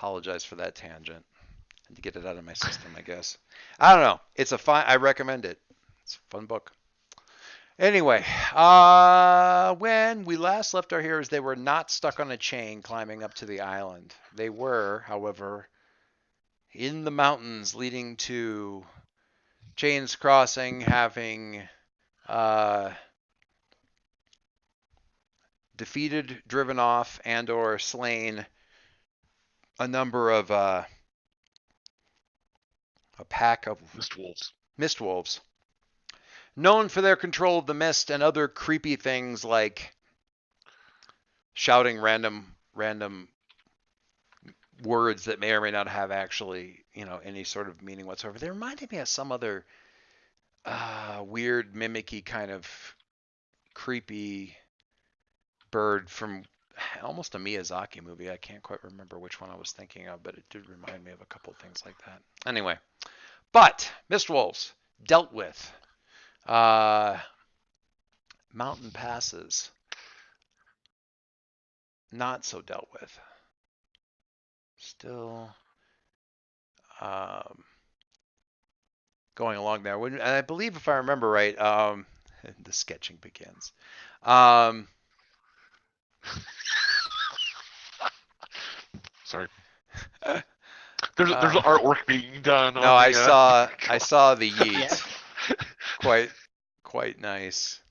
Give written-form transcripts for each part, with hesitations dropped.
apologize for that tangent and to get it out of my system, I guess. I don't know. It's a fine. I recommend it. It's a fun book. Anyway, when we last left our heroes, they were not stuck on a chain climbing up to the island. They were, however, in the mountains leading to Chains Crossing, having uh, defeated, driven off, and/or slain a number of a pack of Mist wolves. mist wolves, known for their control of the mist and other creepy things like shouting random words that may or may not have actually, any sort of meaning whatsoever. They reminded me of some other weird, mimicky kind of creepy bird from almost a Miyazaki movie. I can't quite remember which one I was thinking of, but it did remind me of a couple of things like that. Anyway, but Mist Wolves dealt with. Uh, Mountain passes, not so dealt with. Still um, going along there. And I believe, if I remember right, the sketching begins. Um, Sorry. There's uh, artwork being done no, on I the saw I saw the Yeah. yeet. Quite quite nice.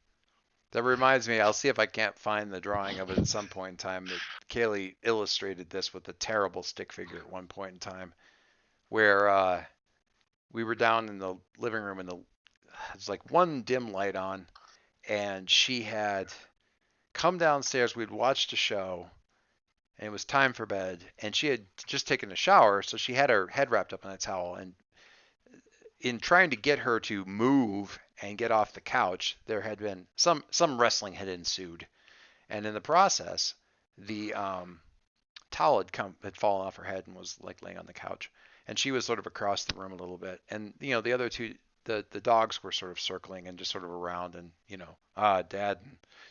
That reminds me, I'll see if I can't find the drawing of it at some point in time. That Kaylee illustrated this with a terrible stick figure at one point in time, where we were down in the living room and there's like one dim light on, and she had come downstairs. We'd watched a show, and it was time for bed, and she had just taken a shower, so she had her head wrapped up in a towel. And in trying to get her to move and get off the couch, there had been some wrestling had ensued, and in the process, the towel had fallen off her head and was like laying on the couch, and she was sort of across the room a little bit, and the other two. The dogs were sort of circling and just sort of around, and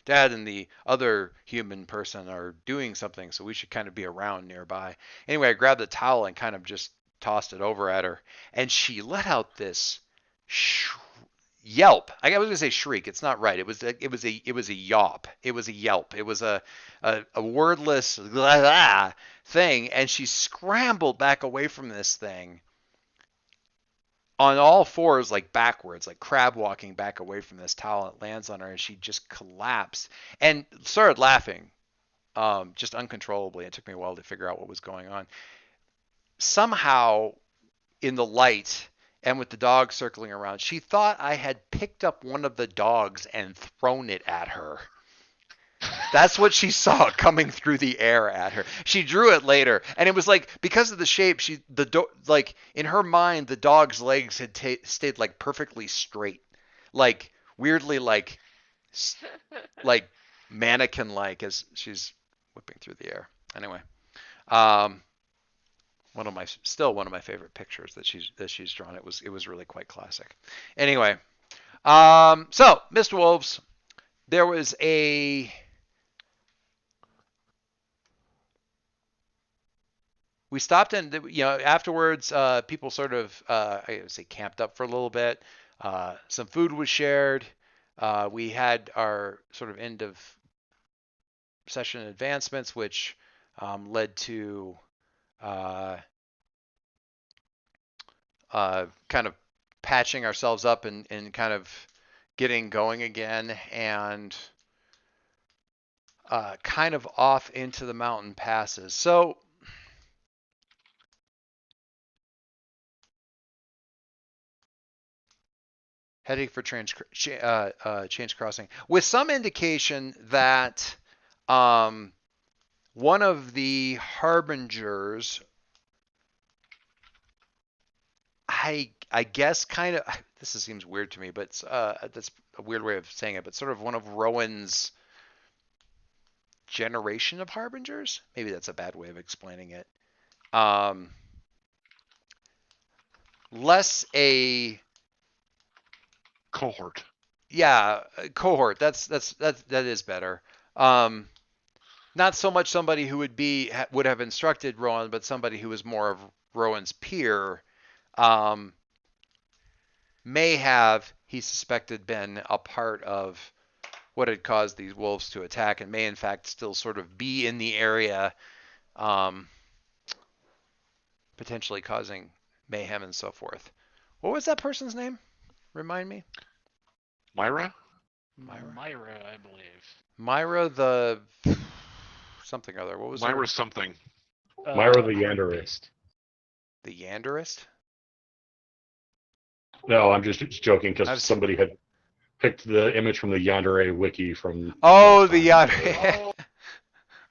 dad and the other human person are doing something, so we should kind of be around nearby. Anyway, I grabbed the towel and kind of just tossed it over at her, and she let out this sh- yelp. I was gonna say shriek. It's not right. It was a yawp. It was a yelp. It was a wordless thing, and she scrambled back away from this thing on all fours, like backwards, like crab walking back away from this towel. It lands on her, and she just collapsed and started laughing, just uncontrollably. It took me a while to figure out what was going on. Somehow, in the light and with the dog circling around, she thought I had picked up one of the dogs and thrown it at her. That's what she saw coming through the air at her. She drew it later, and it was like, because of the shape, like in her mind, the dog's legs had stayed like perfectly straight, like weirdly like mannequin like as she's whipping through the air. Anyway, um, one of my favorite pictures that she's drawn. It was really quite classic. Anyway, so Mr. Wolves, there was a we stopped, and afterwards people sort of I would say camped up for a little bit. Some food was shared. We had our sort of end of session advancements, which led to uh, kind of patching ourselves up and kind of getting going again, and kind of off into the mountain passes. So heading for Chains Crossing, with some indication that um, one of the harbingers, I guess, kind of, this seems weird to me, but that's a weird way of saying it, but sort of one of Rowan's generation of harbingers. Maybe that's a bad way of explaining it. Um, Less a cohort. yeah cohort. That is better. Um, not so much somebody who would have instructed Rowan, but somebody who was more of Rowan's peer, um, may have, he suspected, been a part of what had caused these wolves to attack, and may in fact still sort of be in the area, um, potentially causing mayhem and so forth. What was that person's name? Remind me. Myra? Myra. Myra, I believe. Myra the something or other. What was her? Myra something. Myra the Heart Yanderist. Beast. The Yanderist? No, I'm just joking I've because seen- somebody had picked the image from the Yandere wiki from. Oh, last the time. Yander. Oh,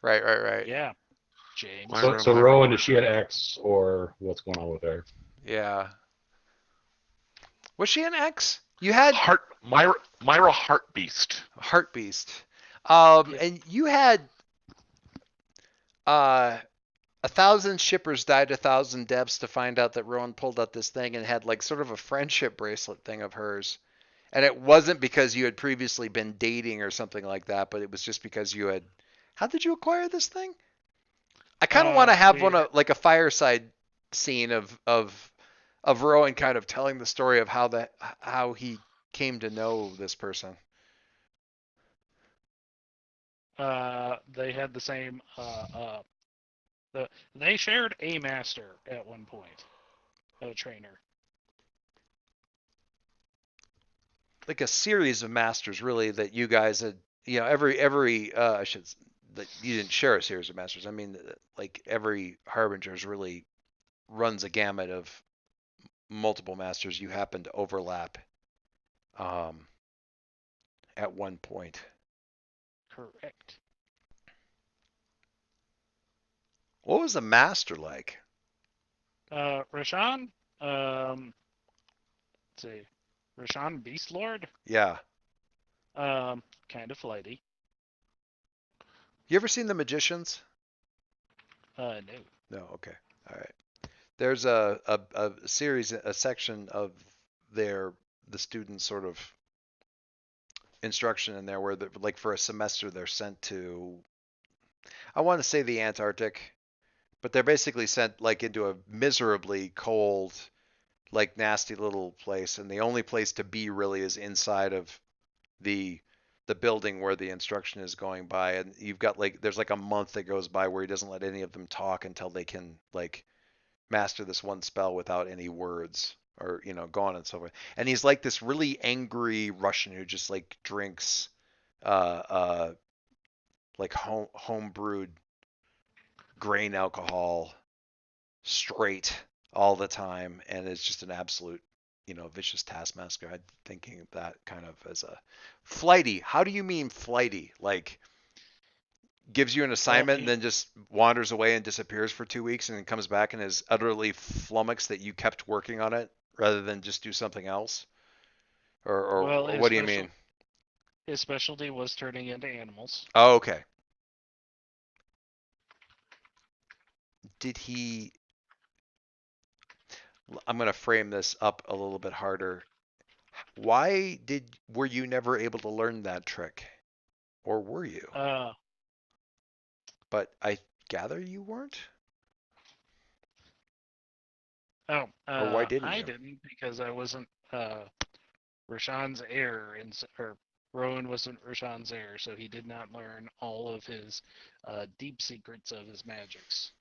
right. yeah, James. Myra. So Rowan, is she an X or what's going on with her? Yeah. Was she an X? You had Myra Heartbeast. Heart Beast. Yep. And you had 1,000 shippers died, 1,000 depths to find out that Rowan pulled out this thing and had like sort of a friendship bracelet thing of hers. And it wasn't because you had previously been dating or something like that, but it was just because you had. How did you acquire this thing? I kind of want to have like a fireside scene of Rowan kind of telling the story of how he came to know this person. They had the same. They shared a master at one point, a trainer. Like a series of masters, really, that you guys had. Every that you didn't share a series of masters. I mean, like every Harbinger's really runs a gamut of multiple masters you happen to overlap at one point. Correct. What was the master like? Rashawn. Let's see. Rashawn Beastlord. Yeah. Kind of flighty. You ever seen The Magicians? No. No. Okay. All right. There's a series, a section of the students' sort of instruction in there where, like, for a semester they're sent to, I want to say the Antarctic, but they're basically sent like into a miserably cold, like nasty little place, and the only place to be really is inside of the building where the instruction is going by, and you've got like there's like a month that goes by where he doesn't let any of them talk until they can like master this one spell without any words, or go on and so forth. And he's like this really angry Russian who just like drinks like home brewed grain alcohol straight all the time, and is just an absolute vicious taskmaster. I'm thinking of that kind of as a flighty. How do you mean flighty? Like gives you an assignment and then just wanders away and disappears for 2 weeks and then comes back and is utterly flummoxed that you kept working on it rather than just do something else? Or Well, what do you mean? His specialty was turning into animals. Oh, okay. Did he? I'm going to frame this up a little bit harder. Why were you never able to learn that trick? Or were you? But I gather you weren't? Or why didn't I you? didn't because I wasn't Rashawn's heir, or Rowan wasn't Rashawn's heir, so he did not learn all of his deep secrets of his magics.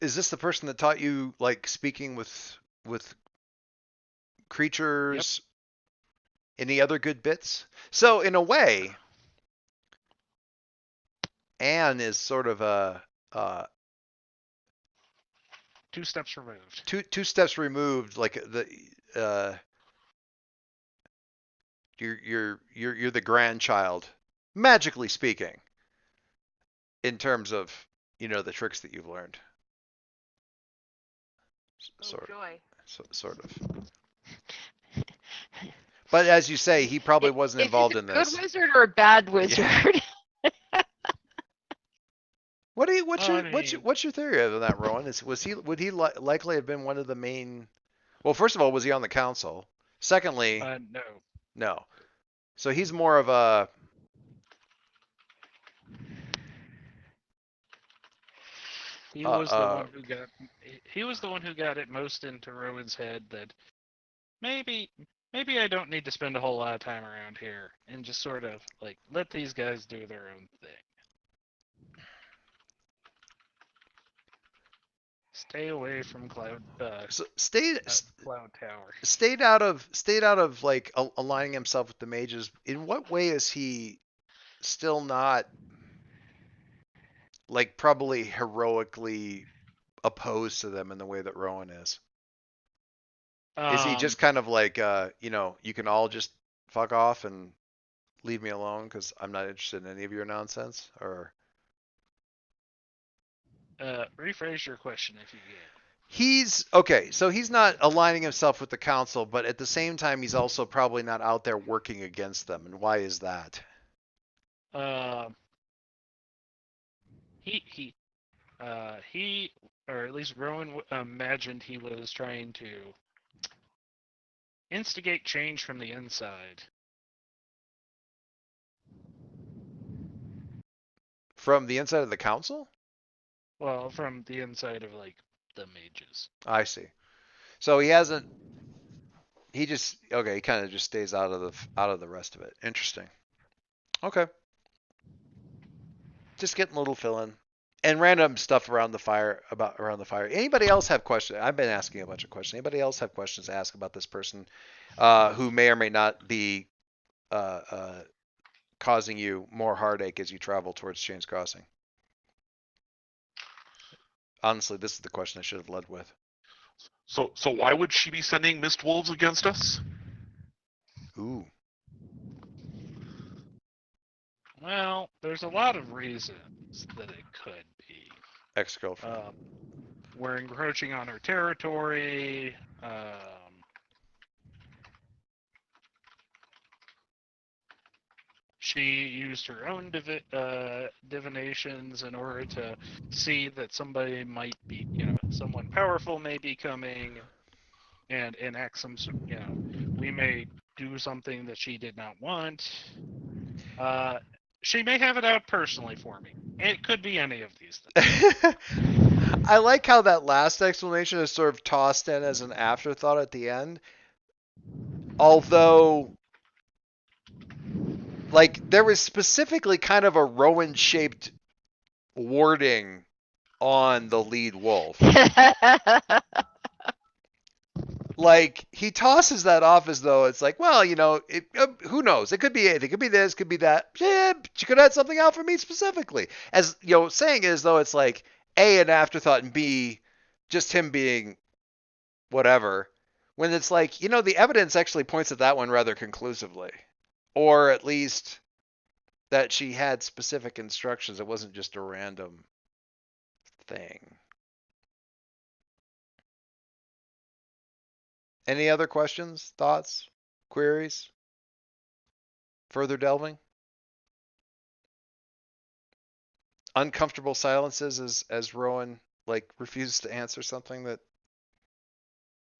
Is this the person that taught you like speaking with creatures? Yep. Any other good bits? So in a way, Anne is sort of a 2 steps removed. Two steps removed, like the you're the grandchild, magically speaking, in terms of the tricks that you've learned. Sort of. But as you say, he probably wasn't involved in this. Is it a good wizard or a bad wizard? Yeah. What's your theory of that, Rowan? Would he likely have been one of the main? Well, first of all, was he on the council? Secondly, No. No. So he's more of a He Uh, was the uh, one who got. He was the one who got it most into Rowan's head that maybe I don't need to spend a whole lot of time around here and just sort of like let these guys do their own thing. Stay away from so Cloud Tower. stayed out of like aligning himself with the mages. In what way is he still not like probably heroically opposed to them in the way that Rowan is? Is he just kind of like, you can all just fuck off and leave me alone because I'm not interested in any of your nonsense? Or Rephrase your question if you can. he's okay, so he's not aligning himself with the council, but at the same time, he's also probably not out there working against them. And why is that? He, or at least Rowan imagined he was trying to instigate change from the inside. From the inside of the council? Well, from the inside of like the mages. I see. So he hasn't. He just okay. He kind of just stays out of the rest of it. Interesting. Okay. Just getting a little fill in and random stuff around the fire. Anybody else have questions? I've been asking a bunch of questions. Anybody else have questions to ask about this person who may or may not be causing you more heartache as you travel towards Chains Crossing? Honestly, this is the question I should have led with. So why would she be sending mist wolves against us? Ooh. Well, there's a lot of reasons that it could be. Ex-girlfriend. We're encroaching on her territory. She used her own divinations in order to see that somebody might be, someone powerful may be coming, and enact some, we may do something that she did not want. She may have it out personally for me. It could be any of these things. I like how that last explanation is sort of tossed in as an afterthought at the end. Although, like, there was specifically kind of a Rowan-shaped warding on the lead wolf. Like, he tosses that off as though it's like, well, who knows? It could be it. It could be this, could be that. Yeah, she could have something out for me specifically. As, saying it as though it's like, A, an afterthought, and B, just him being whatever. When it's like, the evidence actually points at that one rather conclusively. Or at least that she had specific instructions. It wasn't just a random thing. Any other questions, thoughts, queries? Further delving? Uncomfortable silences as Rowan refuses to answer something that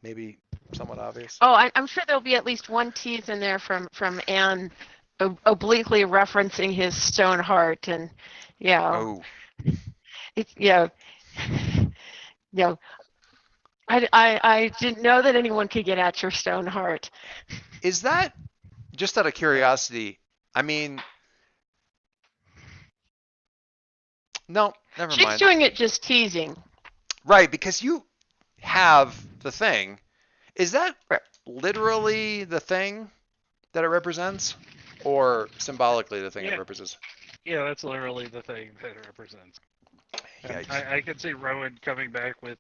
maybe somewhat obvious. Oh, I'm sure there'll be at least one tease in there from Anne obliquely referencing his stone heart, and Oh. it's I didn't know that anyone could get at your stone heart. Is that just out of curiosity? I mean, no, never She's mind. doing it just teasing. Right, because you have the thing. Is that literally the thing that it represents? Or symbolically the thing it represents? Yeah, that's literally the thing that it represents. I could see Rowan coming back with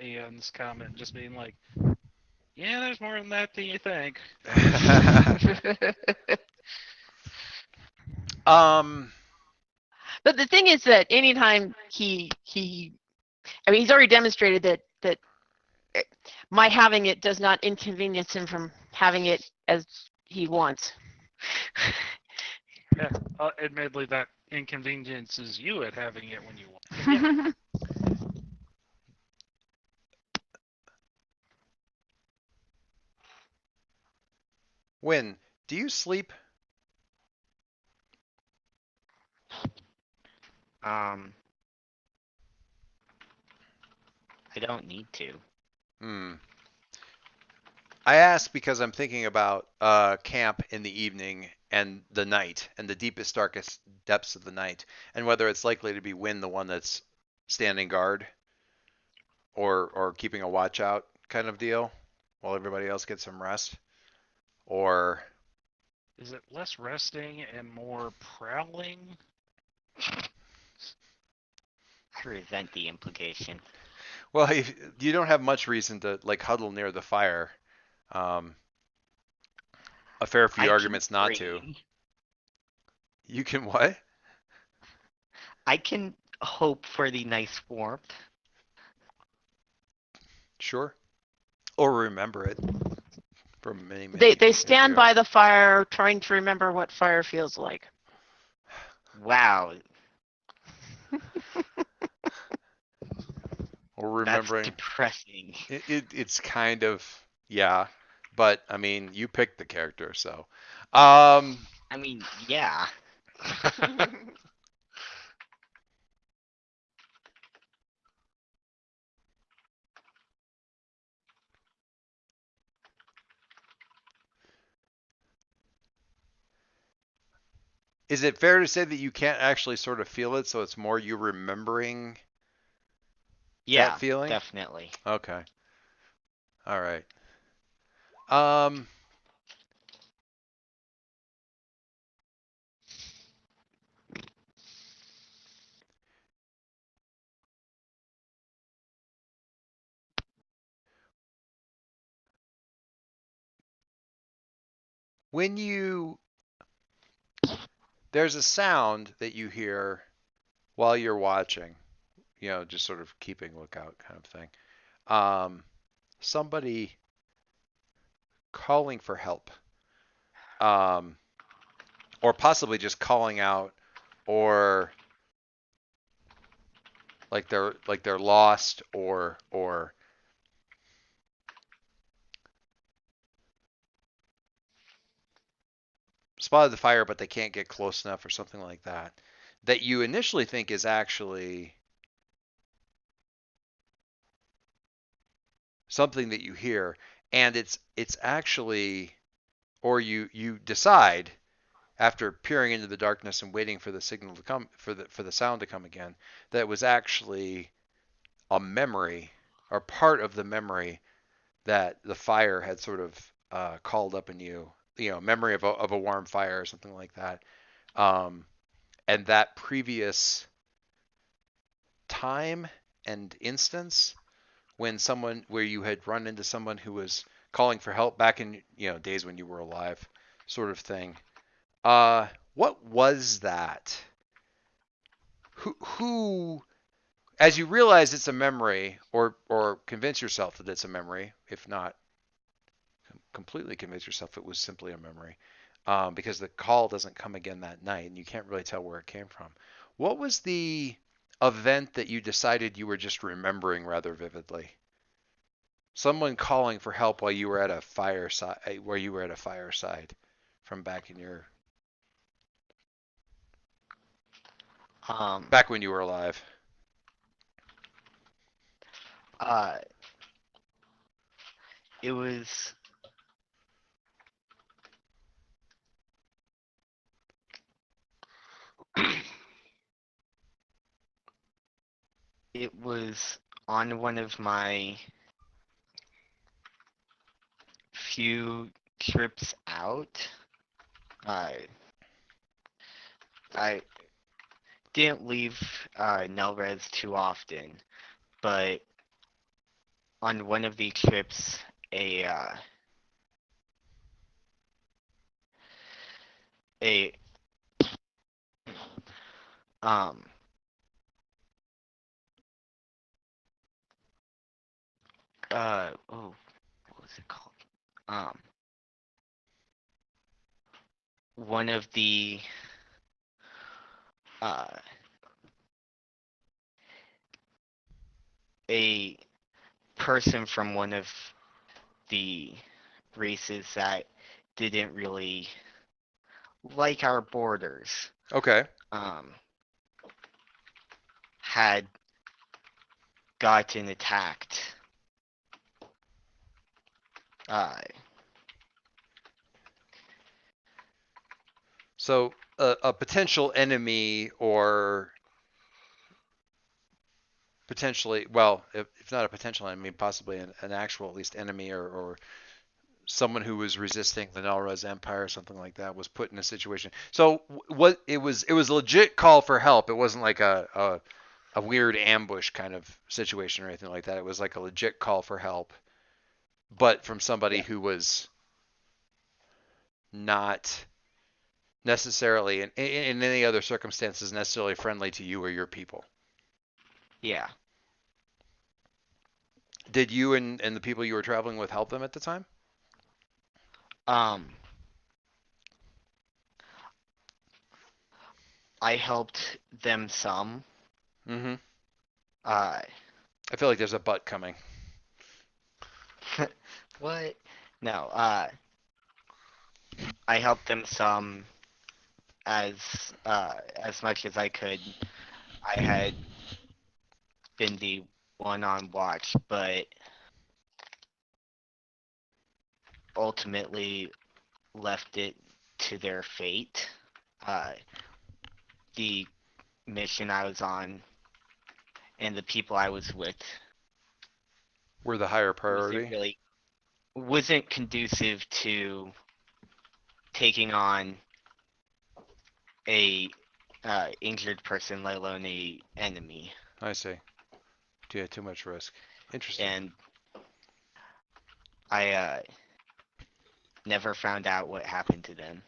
Ian's comment, just being like, "Yeah, there's more than that than you think." But the thing is that anytime he's already demonstrated that my having it does not inconvenience him from having it as he wants. Yeah, admittedly, that inconveniences you at having it when you want. Yeah. Win, do you sleep? I don't need to. Hmm. I ask because I'm thinking about camp in the evening and the night and the deepest, darkest depths of the night, and whether it's likely to be Win the one that's standing guard or keeping a watch out kind of deal while everybody else gets some rest, or Is it less resting and more prowling? I resent the implication. well, if, you don't have much reason to like huddle near the fire. A fair few I can arguments not to. dream. You can what? I can hope for the nice warmth. Sure. Or remember it from many, many They years stand ago. by the fire, trying to remember what fire feels like. Wow, Or that's remembering depressing. it's kind of yeah, but I mean you picked the character, so um I mean, yeah. is it fair to say that you can't actually sort of feel it, so it's more you remembering Yeah, that feeling? definitely. Okay. All right. Um when you there's a sound that you hear while you're watching, just sort of keeping lookout kind of thing. Somebody calling for help. Um or possibly just calling out, or like they're lost, or spotted the fire but they can't get close enough or something like that, that you initially think is actually something that you hear, and it's actually, or you decide after peering into the darkness and waiting for the signal to come, for the sound to come again, that it was actually a memory, or part of the memory that the fire had sort of called up in you, memory of a warm fire or something like that. And that previous time and instance where you had run into someone who was calling for help back in, days when you were alive, sort of thing. What was that? Who, as you realize it's a memory, or convince yourself that it's a memory, if not completely convince yourself it was simply a memory, because the call doesn't come again that night and you can't really tell where it came from. What was the event that you decided you were just remembering rather vividly? Someone calling for help while you were at a fireside, from back in your Um, back when you were alive. uh, it was it was on one of my few trips out. I didn't leave Nelrez too often, but on one of the trips, a um oh, what was it called? Um, one of the uh a person from one of the races that didn't really like our borders Okay. um had gotten attacked. So a potential enemy or potentially, well, if not a potential enemy, possibly an actual at least enemy or someone who was resisting the Nalraz Empire or something like that was put in a situation. So what it was a legit call for help. It wasn't like a weird ambush kind of situation or anything like that. It was like a legit call for help, but from somebody who was not necessarily in any other circumstances necessarily friendly to you or your people. Yeah. Did you and the people you were traveling with help them at the time? I helped them some. Mm-hmm. Uh, I feel like there's a butt coming. what? No, I helped them some as much as I could. I had been the one on watch, but ultimately left it to their fate. The mission I was on and the people I was with We're the higher priority. wasn't conducive to taking on a injured person, let alone a enemy. I see. Yeah, too much risk. Interesting. And I never found out what happened to them.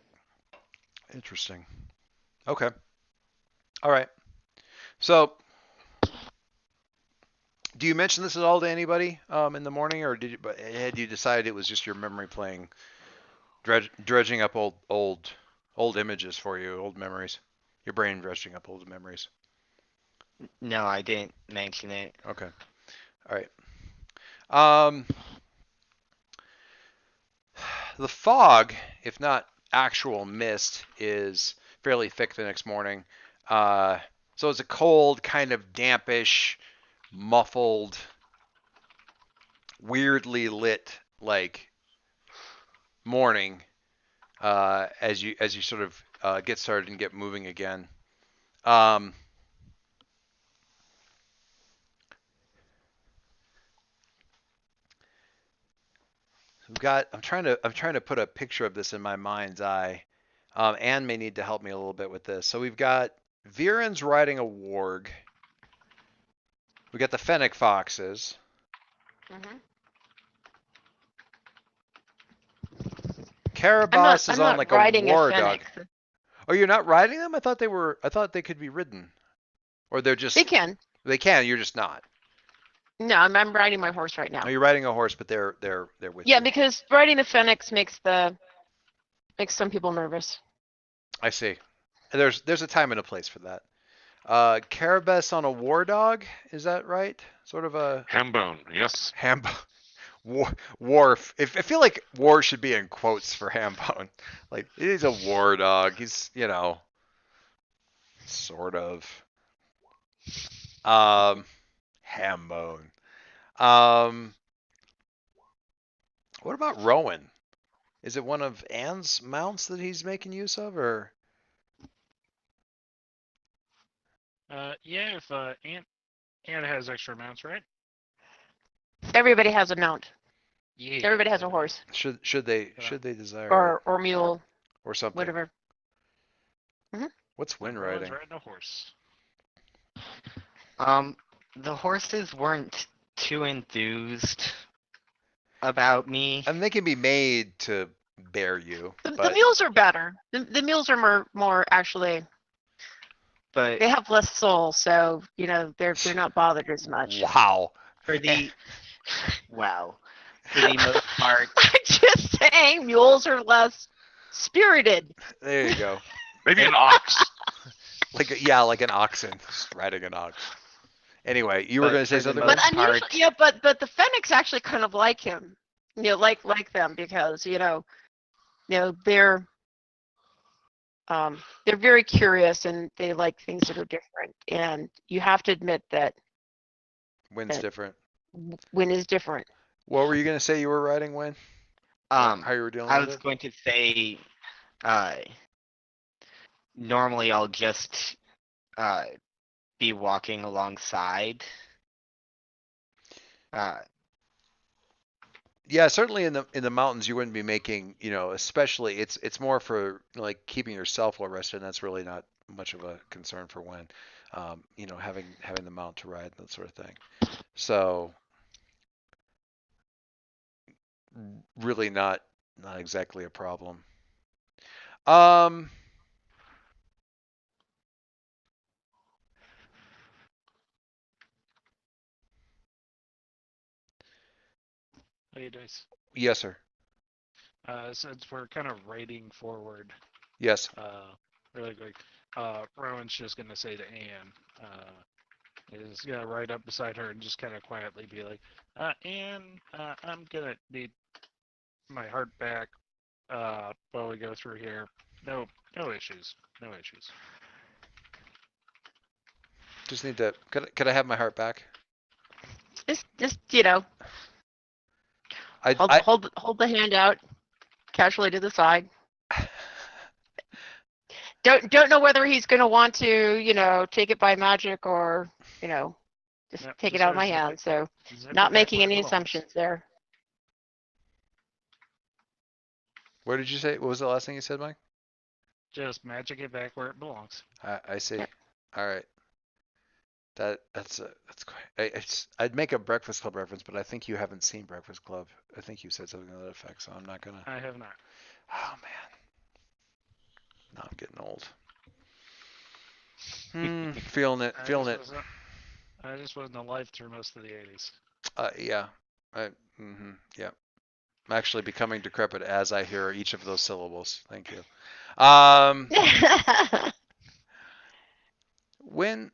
Interesting. Okay. All right. So, do you mention this at all to anybody in the morning, or had you decided it was just your memory playing, dredging up old images for you, old memories? Your brain dredging up old memories. No, I didn't mention it. Okay. All right. The fog, if not actual mist, is fairly thick the next morning. So it's a cold, kind of dampish, muffled, weirdly lit like morning as you sort of get started and get moving again. I'm trying to put a picture of this in my mind's eye. Anne may need to help me a little bit with this. So we've got Viren's riding a warg. We got the Fennec foxes. Mhm. Karabas is I'm on not like a riding war a dog. Fennec. Oh, you're not riding them? I thought they could be ridden. Or they're just They can. they can, you're just not. No, I'm riding my horse right now. Oh, you're riding a horse, but they're with Yeah, you. because riding the Fennecs makes some people nervous. I see. There's a time and a place for that. Karabas on a war dog, is that right? Sort of a Hambone, yes. Worf. I feel like war should be in quotes for Hambone. Like he's a war dog. He's sort of. Hambone. What about Rowan? Is it one of Anne's mounts that he's making use of, or? Yeah, if Ant has extra mounts, right? Everybody has a mount. Yeah. Everybody has a horse Should they desire or mule, or something? whatever. What's wind Rowan's riding? riding a horse. The horses weren't too enthused about me. I mean, they can be made to bear you, The but mules are better. The mules are more actually. But They have less soul, so they're not bothered as much. wow. for the wow, for the most part, I'm just saying, mules are less spirited. There you go. Maybe an ox. Like an oxen, just riding an ox. Anyway, you were But going to say for the something. But most part- unusually, yeah, but the Fennecs actually kind of like him, like them because they're very curious and they like things that are different. And you have to admit that Wind's different. Wind is different. What were you gonna say you were riding, Win? How you were dealing I with was it? going to say, uh, normally I'll just be walking alongside. Yeah, certainly in the mountains you wouldn't be making, especially it's more for like keeping yourself well rested, and that's really not much of a concern for Win. Having the mount to ride, that sort of thing. So really not exactly a problem. Um, Hey, Dice. yes, sir. Since we're kind of riding forward, Yes. really quick, Rowan's just gonna say to Anne, is gonna ride up beside her and just kind of quietly be like, Anne, I'm gonna need my heart back, while we go through here. No issues. No issues. Just need to. Could I have my heart back? Just I hold the hand out casually to the side. Don't know whether he's going to want to, take it by magic or, just Yep, take it just out of sort my of zip hand. it- So zip not it back making where it any belongs. assumptions there. What did you say? What was the last thing you said, Mike? Just magic it back where it belongs. I see. Yep. All right. That's quite. I'd make a Breakfast Club reference, but I think you haven't seen Breakfast Club. I think you said something to that effect, so I'm not gonna. I have not. Oh man, now I'm getting old. Feeling it, feeling it. I just wasn't alive through most of the 80s. Yeah. Yeah. I'm actually becoming decrepit as I hear each of those syllables. Thank you. When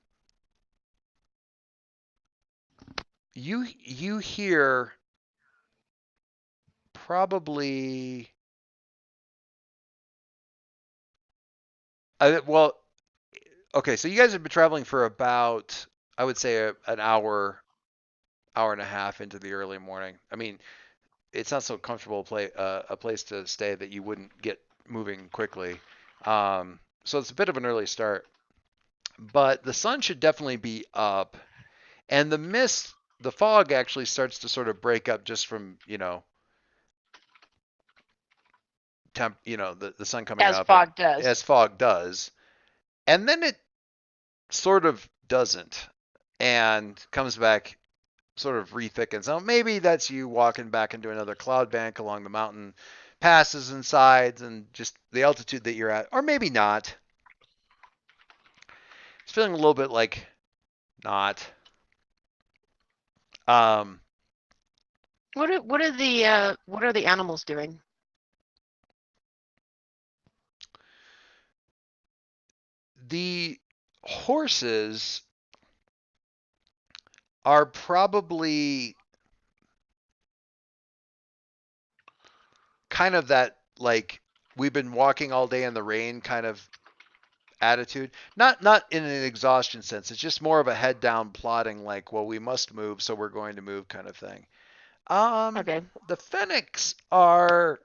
you hear probably well, okay, so you guys have been traveling for about, I would say, an hour and a half into the early morning. I mean, it's not so comfortable a place to stay that you wouldn't get moving quickly. So it's a bit of an early start, but the sun should definitely be up, and the fog actually starts to sort of break up just from the sun coming As up fog does. as fog does, and then it sort of doesn't and comes back sort of rethickens. Now maybe that's you walking back into another cloud bank along the mountain passes and sides and just the altitude that you're at, or maybe not. It's feeling a little bit like not. What are the animals doing? The horses are probably kind of that, like, we've been walking all day in the rain kind of attitude. Not in an exhaustion sense. It's just more of a head down plodding, like, well, we must move, so we're going to move kind of thing. Okay. The Fennecs are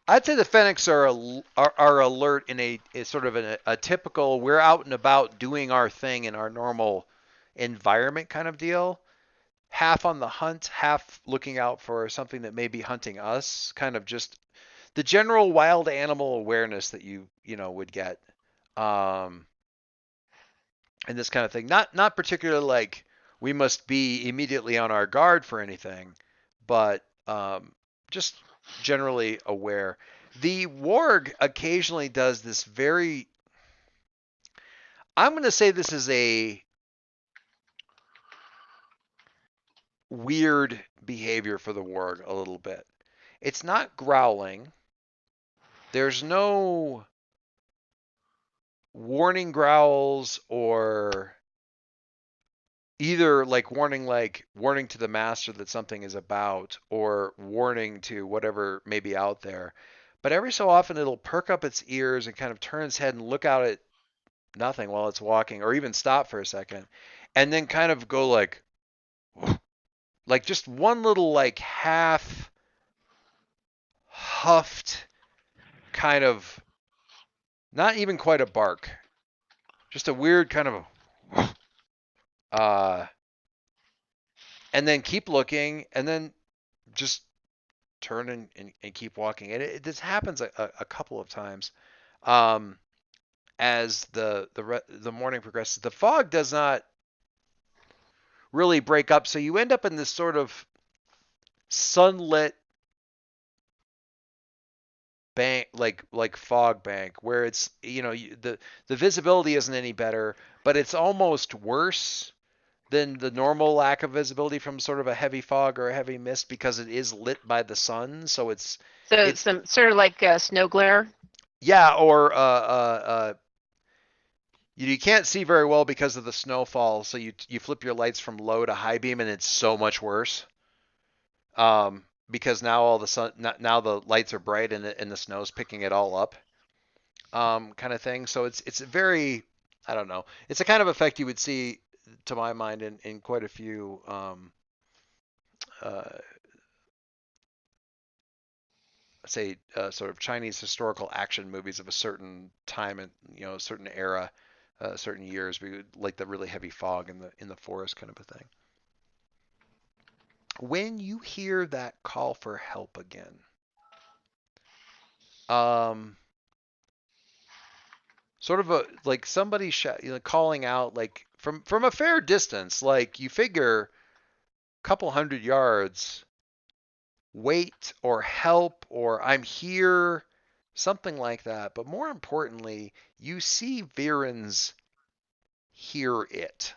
I'd say the Fennecs are alert in a sort of a typical, we're out and about doing our thing in our normal environment kind of deal. Half on the hunt, half looking out for something that may be hunting us. Kind of just the general wild animal awareness that you would get, and this kind of thing. Not particularly like we must be immediately on our guard for anything, but just generally aware. The warg occasionally does this very, I'm going to say this is a weird behavior for the warg a little bit. It's not growling. There's no warning growls or either like warning to the master that something is about or warning to whatever may be out there. but every so often it'll perk up its ears and kind of turn its head and look out at nothing while it's walking, or even stop for a second, and then kind of go like just one little like half huffed kind of, not even quite a bark, just a weird kind of and then keep looking, and then just turn and keep walking. And this happens a couple of times as the morning progresses. The fog does not really break up, so you end up in this sort of sunlit bank, like fog bank, where it's, the visibility isn't any better, but it's almost worse than the normal lack of visibility from sort of a heavy fog or a heavy mist, because it is lit by the sun. So it's some sort of like snow glare. yeah, or you can't see very well because of the snowfall, so you flip your lights from low to high beam, and it's so much worse. Because now all the sun, now the lights are bright, and the snow's picking it all up. Kind of thing. So it's a very, I don't know. It's a kind of effect you would see, to my mind, in quite a few say sort of Chinese historical action movies of a certain time and a certain era, certain years, like the really heavy fog in the forest kind of a thing. When you hear that call for help again, sort of like somebody calling out, like from a fair distance, like you figure a couple 100 yards, wait or help or I'm here, something like that. But more importantly, you see Viren's hear it.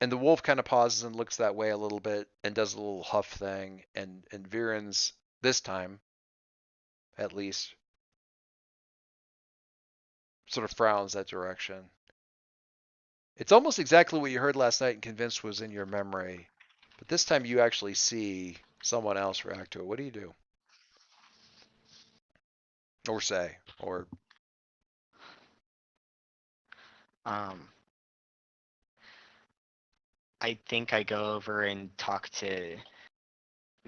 And the wolf kind of pauses and looks that way a little bit and does a little huff thing. And Viren's, this time, at least, sort of frowns that direction. It's almost exactly what you heard last night and convinced was in your memory. But this time you actually see someone else react to it. What do you do? Or say, or... I think I go over and talk to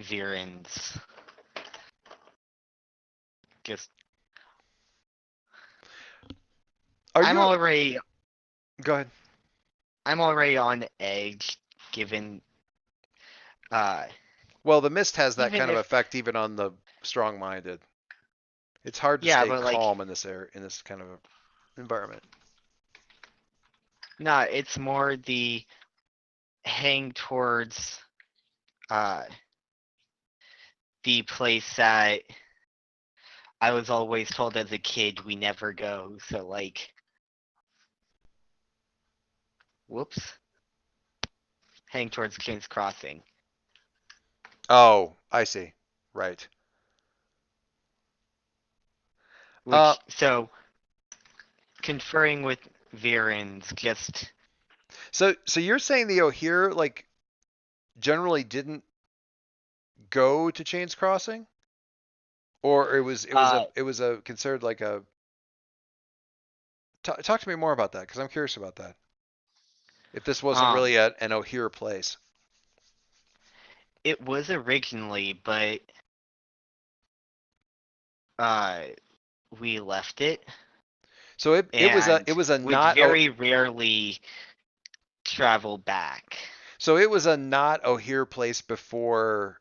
Viren's. Just, I'm already. Go ahead. I'm already on edge, given. Well, the mist has that Even kind of if- effect even on the strong-minded. It's hard to Yeah, stay but, like- calm in this in this kind of environment. No, it's more the hang towards the place that I was always told as a kid we never go. So, like, whoops, hang towards King's Crossing. Oh, I see. Right. Which, so conferring with Viren's, just So you're saying the O'Hare like generally didn't go to Chains Crossing, or it was considered like a. Talk to me more about that, because I'm curious about that. If this wasn't really an O'Hare place. it was originally, but we left it. So it was a We not very rarely travel back. So it was a not O'Hare place before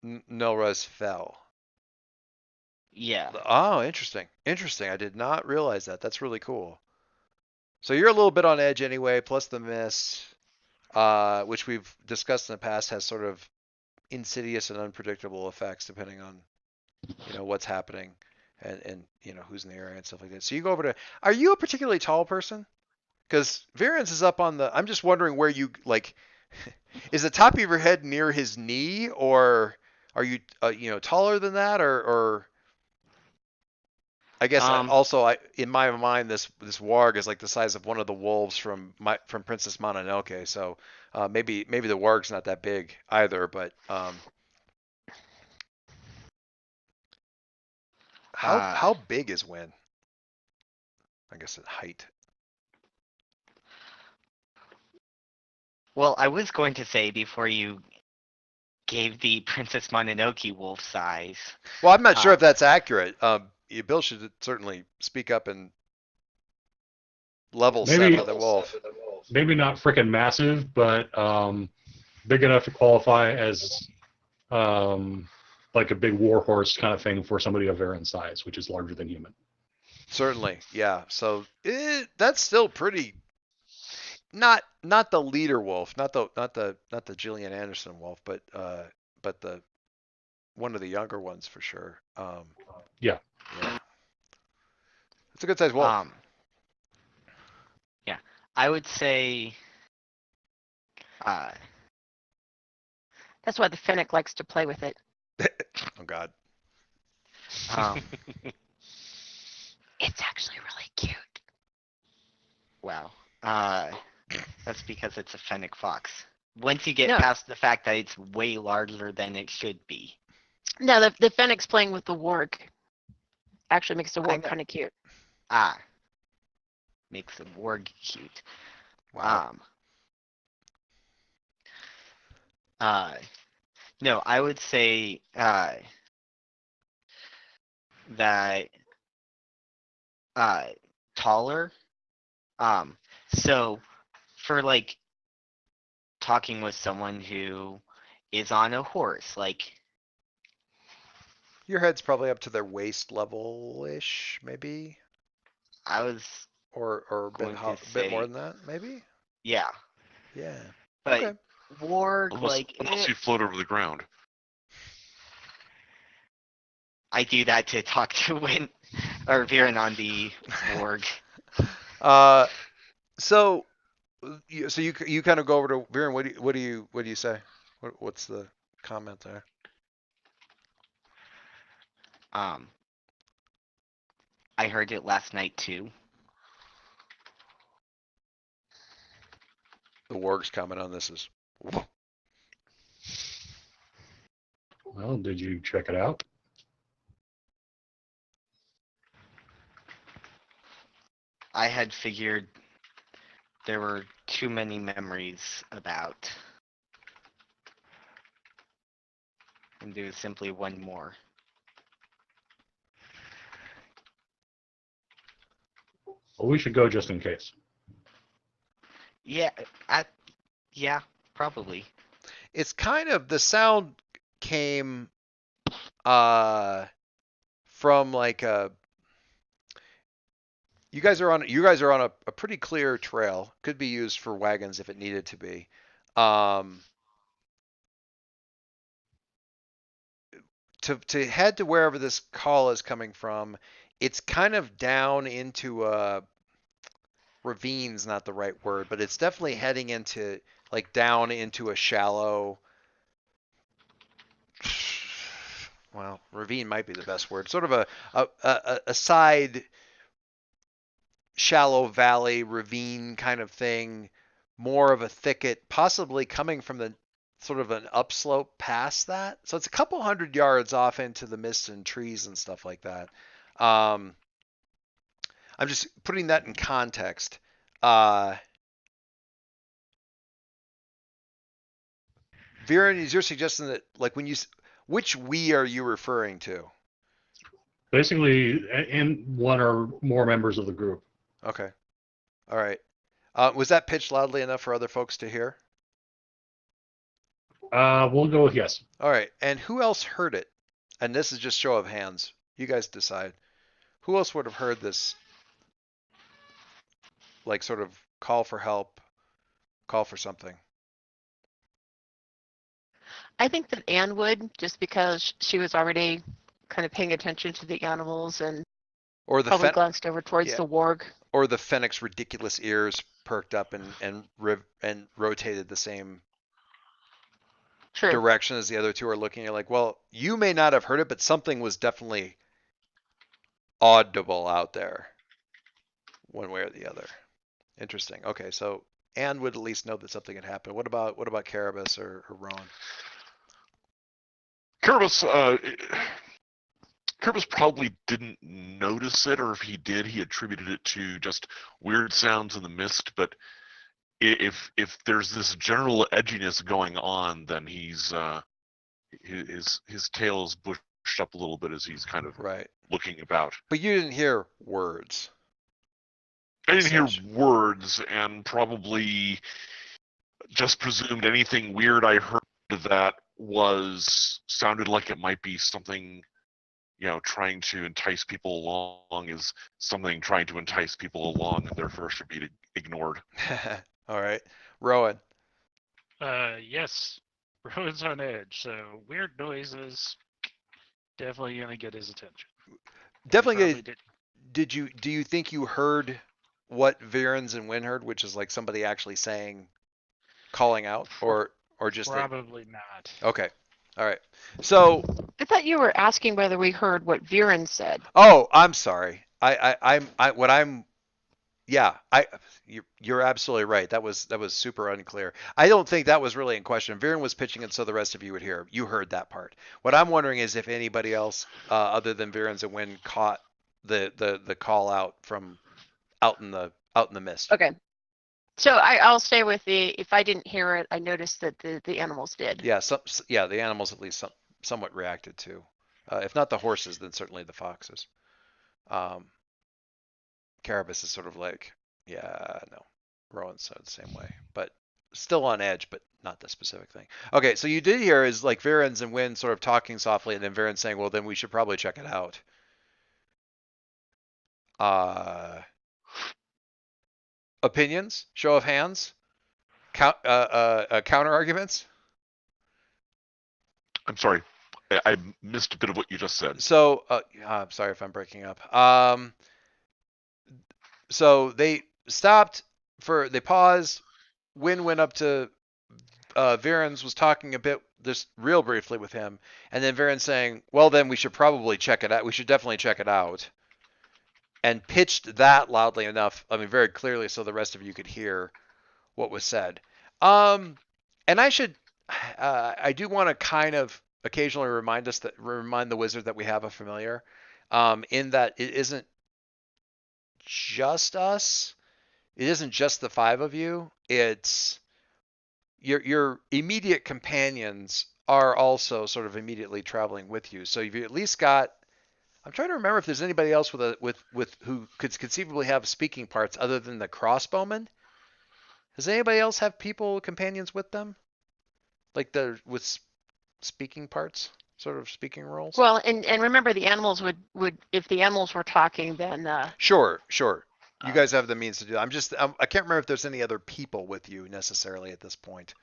Nilruz fell. Yeah. Oh, interesting. Interesting. I did not realize that. That's really cool. So you're a little bit on edge anyway, plus the mist, which we've discussed in the past, has sort of insidious and unpredictable effects depending on, what's happening and who's in the area and stuff like that. So you go over to, are you a particularly tall person? Because Viren's is up on the, I'm just wondering where you, like, is the top of your head near his knee, or are you, taller than that, or I guess Um, in my mind this warg is like the size of one of the wolves from Princess Mononoke. So maybe the warg's not that big either. But Uh, how big is Win? I guess at height. well, I was going to say before you gave the Princess Mononoke wolf size. Well, I'm not sure Uh, if that's accurate. Bill should certainly speak up and level set Maybe with the wolf. maybe not freaking massive, but big enough to qualify as like a big war horse kind of thing for somebody of Varan size, which is larger than human. Certainly, yeah. So that's still pretty. Not the leader wolf, not the Gillian Anderson wolf, but the one of the younger ones for sure. Yeah. Yeah. It's a good sized wolf. Yeah, I would say. That's why the Fennec likes to play with it. Oh God. Um, It's actually really cute. wow. That's because it's a fennec fox. Once you get No. past the fact that it's way larger than it should be. No, the Fennec's playing with the warg. Actually makes the I warg know. kind of cute. Makes the warg cute. Wow. No, I would say that taller. So for like talking with someone who is on a horse, like Your head's probably up to their waist level ish, maybe, I was, or a Going to bit more say- than that, maybe. yeah, Yeah. but Okay. warg, Unless, like unless you float over the ground. I do that to talk to Win or Viren on the warg. So you kind of go over to Viren. What do you say? What's the comment there? I heard it last night too. The warg's comment on this is. Well, did you check it out? I had figured there were too many memories about. And do simply one more. Well, we should go just in case. Yeah, yeah, probably. It's kind of the sound came from like you guys are on a pretty clear trail. Could be used for wagons if it needed to be. To head to wherever this call is coming from, it's kind of down into ravine's not the right word, but it's definitely heading into like down into a shallow. Well, ravine might be the best word. Sort of a side shallow valley ravine kind of thing, more of a thicket, possibly coming from the sort of an upslope past that. So it's a couple hundred yards off into the mist and trees and stuff like that. I'm just putting that in context. Viren, is your suggestion that like which we are you referring to? Basically, and one or more members of the group. Okay. All right. Was that pitched loudly enough for other folks to hear? We'll go with yes. All right. And who else heard it? And this is just show of hands. You guys decide. Who else would have heard this? Like sort of call for help, call for something. I think that Anne would, just because she was already kind of paying attention to the animals and Or the probably glanced over towards yeah. the warg. Or the Fennec's ridiculous ears perked up and rotated the same True. direction as the other two are looking. You're like, well, you may not have heard it, but something was definitely audible out there, one way or the other. Interesting. Okay, so Anne would at least know that something had happened. What about Carabas or Rowan? Kerbis probably didn't notice it, or if he did, he attributed it to just weird sounds in the mist. But if there's this general edginess going on, then his tail is bushed up a little bit as he's kind of Right. looking about. But you didn't hear words. I didn't hear Such. words, and probably just presumed anything weird I heard that sounded like it might be something, trying to entice people along, is something trying to entice people along, and therefore should be ignored. All right. Rowan. Yes. Rowan's on edge, so weird noises definitely gonna get his attention. Definitely. Probably Do you think you heard what Virens and Wynn heard, which is like somebody actually calling out, or just Probably not. okay. All right. So, I thought you were asking whether we heard what Viren said. oh, I'm sorry. You're absolutely right. That was super unclear. I don't think that was really in question. Viren was pitching it so the rest of you would hear. You heard that part. What I'm wondering is if anybody else, other than Viren's and Wynn, caught the call out from out in the mist. Okay. So I'll stay with if I didn't hear it, I noticed that the animals did. Yeah, the animals at least somewhat reacted to. If not the horses, then certainly the foxes. Carabas is sort of like, yeah, no. Rowan's the same way, but still on edge, but not the specific thing. Okay, so you did hear is like Viren's and Wynn sort of talking softly, and then Viren saying, well, then we should probably check it out. Opinions? Show of hands? Counter arguments? I'm sorry, I missed a bit of what you just said. So, I'm sorry if I'm breaking up. So they stopped they paused. Wynn went up to Viren's, was talking a bit, just real briefly with him, and then Viren saying, well, then we should probably check it out. We should definitely check it out. And pitched that loudly enough, I mean, very clearly, so the rest of you could hear what was said. And I do want to kind of occasionally remind the wizard that we have a familiar, in that it isn't just us. It isn't just the five of you. It's your immediate companions are also sort of immediately traveling with you. So you've at least got. I'm trying to remember if there's anybody else with who could conceivably have speaking parts other than the crossbowmen. Does anybody else have companions with them, like with speaking parts, sort of speaking roles? Well, and remember the animals would if the animals were talking, then Sure. You guys have the means to do that. I can't remember if there's any other people with you necessarily at this point,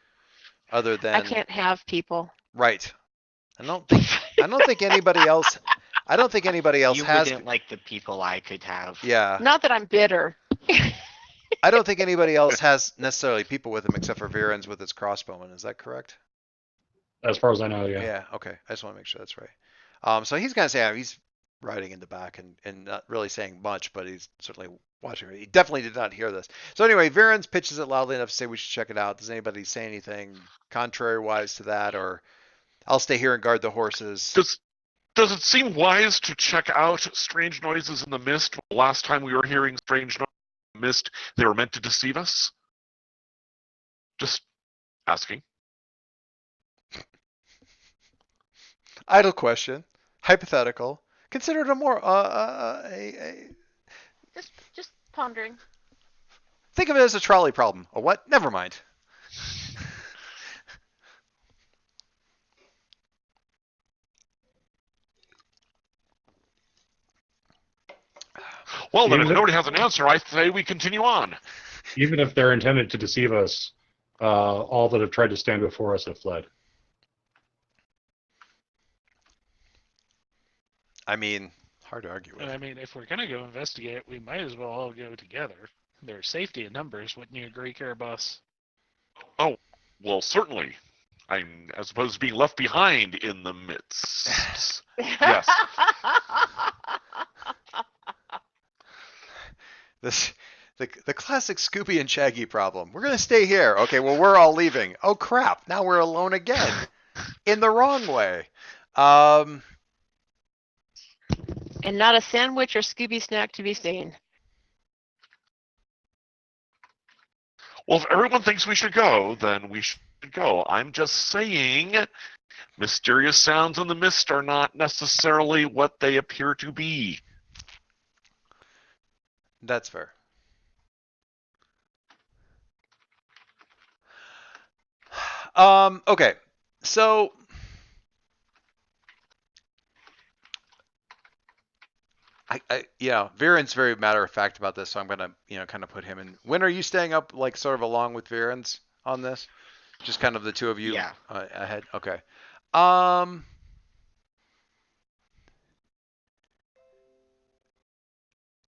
other than I can't have people. Right. I don't think anybody else. I don't think anybody else You has. wouldn't like the people I could have. Yeah. Not that I'm bitter. I don't think anybody else has necessarily people with him except for Viren's with his crossbowman. Is that correct? As far as I know, yeah. Yeah. Okay. I just want to make sure that's right. So he's gonna say he's riding in the back and not really saying much, but he's certainly watching. He definitely did not hear this. So anyway, Viren's pitches it loudly enough to say we should check it out. Does anybody say anything contrary wise to that, or I'll stay here and guard the horses? Does it seem wise to check out strange noises in the mist? Last time we were hearing strange noises in the mist, they were meant to deceive us? Just asking. Idle question. Hypothetical. Consider it a more Just pondering. think of it as a trolley problem. A what? Never mind. Well, then, if Even if- nobody has an answer, I say we continue on. Even if they're intended to deceive us, all that have tried to stand before us have fled. I mean, hard to argue with. And I mean, if we're gonna go investigate, we might as well all go together. There's safety in numbers, wouldn't you agree, Carabas? Oh, well, certainly. As opposed to being left behind in the midst. Yes. This the classic Scooby and Shaggy problem. We're gonna stay here. Okay, well we're all leaving. Oh crap! Now we're alone again, in the wrong way. Um, And not a sandwich or Scooby snack to be seen. Well, if everyone thinks we should go, then we should go. I'm just saying, mysterious sounds in the mist are not necessarily what they appear to be. that's fair. Okay, so Viren's very matter of fact about this, so I'm gonna, kind of put him in. When are you staying up, like, sort of along with Viren's on this? Just kind of the two of you Yeah. ahead. Okay. Um,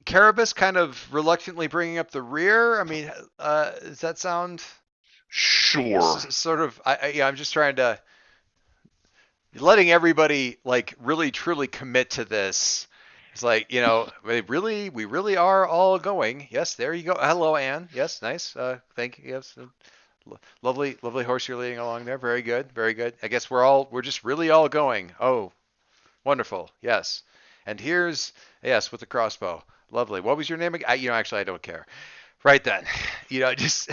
Carabas kind of reluctantly bringing up the rear. I mean, does that sound Sure. sort of? I'm just trying to letting everybody like really truly commit to this. It's like, we really are all going. Yes, there you go. Hello, Anne. Yes, nice. Thank you. Yes, lovely horse you're leading along there. Very good, very good. I guess we're just really all going. Oh, wonderful. Yes, and here's yes with the crossbow. Lovely. What was your name again? Actually, I don't care. Right then, just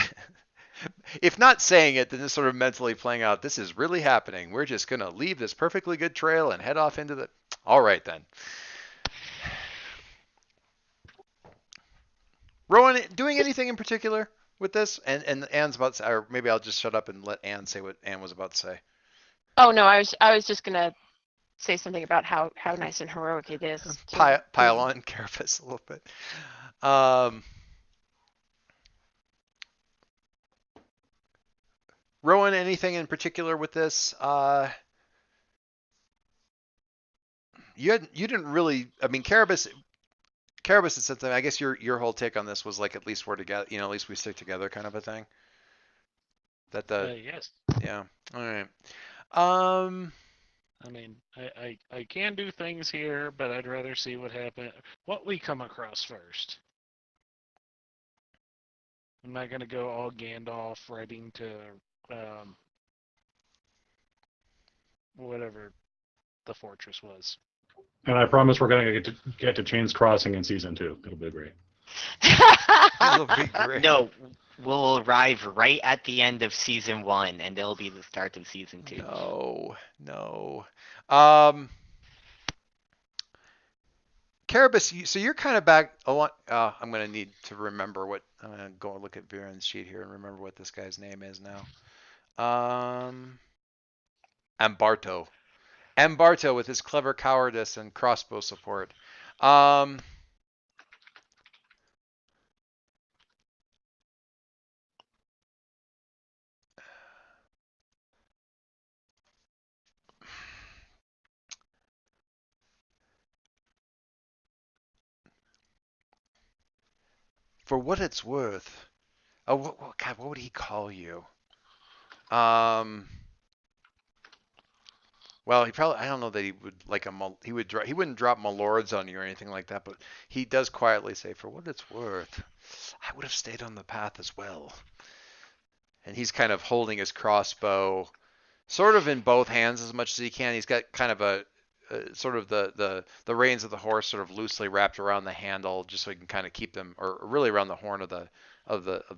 if not saying it, then just sort of mentally playing out. This is really happening. We're just gonna leave this perfectly good trail and head off into the. All right then. Rowan, doing anything in particular with this? And Anne's about to say, or maybe I'll just shut up and let Anne say what Anne was about to say. Oh no, I was just gonna say something about how nice and heroic it is. Pile on Carapace a little bit. Rowan, anything in particular with this? You didn't really. I mean, Carabas had said something. I guess your whole take on this was like, at least we're together. At least we stick together, kind of a thing. That Yes. yeah. All right. I mean, I can do things here, but I'd rather see what we come across first. I'm not gonna go all Gandalf riding to whatever the fortress was. And I promise we're going to get to Chains Crossing in season 2. It'll be great. It'll be great. No, we'll arrive right at the end of season 1, and it'll be the start of season 2. No. Carabas, so you're kind of back a lot. I'm going to need to remember what. I'm going to go and look at Viren's sheet here and remember what this guy's name is now. Ambarto. Ambarto with his clever cowardice and crossbow support. For what it's worth. Oh, God, what would he call you? Well, he probably, I don't know that he would like he wouldn't drop my lords on you or anything like that, but he does quietly say, for what it's worth, I would have stayed on the path as well. And he's kind of holding his crossbow sort of in both hands as much as he can. He's got kind of a sort of the reins of the horse sort of loosely wrapped around the handle, just so he can kind of keep them, or really around the horn of the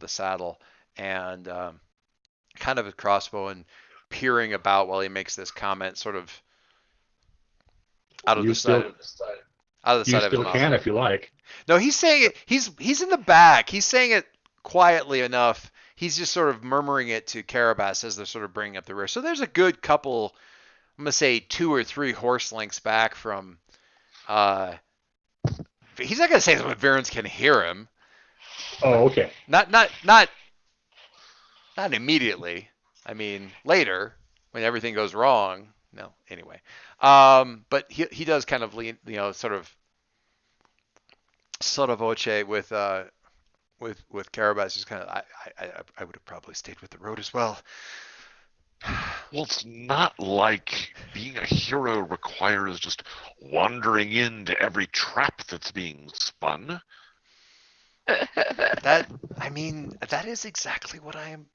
saddle, and kind of a crossbow, and peering about while he makes this comment, sort of out of the side of his mouth. You still can if you like. No, he's saying it. He's in the back. He's saying it quietly enough. He's just sort of murmuring it to Carabas as they're sort of bringing up the rear. So there's a good couple, I'm gonna say 2 or 3 horse lengths back from. He's not gonna say that when Viren's can hear him. Oh, okay. Not immediately. I mean, later when everything goes wrong. No, anyway. But he does kind of lean, sort of sotto voce with Carabas. Just kind of, I would have probably stayed with the road as well. Well, it's not like being a hero requires just wandering into every trap that's being spun. That that is exactly what I am.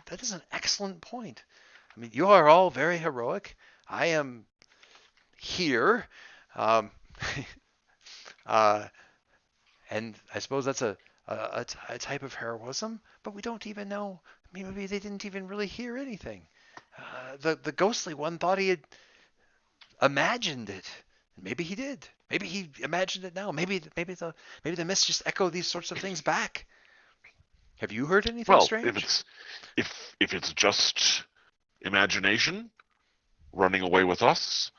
That is an excellent point. You are all very heroic. I am here, um, uh, and I suppose that's a type of heroism. But we don't even know. Maybe they didn't even really hear anything. The ghostly one thought he had imagined it. Maybe he did. Maybe he imagined it now. Maybe the myths just echo these sorts of things back. Have you heard anything Well, strange? if it's just imagination running away with us,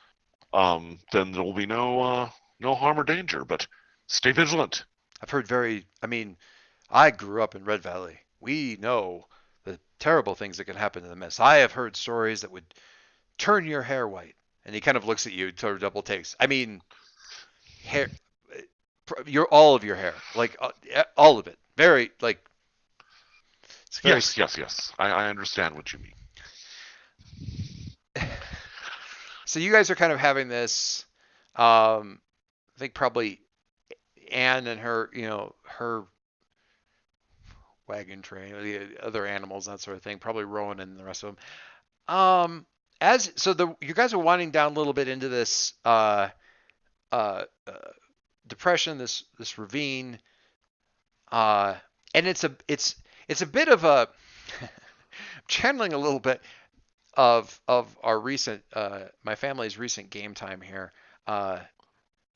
then there will be no harm or danger. But stay vigilant. I've heard I grew up in Red Valley. We know the terrible things that can happen in the mist. I have heard stories that would turn your hair white. And he kind of looks at you, sort of double takes. Hair, all of your hair, like all of it. Very like. It's very. Yes. I understand what you mean. So you guys are kind of having this. I think probably Anne and her wagon train, or the other animals, that sort of thing. Probably Rowan and the rest of them. You guys are winding down a little bit into this uh, depression, this ravine, uh, and it's a bit of a channeling a little bit of our recent my family's recent game time here.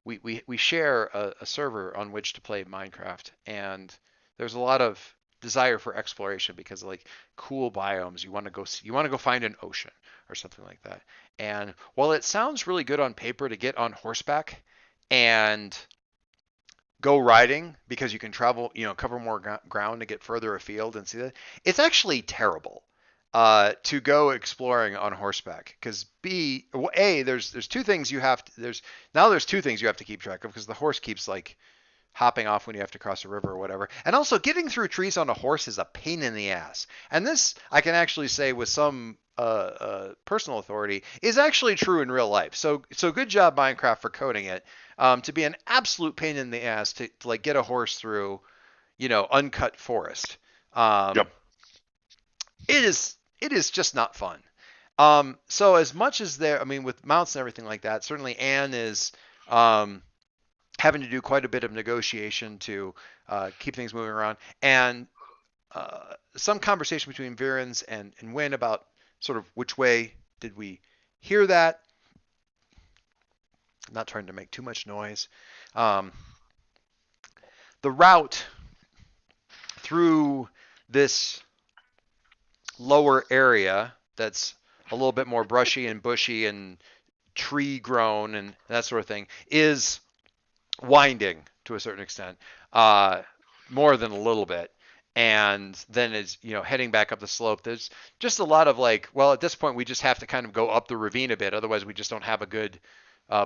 We share a server on which to play Minecraft, and there's a lot of desire for exploration because like cool biomes. You want to go find an ocean or something like that. And while it sounds really good on paper to get on horseback and go riding because you can travel, cover more ground to get further afield and see that, it's actually terrible to go exploring on horseback because there's two things you have to, there's two things you have to keep track of because the horse keeps like hopping off when you have to cross a river or whatever. And also getting through trees on a horse is a pain in the ass. And this I can actually say with some personal authority is actually true in real life. So good job Minecraft for coding it to be an absolute pain in the ass to like get a horse through, uncut forest. Yep. It is just not fun. So as much as with mounts and everything like that, certainly Anne is having to do quite a bit of negotiation to keep things moving around, and some conversation between Virens and Wynn about sort of which way did we hear that. I'm not trying to make too much noise. The route through this lower area that's a little bit more brushy and bushy and tree grown and that sort of thing is winding to a certain extent, more than a little bit. And then is heading back up the slope. There's just a lot of like, well, at this point we just have to kind of go up the ravine a bit, otherwise we just don't have a good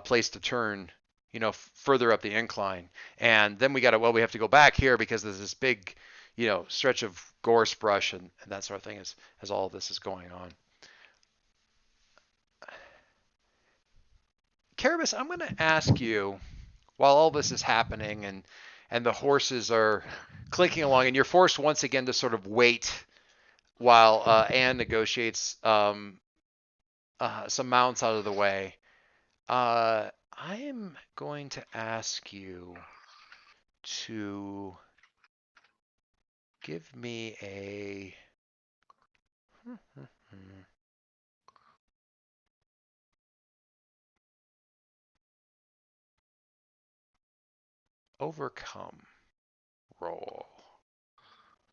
place to turn, further up the incline. And then we have to go back here because there's this big, stretch of gorse brush and that sort of thing as all of this is going on. Carabas, I'm going to ask you, while all this is happening and the horses are clinking along, and you're forced once again to sort of wait while Anne negotiates some mounts out of the way. I am going to ask you to give me a overcome roll.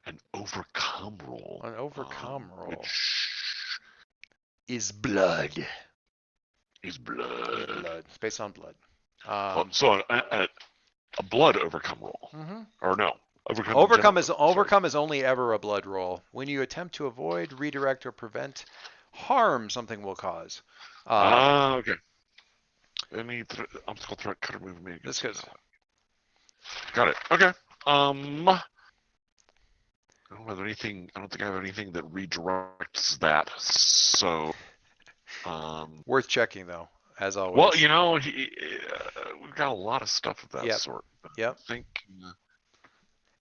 An overcome roll. An overcome roll. Which is blood. Is blood. It's based on blood. So a blood overcome roll. Mm-hmm. Or no. Overcome is only ever a blood roll. When you attempt to avoid, redirect, or prevent harm something will cause. Okay. Any obstacle, threat, cutter, movement. This goes. Got it. Okay. I don't think I have anything that redirects that. So. Worth checking though, as always. Well, we've got a lot of stuff of that sort. Yep. I think.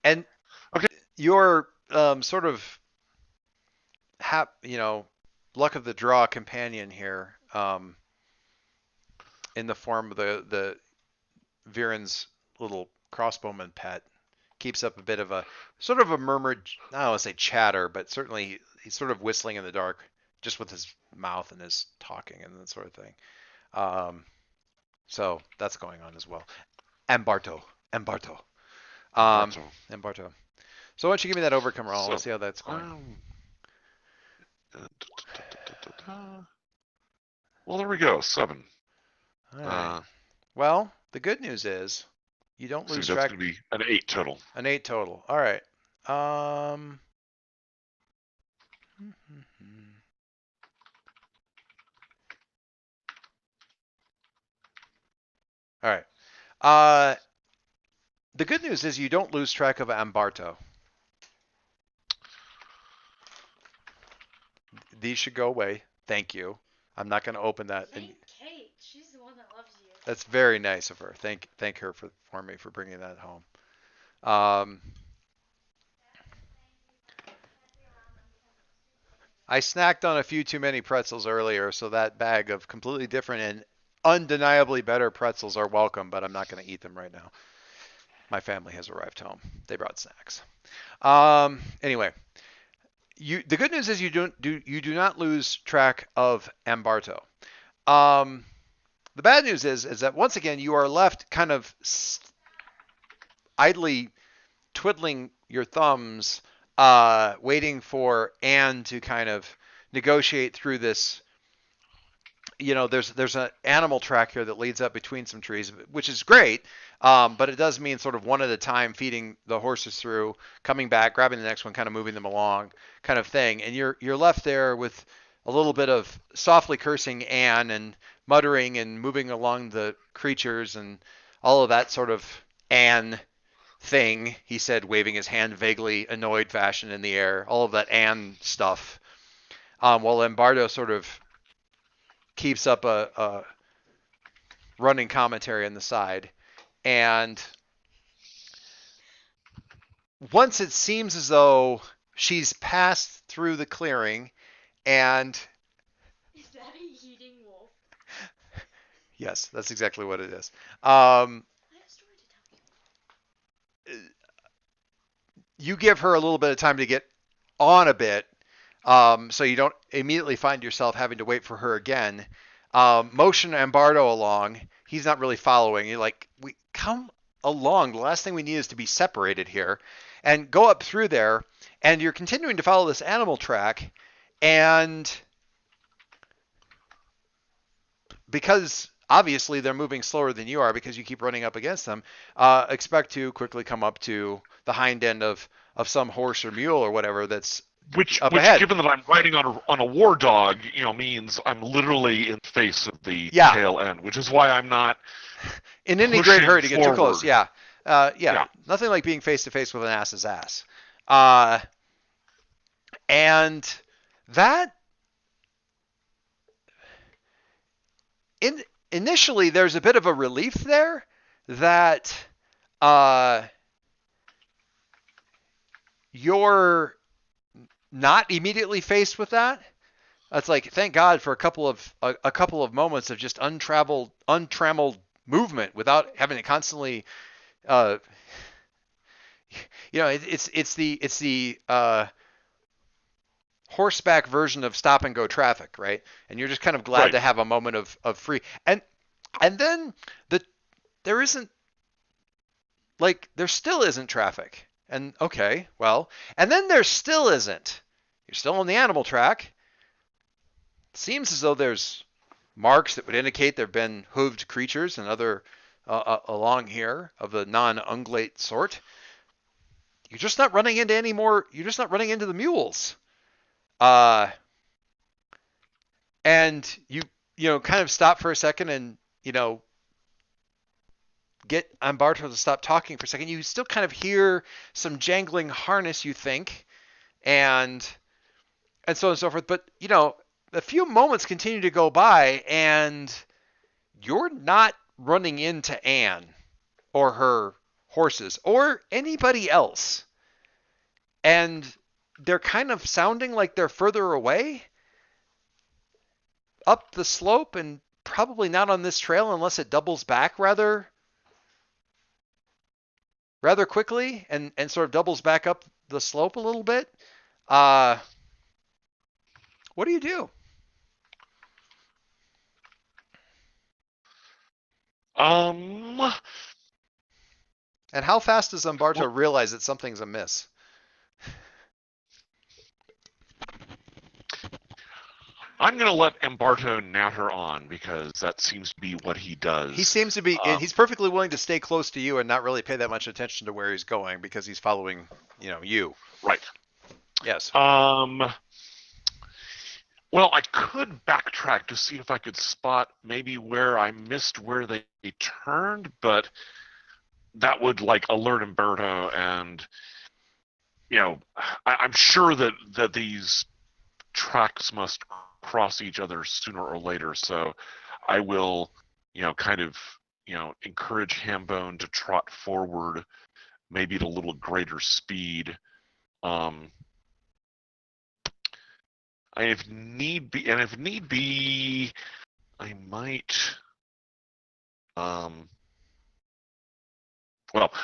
And Okay. your sort of luck of the draw companion here, in the form of the Viren's little crossbowman pet, keeps up a bit of a sort of a murmured, I don't want to say chatter, but certainly he's sort of whistling in the dark, just with his mouth and his talking and that sort of thing. So that's going on as well. Ambarto. Barto. Ambarto. So why don't you give me that overcome roll? So, Let's see how that's going. Well, there we go. 7. All right. Well, the good news is you don't So lose that's track. going to be an 8 total. An 8 total. All right. All right. The good news is you don't lose track of Ambarto. These should go away. Thank you. I'm not going to open that. Thank Kate. She's the one that loves you. That's very nice of her. Thank her for me for bringing that home. I snacked on a few too many pretzels earlier, so that bag of completely different and undeniably better pretzels are welcome, but I'm not going to eat them right now. My family has arrived home. They brought snacks. Anyway, the good news is you do not lose track of Ambarto. The bad news is that once again you are left kind of idly twiddling your thumbs, waiting for Anne to kind of negotiate through this. There's an animal track here that leads up between some trees, which is great, but it does mean sort of one at a time feeding the horses through, coming back, grabbing the next one, kind of moving them along, kind of thing. And you're left there with a little bit of softly cursing Anne and muttering and moving along the creatures and all of that sort of Anne thing, he said, waving his hand vaguely annoyed fashion in the air, all of that Anne stuff, while Ambarto sort of keeps up a running commentary on the side. And once it seems as though she's passed through the clearing and... Is that a eating wolf? Yes, that's exactly what it is. I have a story to tell you. You give her a little bit of time to get on a bit, so you don't immediately find yourself having to wait for her again. Motion Ambardo along. He's not really following. You're like, we come along. The last thing we need is to be separated here, and go up through there. And you're continuing to follow this animal track, and because obviously they're moving slower than you are because you keep running up against them, expect to quickly come up to the hind end of some horse or mule or whatever that's Which, up ahead. given that I'm riding on a war dog, means I'm literally in the face of the Yeah. tail end, which is why I'm not in any great pushing hurry to get too close. forward. Yeah. Yeah. Nothing like being face to face with an ass's ass. And that initially there's a bit of a relief there that you're not immediately faced with that. It's like, thank God for a couple of moments of just untrammeled movement without having to constantly, it's the horseback version of stop and go traffic, right? And you're just kind of glad Right. to have a moment of free. And then there isn't, like, there still isn't traffic. And okay, well, and then there still isn't. You're still on the animal track. It seems as though there's marks that would indicate there have been hooved creatures and other along here of the non-ungulate sort. You're just not running into any more. You're just not running into the mules. And you kind of stop for a second and get Ambarto to stop talking for a second. You still kind of hear some jangling harness, you think, and so on and so forth. But a few moments continue to go by, and you're not running into Anne or her horses or anybody else. And they're kind of sounding like they're further away up the slope and probably not on this trail unless it doubles back rather quickly and sort of doubles back up the slope a little bit. What do you do? Um, And how fast does Umberto realize that something's amiss? I'm going to let Umberto natter on because that seems to be what he does. He seems to be, he's perfectly willing to stay close to you and not really pay that much attention to where he's going because he's following, you. Right. Yes. Well, I could backtrack to see if I could spot maybe where I missed where they turned, but that would alert Umberto, and I'm sure that these tracks must cross each other sooner or later. So I will, encourage Hambone to trot forward, maybe at a little greater speed. If need be, I might. Well,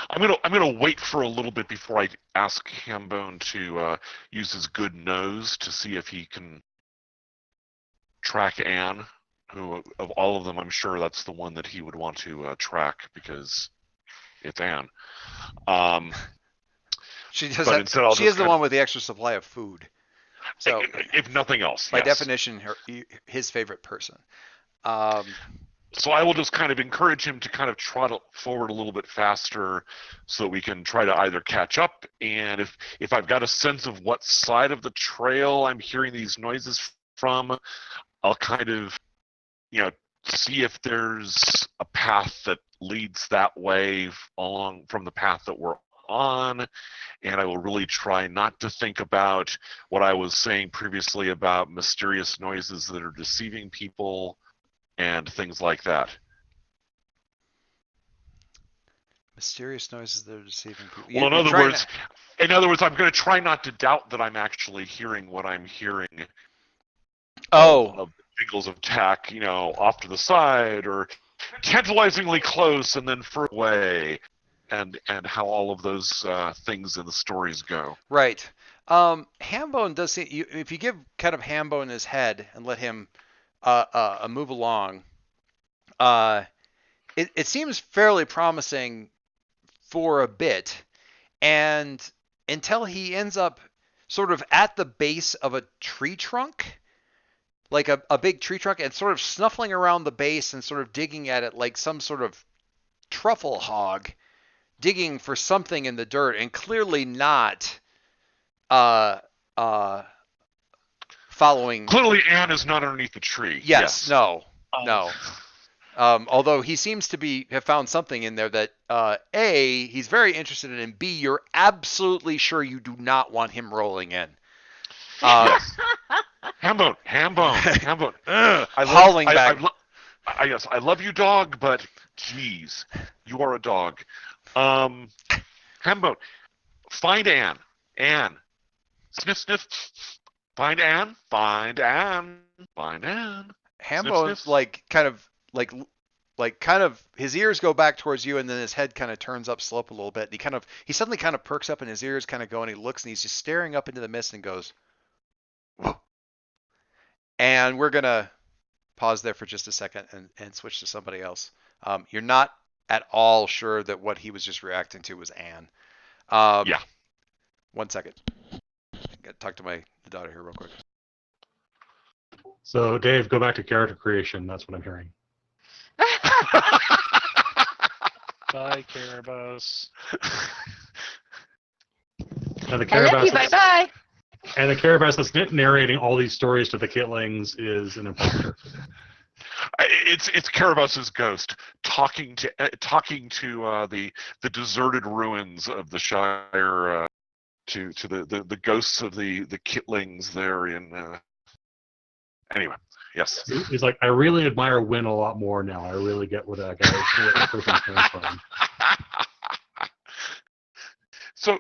I'm gonna wait for a little bit before I ask Hambone to use his good nose to see if he can track Anne. Who of all of them, I'm sure that's the one that he would want to track because it's Anne. She does. She is the one with the extra supply of food. So, if nothing else, by yes. definition, his favorite person. So I will just kind of encourage him to kind of trot forward a little bit faster so that we can try to either catch up. And if I've got a sense of what side of the trail I'm hearing these noises from, I'll kind of, see if there's a path that leads that way along from the path that we're on. And I will really try not to think about what I was saying previously about mysterious noises that are deceiving people and things like that. Mysterious noises that are deceiving people. Well, in other words, I'm going to try not to doubt that I'm actually hearing what I'm hearing. Of jingles of tack, off to the side or tantalizingly close and then further away, and how all of those things in the stories go. Right. Hambone does seem, if you give kind of Hambone his head and let him move along, it seems fairly promising for a bit, and until he ends up sort of at the base of a tree trunk, like a big tree trunk, and sort of snuffling around the base and sort of digging at it like some sort of truffle hog digging for something in the dirt, and clearly not following. Clearly, Anne is not underneath the tree. Yes. No. Although he seems to have found something in there that A, he's very interested in, and B, you're absolutely sure you do not want him rolling in. Yes. Hambone. Howling back. Yes, I love you, dog, but geez, you are a dog. Hambone, find Anne. Anne. Sniff, sniff. Find Anne. Hambone's kind of his ears go back towards you, and then his head kind of turns up slope a little bit. And he suddenly kind of perks up, and his ears kind of go, and he looks, and he's just staring up into the mist and goes, "Whoa." And we're gonna pause there for just a second and switch to somebody else. You're not at all sure that what he was just reacting to was Anne. Yeah. 1 second. I gotta talk to my daughter here real quick. So, Dave, go back to character creation. That's what I'm hearing. Bye, Carabos. And the I love you. Carabas, Bye-bye. and the Carabas that's narrating all these stories to the Kitlings is an imposter. It's Carabas's ghost talking to the deserted ruins of the Shire, to the ghosts of the Kitlings there in. Anyway, yes. He's like, I really admire Win a lot more now. I really get where that guy where that person's coming from. So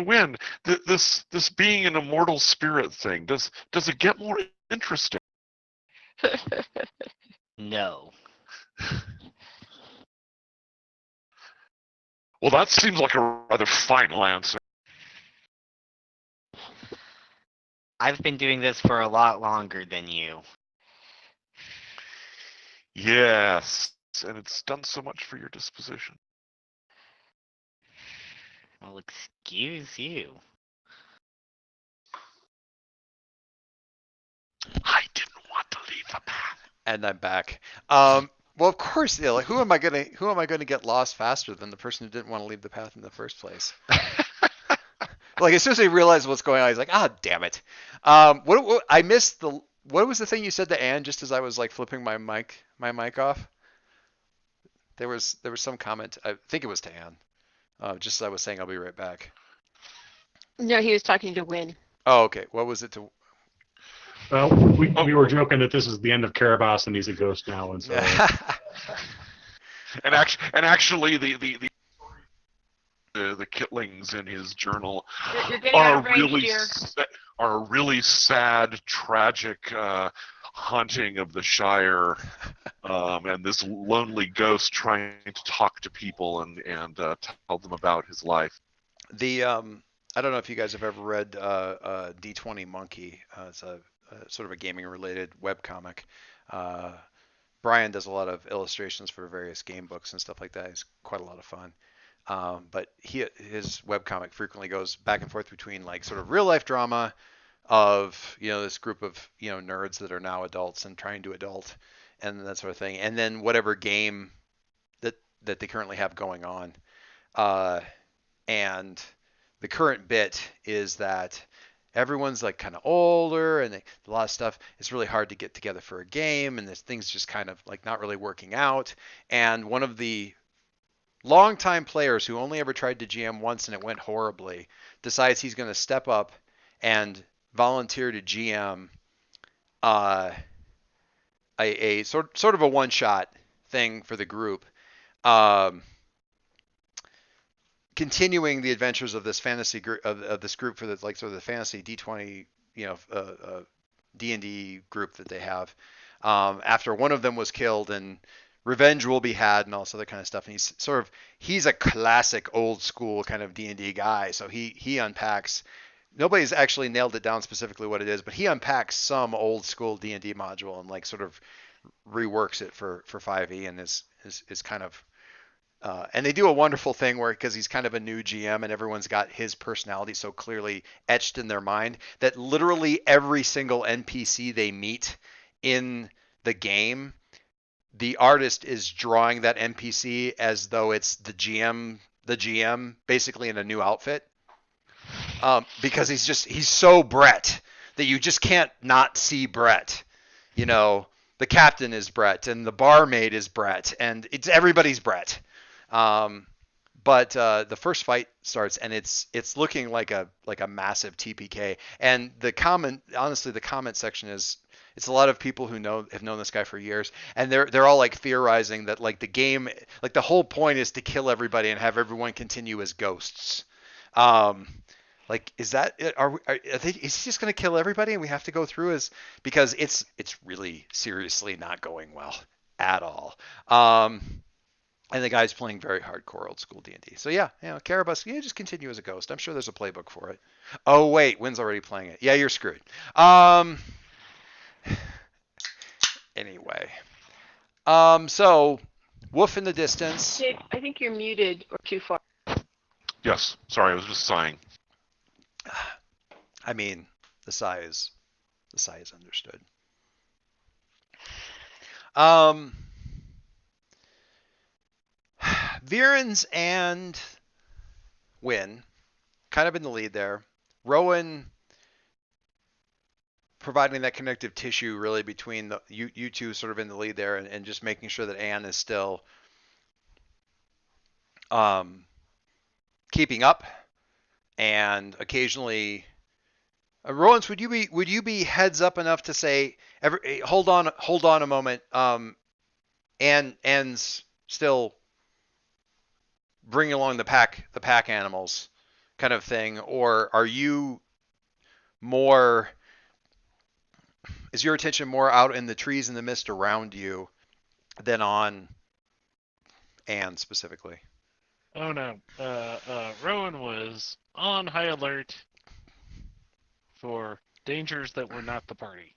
Win, this being an immortal spirit thing, does it get more interesting? No. Well, that seems like a rather final answer. I've been doing this for a lot longer than you. Yes, and it's done so much for your disposition. Well, excuse you. I didn't want to leave the path. And I'm back. Well, of course, like who am I gonna get lost faster than the person who didn't want to leave the path in the first place? Like as soon as he realized what's going on, he's like, ah, damn it. What I missed what was the thing you said to Anne just as I was like flipping my mic off? There was some comment. I think it was to Anne. Just as I was saying, I'll be right back. No, he was talking to Win. Oh, okay. What was it to? Well, we were joking that this is the end of Carabas and he's a ghost now, and so And actually, the Kitlings in his journal You're getting out of range, really dear. are a really sad, tragic haunting of the Shire, and this lonely ghost trying to talk to people and tell them about his life. The I don't know if you guys have ever read D20 Monkey. It's a sort of a gaming related webcomic. Brian does a lot of illustrations for various game books and stuff like that. It's quite a lot of fun. But his webcomic frequently goes back and forth between like sort of real life drama of this group of nerds that are now adults and trying to adult and that sort of thing, and then whatever game that they currently have going on. And the current bit is that everyone's like kind of older and a lot of stuff. It's really hard to get together for a game, and this thing's just kind of like not really working out. And one of the longtime players who only ever tried to GM once and it went horribly decides he's going to step up and volunteer to GM a sort of a one-shot thing for the group. Continuing the adventures of this fantasy group of this group for the like sort of the fantasy D20 D&D group that they have after one of them was killed, and revenge will be had and all this other kind of stuff. And he's a classic old school kind of D&D guy, so he unpacks. Nobody's actually nailed it down specifically what it is, but he unpacks some old school D&D module and like sort of reworks it for 5e and is kind of and they do a wonderful thing where, because he's kind of a new GM and everyone's got his personality so clearly etched in their mind, that literally every single NPC they meet in the game, the artist is drawing that NPC as though it's the GM basically in a new outfit. Because he's so Brett that you just can't not see Brett. The captain is Brett and the barmaid is Brett and everybody's Brett. But the first fight starts and it's looking like a massive TPK. And the comment section it's a lot of people who have known this guy for years, and they're all like theorizing that like the game, like the whole point is to kill everybody and have everyone continue as ghosts. Like, is that is he just going to kill everybody and we have to go through because it's really seriously not going well at all. And the guy's playing very hardcore old school D&D. So yeah, Carabas, just continue as a ghost. I'm sure there's a playbook for it. Oh wait, Wynn's already playing it. Yeah, you're screwed. Anyway. So Wolf in the distance. Dave, I think you're muted or too far. Yes, sorry, I was just sighing. I mean, the sigh is understood. Virens and Wynn kind of in the lead there. Rowan providing that connective tissue really between you two sort of in the lead there, and just making sure that Anne is still keeping up, and occasionally Rowan's, would you be heads up enough to say hold on a moment, Anne's still bringing along the pack animals kind of thing, or are you more? Is your attention more out in the trees and the mist around you than on Anne specifically? Oh no. Rowan was on high alert for dangers that were not the party.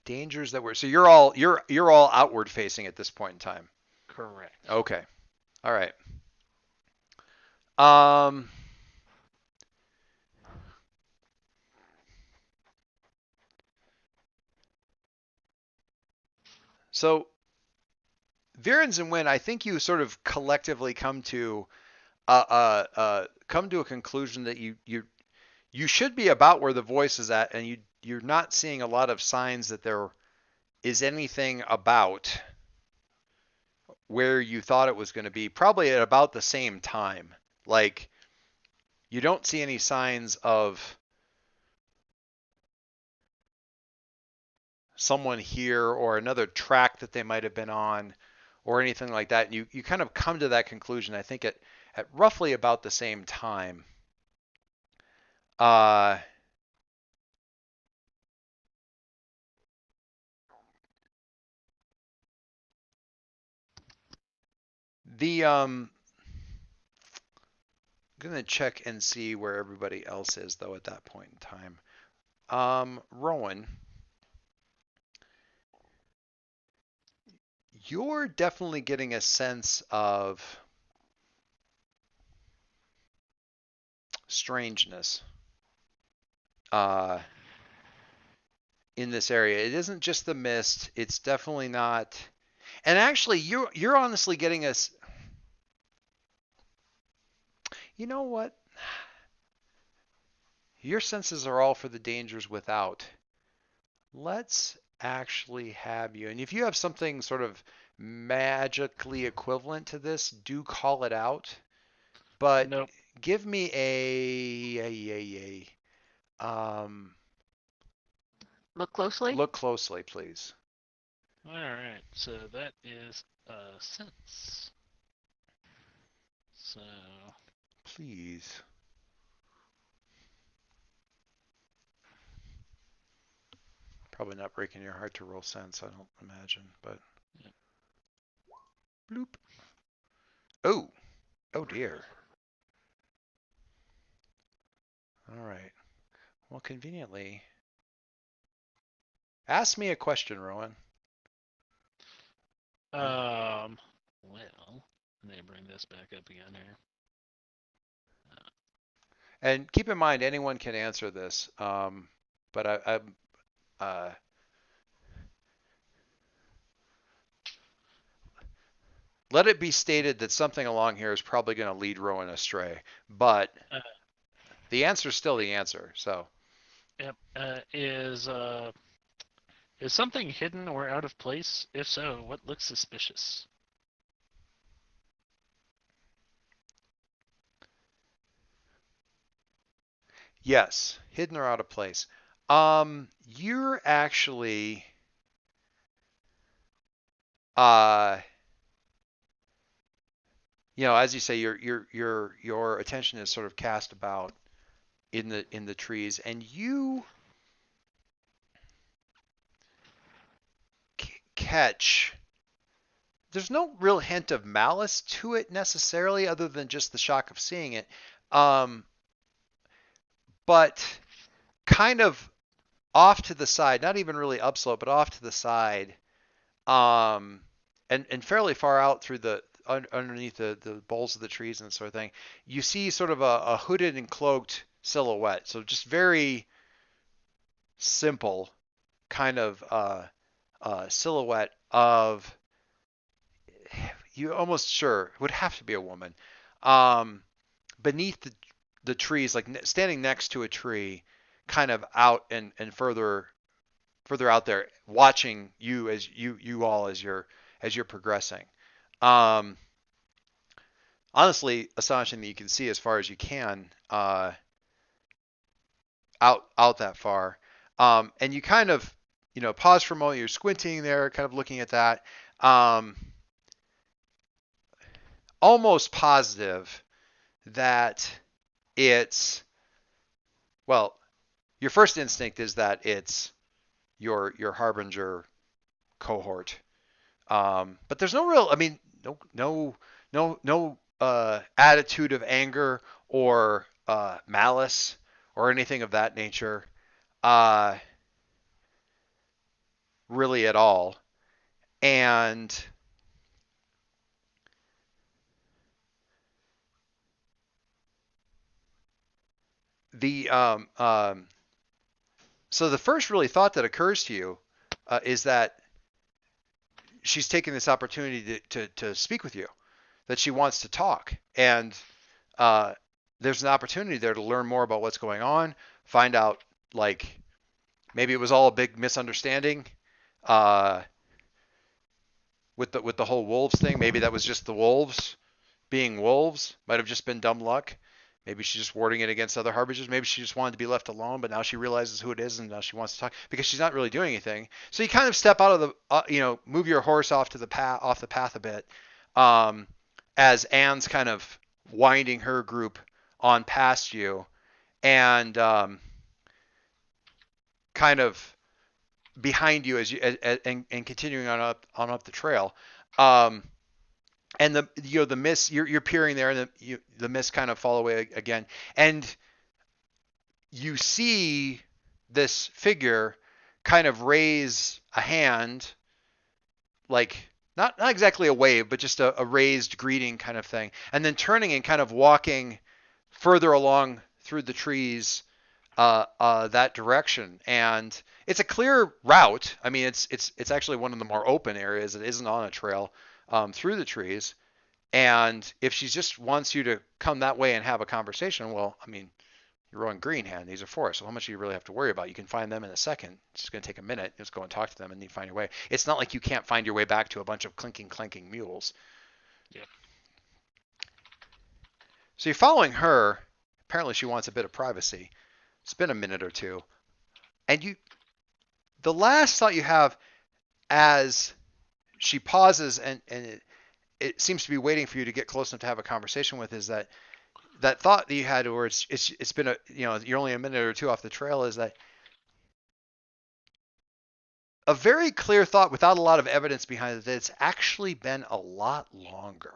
Dangers that were so you're all outward facing at this point in time. Correct. Okay. All right. Um. So, Virens and Wynn, I think you sort of collectively come to a conclusion that you should be about where the voice is at, and you're not seeing a lot of signs that there is anything about where you thought it was going to be. Probably at about the same time. Like, you don't see any signs of someone here or another track that they might have been on or anything like that. And you kind of come to that conclusion, I think, at roughly about the same time. I'm gonna check and see where everybody else is though at that point in time. Rowan, you're definitely getting a sense of strangeness in this area. It isn't just the mist. It's definitely not. And actually, you're honestly getting us. You know what? Your senses are all for the dangers without. Let's actually have you. And if you have something sort of magically equivalent to this, do call it out. But Nope. give me Look closely. look closely, please. All right. So that is sense. So Please. Probably not breaking your heart to roll sense, I don't imagine, but. Yep. Bloop. Oh. Oh dear. All right. Well, conveniently. Ask me a question, Rowan. well, let me bring this back up again here. And keep in mind, anyone can answer this. But let it be stated that something along here is probably going to lead Rowan astray. But the answer is still the answer. So. Yep. Is something hidden or out of place? If so, what looks suspicious? Yes, hidden or out of place. You're actually as you say, your attention is sort of cast about in the trees, and you catch. There's no real hint of malice to it necessarily, other than just the shock of seeing it. But kind of off to the side, not even really upslope, but off to the side, and fairly far out through underneath the boles of the trees and that sort of thing, you see sort of a hooded and cloaked silhouette. So just very simple kind of silhouette of, you almost sure it would have to be a woman, beneath the trees, like standing next to a tree, kind of out and further out there, watching you as you're progressing. Honestly, astonishing that you can see as far as you can out that far. And you kind of pause for a moment. You're squinting there, kind of looking at that. Almost positive that it's, well, your first instinct is that it's your harbinger cohort. But there's no real, I mean, no attitude of anger or malice or anything of that nature, uh, really at all. And the so the first really thought that occurs to you is that she's taking this opportunity to speak with you, that she wants to talk, and uh, there's an opportunity there to learn more about what's going on, find out, like, maybe it was all a big misunderstanding uh, with the whole wolves thing. Maybe that was just the wolves being wolves. Might have just been dumb luck. Maybe she's just warding it against other harbingers. Maybe she just wanted to be left alone, but now she realizes who it is, and now she wants to talk because she's not really doing anything. So you kind of step out of the, move your horse off to the path a bit, as Anne's kind of winding her group on past you, and kind of behind you as you and continuing on up the trail. And the mist, you're peering there, and the mist kind of fall away again, and you see this figure kind of raise a hand, like not exactly a wave, but just a raised greeting kind of thing, and then turning and kind of walking further along through the trees that direction. And it's a clear route. I mean, it's actually one of the more open areas. It isn't on a trail through the trees. And if she just wants you to come that way and have a conversation, well, I mean, you're on Greenhand. These are forests, so how much do you really have to worry about? You can find them in a second. It's just going to take a minute. Just go and talk to them, and then you find your way. It's not like you can't find your way back to a bunch of clanking mules. Yeah. So you're following her. Apparently, she wants a bit of privacy. It's been a minute or two, and the last thought you have as she pauses and it seems to be waiting for you to get close enough to have a conversation with is that thought that you had where it's been you're only a minute or two off the trail, is that a very clear thought without a lot of evidence behind it that it's actually been a lot longer.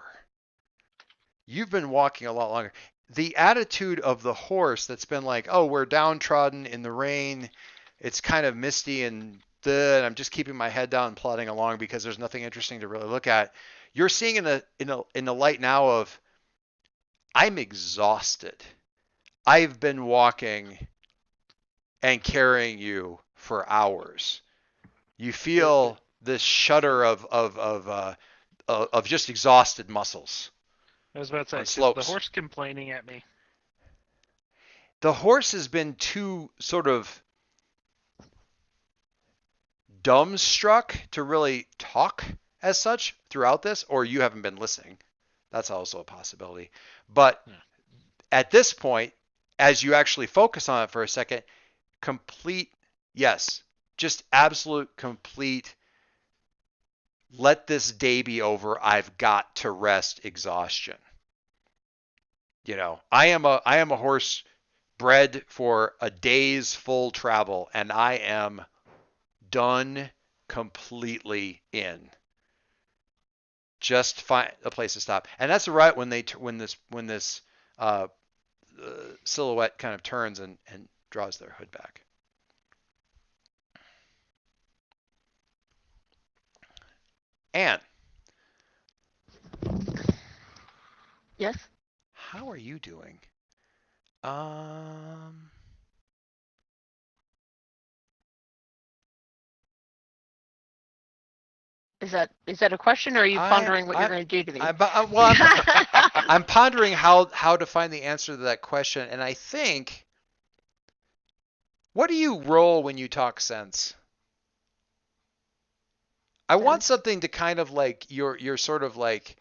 You've been walking a lot longer. The attitude of the horse that's been like, oh, we're downtrodden in the rain, it's kind of misty and I'm just keeping my head down and plodding along because there's nothing interesting to really look at. You're seeing in the light now of, I'm exhausted. I've been walking and carrying you for hours. You feel this shudder of just exhausted muscles. I was about to say, is the slopes. horse complaining at me? The horse has been too sort of dumbstruck to really talk as such throughout this, or you haven't been listening. That's also a possibility. But at this point, as you actually focus on it for a second, just absolute complete, let this day be over, I've got to rest exhaustion. I am a horse bred for a day's full travel, and I am done completely in. Just find a place to stop. And that's right when this silhouette kind of turns and draws their hood back. Anne. Yes? How are you doing? Is that a question, or are you pondering what you're going to do to me? I'm pondering how to find the answer to that question, and I think, what do you roll when you talk sense? I want something to kind of like you're sort of like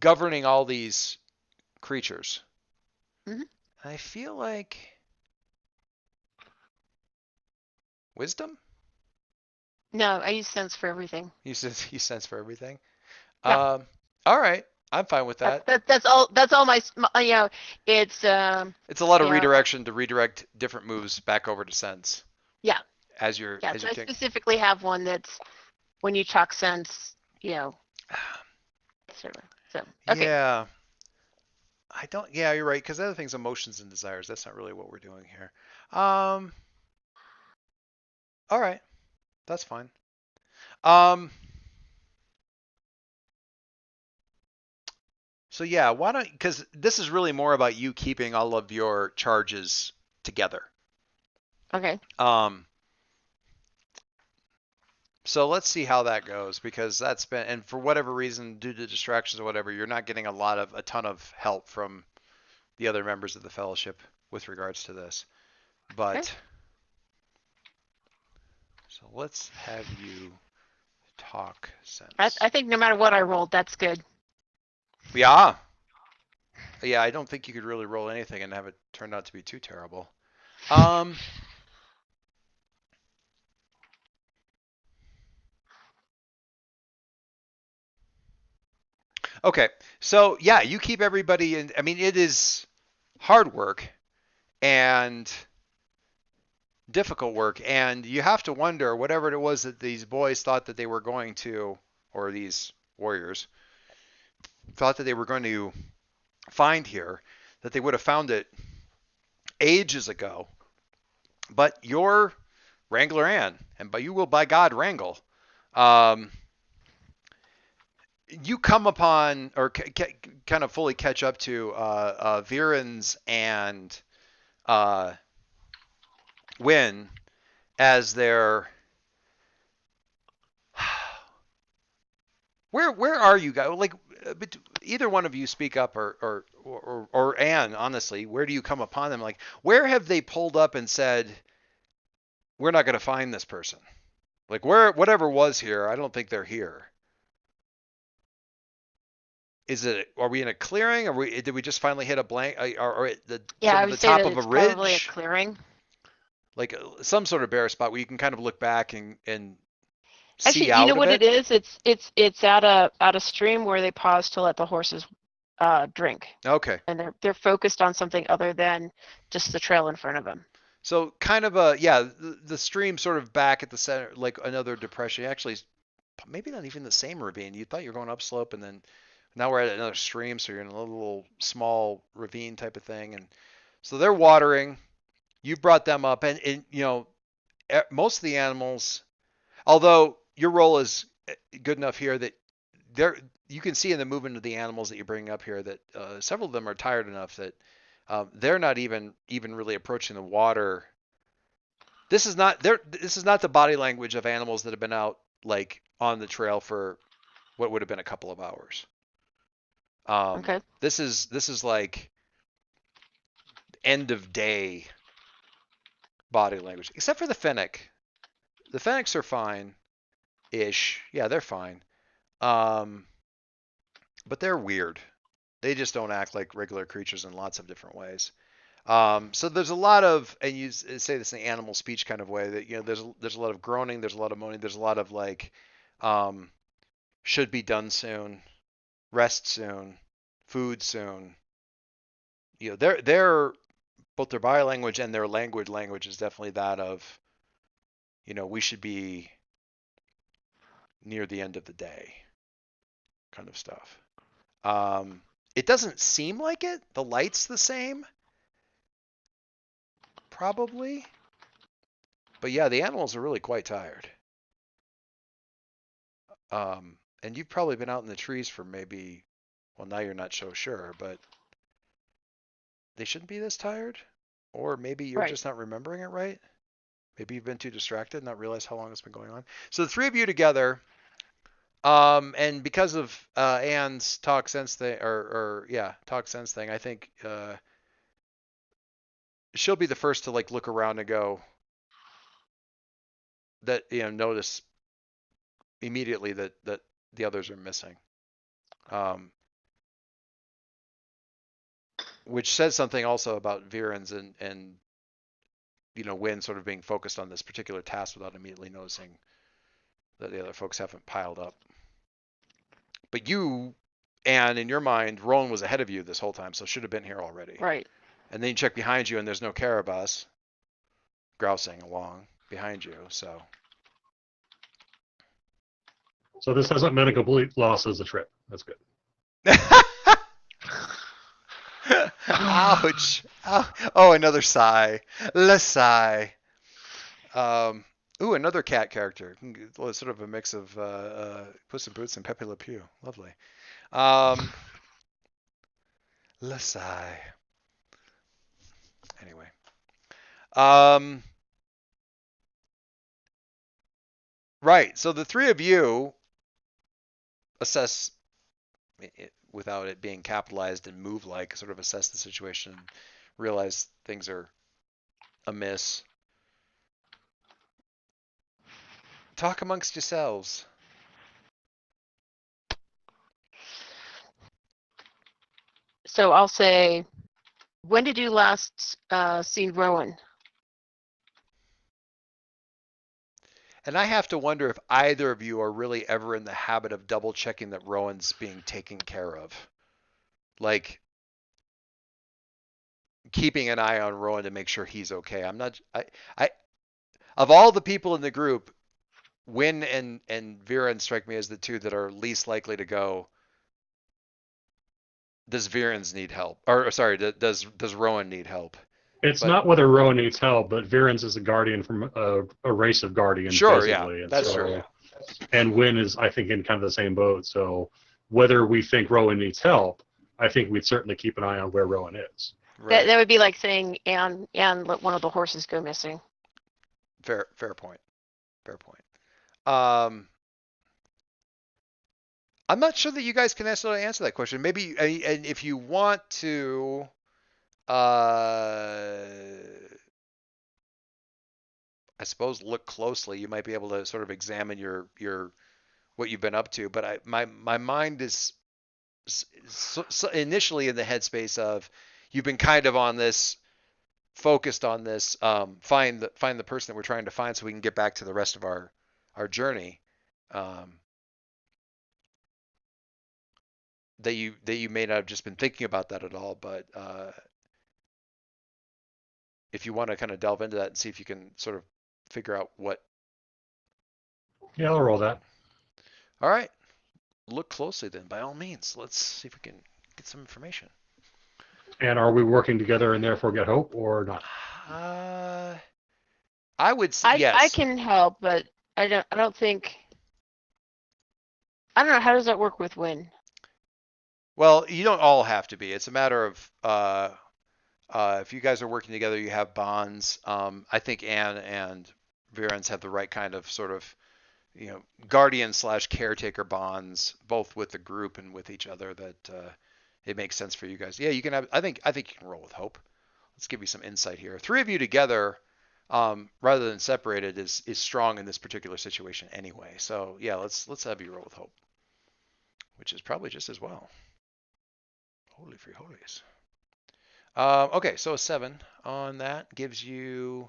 governing all these creatures. Mm-hmm. I feel like wisdom? No, I use sense for everything. You sense for everything? Yeah. All right. I'm fine with that. That's all. That's all you know. It's It's a lot of yeah. redirection to redirect different moves back over to sense. Yeah. As you're Yeah. as So you're I king. specifically have one that's when you chalk sense, you know. So okay. Yeah. I don't. Yeah, you're right. Because the other thing's emotions and desires. That's not really what we're doing here. All right, that's fine. So yeah, why don't? Because this is really more about you keeping all of your charges together. Okay. So let's see how that goes because that's been, and for whatever reason, due to distractions or whatever, you're not getting a ton of help from the other members of the fellowship with regards to this. But Okay. so let's have you talk sense. I think no matter what I rolled, that's good. Yeah. Yeah, I don't think you could really roll anything and have it turn out to be too terrible. Okay, so yeah, you keep everybody in. I mean, it is hard work and difficult work, and you have to wonder whatever it was that these boys thought that they were going to, or these warriors thought that they were going to find here, that they would have found it ages ago. But you're Wrangler Ann, and by you will by God wrangle. You come upon or kind of fully catch up to Virens and Win as they're where are you guys? Like either one of you speak up or Anne, honestly, where do you come upon them? Like where have they pulled up and said we're not going to find this person? Like where whatever was here, I don't think they're here. Is it? Are we in a clearing? Did we just finally hit a blank? Or at the Yeah, I the would say top that of a it's probably a ridge? clearing. Like some sort of bare spot where you can kind of look back and see Actually, out you know of what it. it is? It's at a stream where they pause to let the horses drink, Okay, and they're focused on something other than just the trail in front of them. so kind of a yeah, the stream sort of back at the center, like another depression. Actually, maybe not even the same ravine. You thought you were going upslope, and then now we're at another stream, so you're in a little small ravine type of thing, and so they're watering. You brought them up, and you know most of the animals, although your role is good enough here that there you can see in the movement of the animals that you bring up here that several of them are tired enough that they're not even really approaching the water. This is not the body language of animals that have been out like on the trail for what would have been a couple of hours. Okay. This is like end of day body language, except for the Fennec. The Fennecs are fine-ish. Yeah, they're fine. But they're weird. They just don't act like regular creatures in lots of different ways. So there's a lot of, and you say this in the animal speech kind of way that you know there's a lot of groaning, there's a lot of moaning, there's a lot of like should be done soon, rest soon, food soon. You know, they're both their body language and their language is definitely that of, you know, we should be near the end of the day kind of stuff. It doesn't seem like it. The light's the same. Probably. But yeah, the animals are really quite tired. And you've probably been out in the trees for maybe, well, now you're not so sure, but they shouldn't be this tired. Or maybe you're Right. just not remembering it right. Maybe you've been too distracted and not realized how long it's been going on. So the three of you together, and because of Anne's talk sense thing, talk sense thing, I think she'll be the first to like look around and go that notice immediately that the others are missing, which says something also about Virens and Wynn sort of being focused on this particular task without immediately noticing that the other folks haven't piled up. But you and in your mind, Rowan was ahead of you this whole time, so should have been here already. Right. And then you check behind you, and there's no Carabas grousing along behind you. So So this hasn't been a complete loss as a trip. That's good. Ouch. Oh, another sigh. Let's sigh. Ooh, another cat character. Sort of a mix of Puss in Boots and Pepe Le Pew. Lovely. Let's sigh. Anyway. Right. So the three of you assess it, without it being capitalized and move like, sort of assess the situation, realize things are amiss. Talk amongst yourselves. So I'll say, when did you last see Rowan? And I have to wonder if either of you are really ever in the habit of double checking that Rowan's being taken care of. Like keeping an eye on Rowan to make sure he's okay. I of all the people in the group, Win and Viren strike me as the two that are least likely to go. Does Viren's need help? Or sorry, does Rowan need help? It's But- not whether Rowan needs help, but Virens is a guardian from a race of guardians, Sure, yeah, basically. And that's so, true. And Win is, I think, in kind of the same boat. So whether we think Rowan needs help, I think we'd certainly keep an eye on where Rowan is. Right. That would be like saying, and let one of the horses go missing. Fair point. Fair point. I'm not sure that you guys can necessarily answer that question. Maybe, and if you want to, I suppose look closely, you might be able to sort of examine your what you've been up to. But my mind is so initially in the headspace of you've been kind of on this, focused on this, find the person that we're trying to find so we can get back to the rest of our journey. That you may not have just been thinking about that at all, but if you want to kind of delve into that and see if you can sort of figure out what. Yeah, I'll roll that. All right, look closely then. By all means, let's see if we can get some information. And are we working together and therefore get hope or not? I would say yes. I can help, but I don't think. I don't know. How does that work with Win? Well, you don't all have to be. It's a matter of if you guys are working together, you have bonds. I think Anne and Virens have the right kind of sort of, guardian / caretaker bonds, both with the group and with each other. That it makes sense for you guys. Yeah, you can have. I think you can roll with hope. Let's give you some insight here. Three of you together, rather than separated, is strong in this particular situation anyway. So yeah, let's have you roll with hope, which is probably just as well. Holy free holies. Okay, so a 7 on that gives you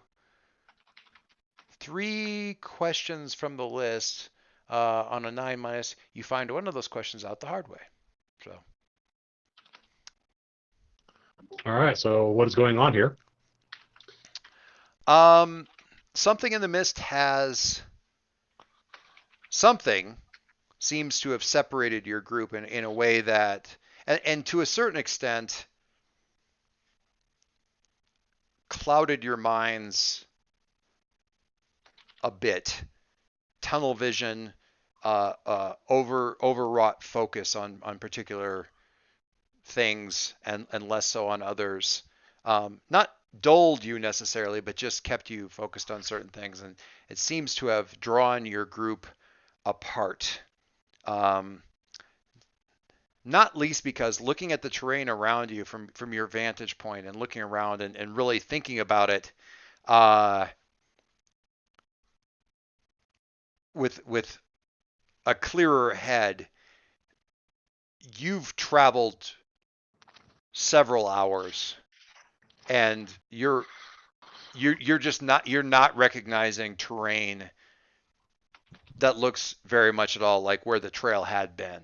3 questions from the list. On a 9 minus, you find one of those questions out the hard way. So. All right, so what is going on here? Something in the mist has. Something seems to have separated your group in a way that. And to a certain extent, clouded your minds a bit. Tunnel vision, overwrought focus on particular things and less so on others. Not dulled you necessarily, but just kept you focused on certain things. And it seems to have drawn your group apart. Not least because looking at the terrain around you from your vantage point and looking around and really thinking about it with a clearer head, you've traveled several hours and you're just not recognizing terrain that looks very much at all like where the trail had been.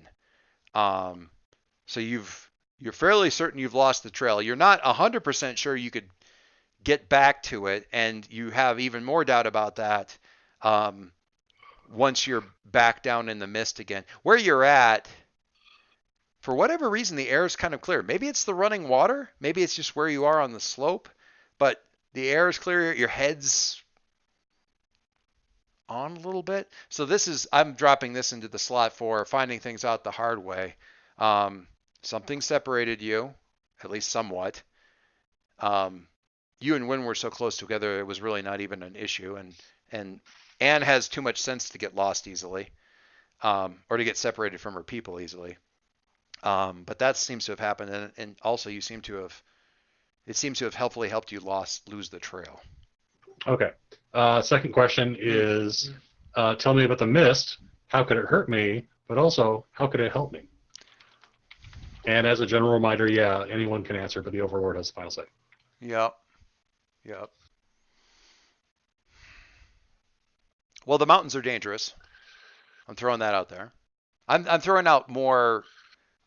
So you're fairly certain you've lost the trail. You're not 100% sure you could get back to it, and you have even more doubt about that once you're back down in the mist again. Where you're at, for whatever reason, the air is kind of clear. Maybe it's the running water. Maybe it's just where you are on the slope. But the air is clear. Your head's on a little bit. So I'm dropping this into the slot for finding things out the hard way. Something separated you, at least somewhat. You and Wynn were so close together, it was really not even an issue. And Anne has too much sense to get lost easily, or to get separated from her people easily. But that seems to have happened, and also it seems to have helpfully helped you lose the trail. Okay. Second question is, tell me about the mist. How could it hurt me? But also, how could it help me? And as a general reminder, yeah, anyone can answer, but the Overlord has the final say. Yep. Well, the mountains are dangerous. I'm throwing that out there. I'm throwing out more.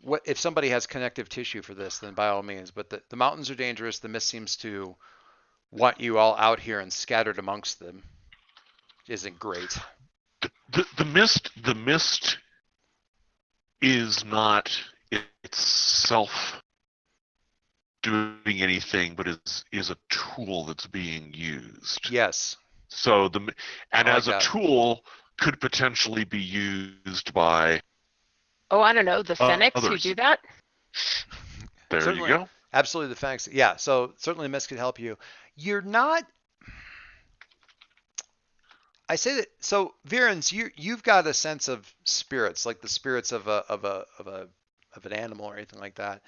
What if somebody has connective tissue for this? Then by all means. But the mountains are dangerous. The mist seems to want you all out here and scattered amongst them. Isn't great. The mist is not itself doing anything, but is a tool that's being used. Yes. So as a that. tool could potentially be used by. Oh, I don't know, the Fenix who others. do that? There Certainly. you go. Absolutely, the Fenix. Yeah. So certainly, mist could help you. You're not. I say that. So, Virens, you've got a sense of spirits, like the spirits of an animal or anything like that.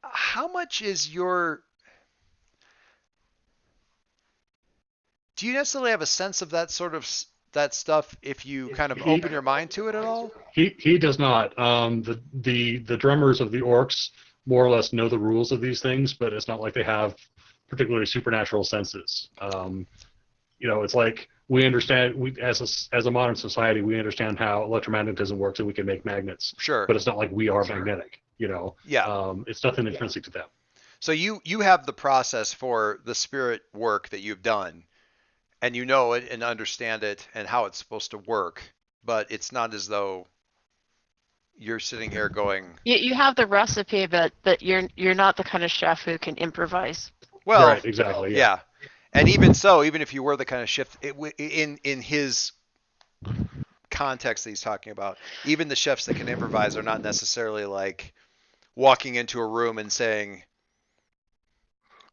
How much is your? Do you necessarily have a sense of that sort of that stuff if you kind of open your mind to it at all? He does not. The drummers of the orcs more or less know the rules of these things, but it's not like they have particularly supernatural senses. It's like we understand. As a modern society, we understand how electromagnetism works, and we can make magnets. Sure. But it's not like we are magnetic. Yeah. It's nothing intrinsic to them. So you have the process for the spirit work that you've done, and you know it and understand it and how it's supposed to work, but it's not as though you're sitting here going. You have the recipe, but you're not the kind of chef who can improvise. Well, right, exactly. Yeah. And even so, even if you were the kind of chef, in his context that he's talking about, even the chefs that can improvise are not necessarily like walking into a room and saying,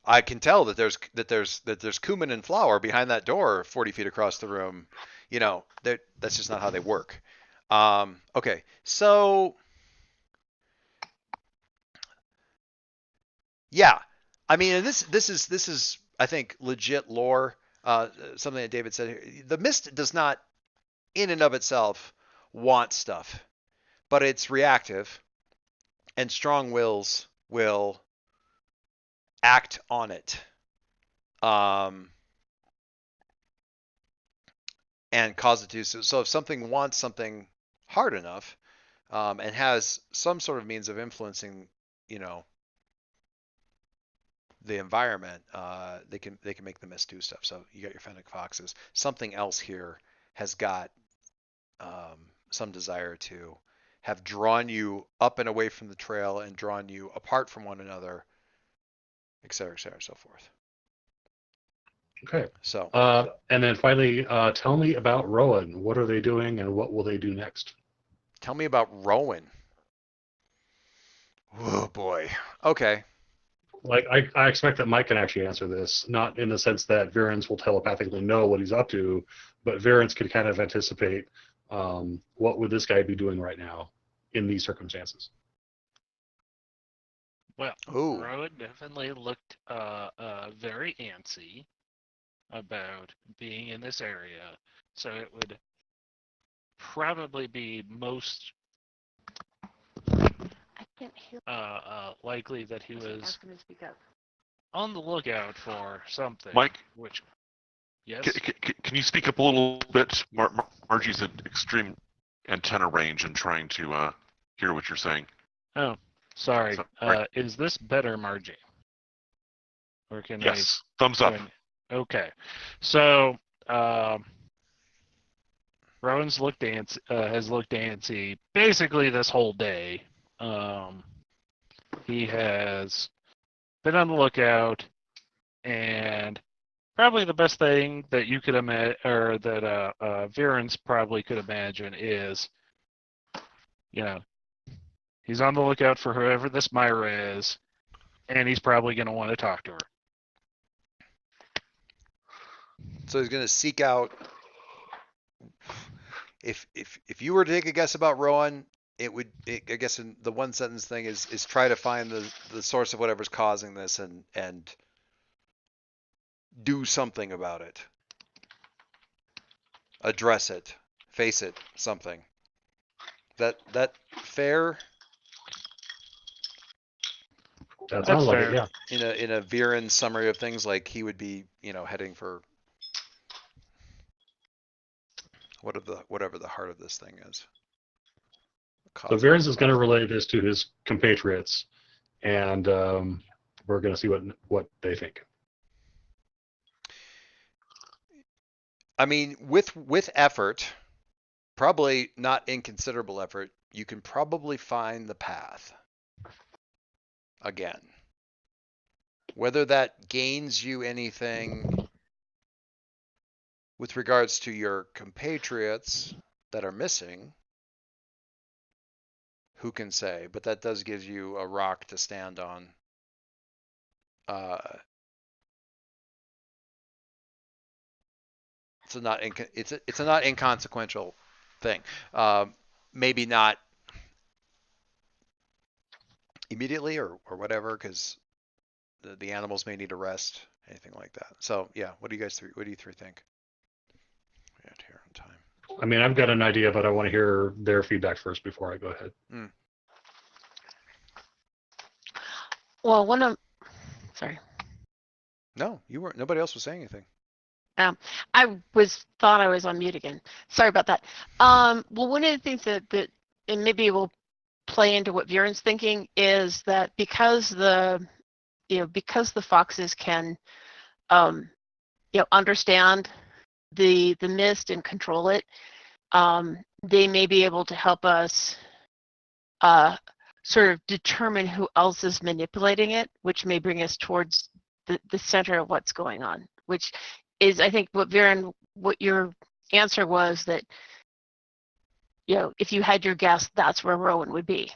I can tell that there's cumin and flour behind that door 40 feet across the room. That's just not how they work. Okay, so yeah, I mean, and this is I think legit lore. Something that David said here. The mist does not, in and of itself, want stuff, but it's reactive, and strong wills will act on it, and cause it to. So if something wants something hard enough, and has some sort of means of influencing, the environment, they can make the mist do stuff. So you got your fennec foxes. Something else here has got some desire to have drawn you up and away from the trail and drawn you apart from one another, et cetera, so forth. Okay. So. And then finally, tell me about Rowan. What are they doing, and what will they do next? Tell me about Rowan. Oh boy. Okay. Like I expect that Mike can actually answer this, not in the sense that Virens will telepathically know what he's up to, but Virens could kind of anticipate what would this guy be doing right now in these circumstances. Well, Ooh. Rowan definitely looked very antsy about being in this area, so it would probably be most I can't hear. likely that he was Ask him to speak up. on the lookout for something. Mike? Which, yes? Can you speak up a little bit? Margie's at extreme antenna range and trying to hear what you're saying. Oh, sorry. Right. Is this better, Margie? Or can Yes. Thumbs up. Okay. So, Rowan's has looked antsy basically this whole day. He has been on the lookout, and probably the best thing that you could imagine, or that Viren's probably could imagine, is, he's on the lookout for whoever this Myra is, and he's probably going to want to talk to her. So he's going to seek out. If you were to take a guess about Rowan, I guess in the one sentence thing is try to find the source of whatever's causing this and do something about it. Address it, face it, something. That fair? That That's sounds like fair. it, yeah. In a Viren summary of things, like he would be, heading for whatever the heart of this thing is. So Viren's is going to relay this to his compatriots, and we're going to see what they think. I mean, with effort, probably not inconsiderable effort, you can probably find the path again. Whether that gains you anything with regards to your compatriots that are missing, who can say? But that does give you a rock to stand on. It's a not inconsequential thing. Maybe not immediately or whatever, because the animals may need a rest, anything like that. So yeah, what do you three think? Yeah, here on time. I mean, I've got an idea, but I want to hear their feedback first before I go ahead. Well, sorry. No, you weren't. Nobody else was saying anything. I thought I was on mute again. Sorry about that. Well, one of the things that and maybe will play into what Viren's thinking is that because the foxes can understand the mist and control it, they may be able to help us sort of determine who else is manipulating it, which may bring us towards the center of what's going on, which is, I think, what your answer was, that if you had your guess, that's where Rowan would be.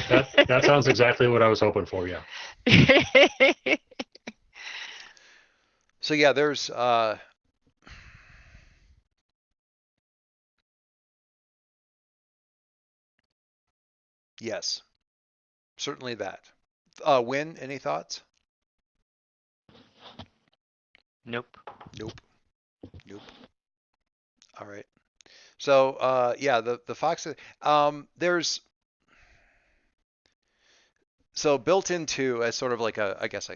That sounds exactly what I was hoping for, yeah. So yeah, there's yes, certainly that. Win, any thoughts? Nope. Nope. All right. So yeah, the fox. There's so built into as sort of like I guess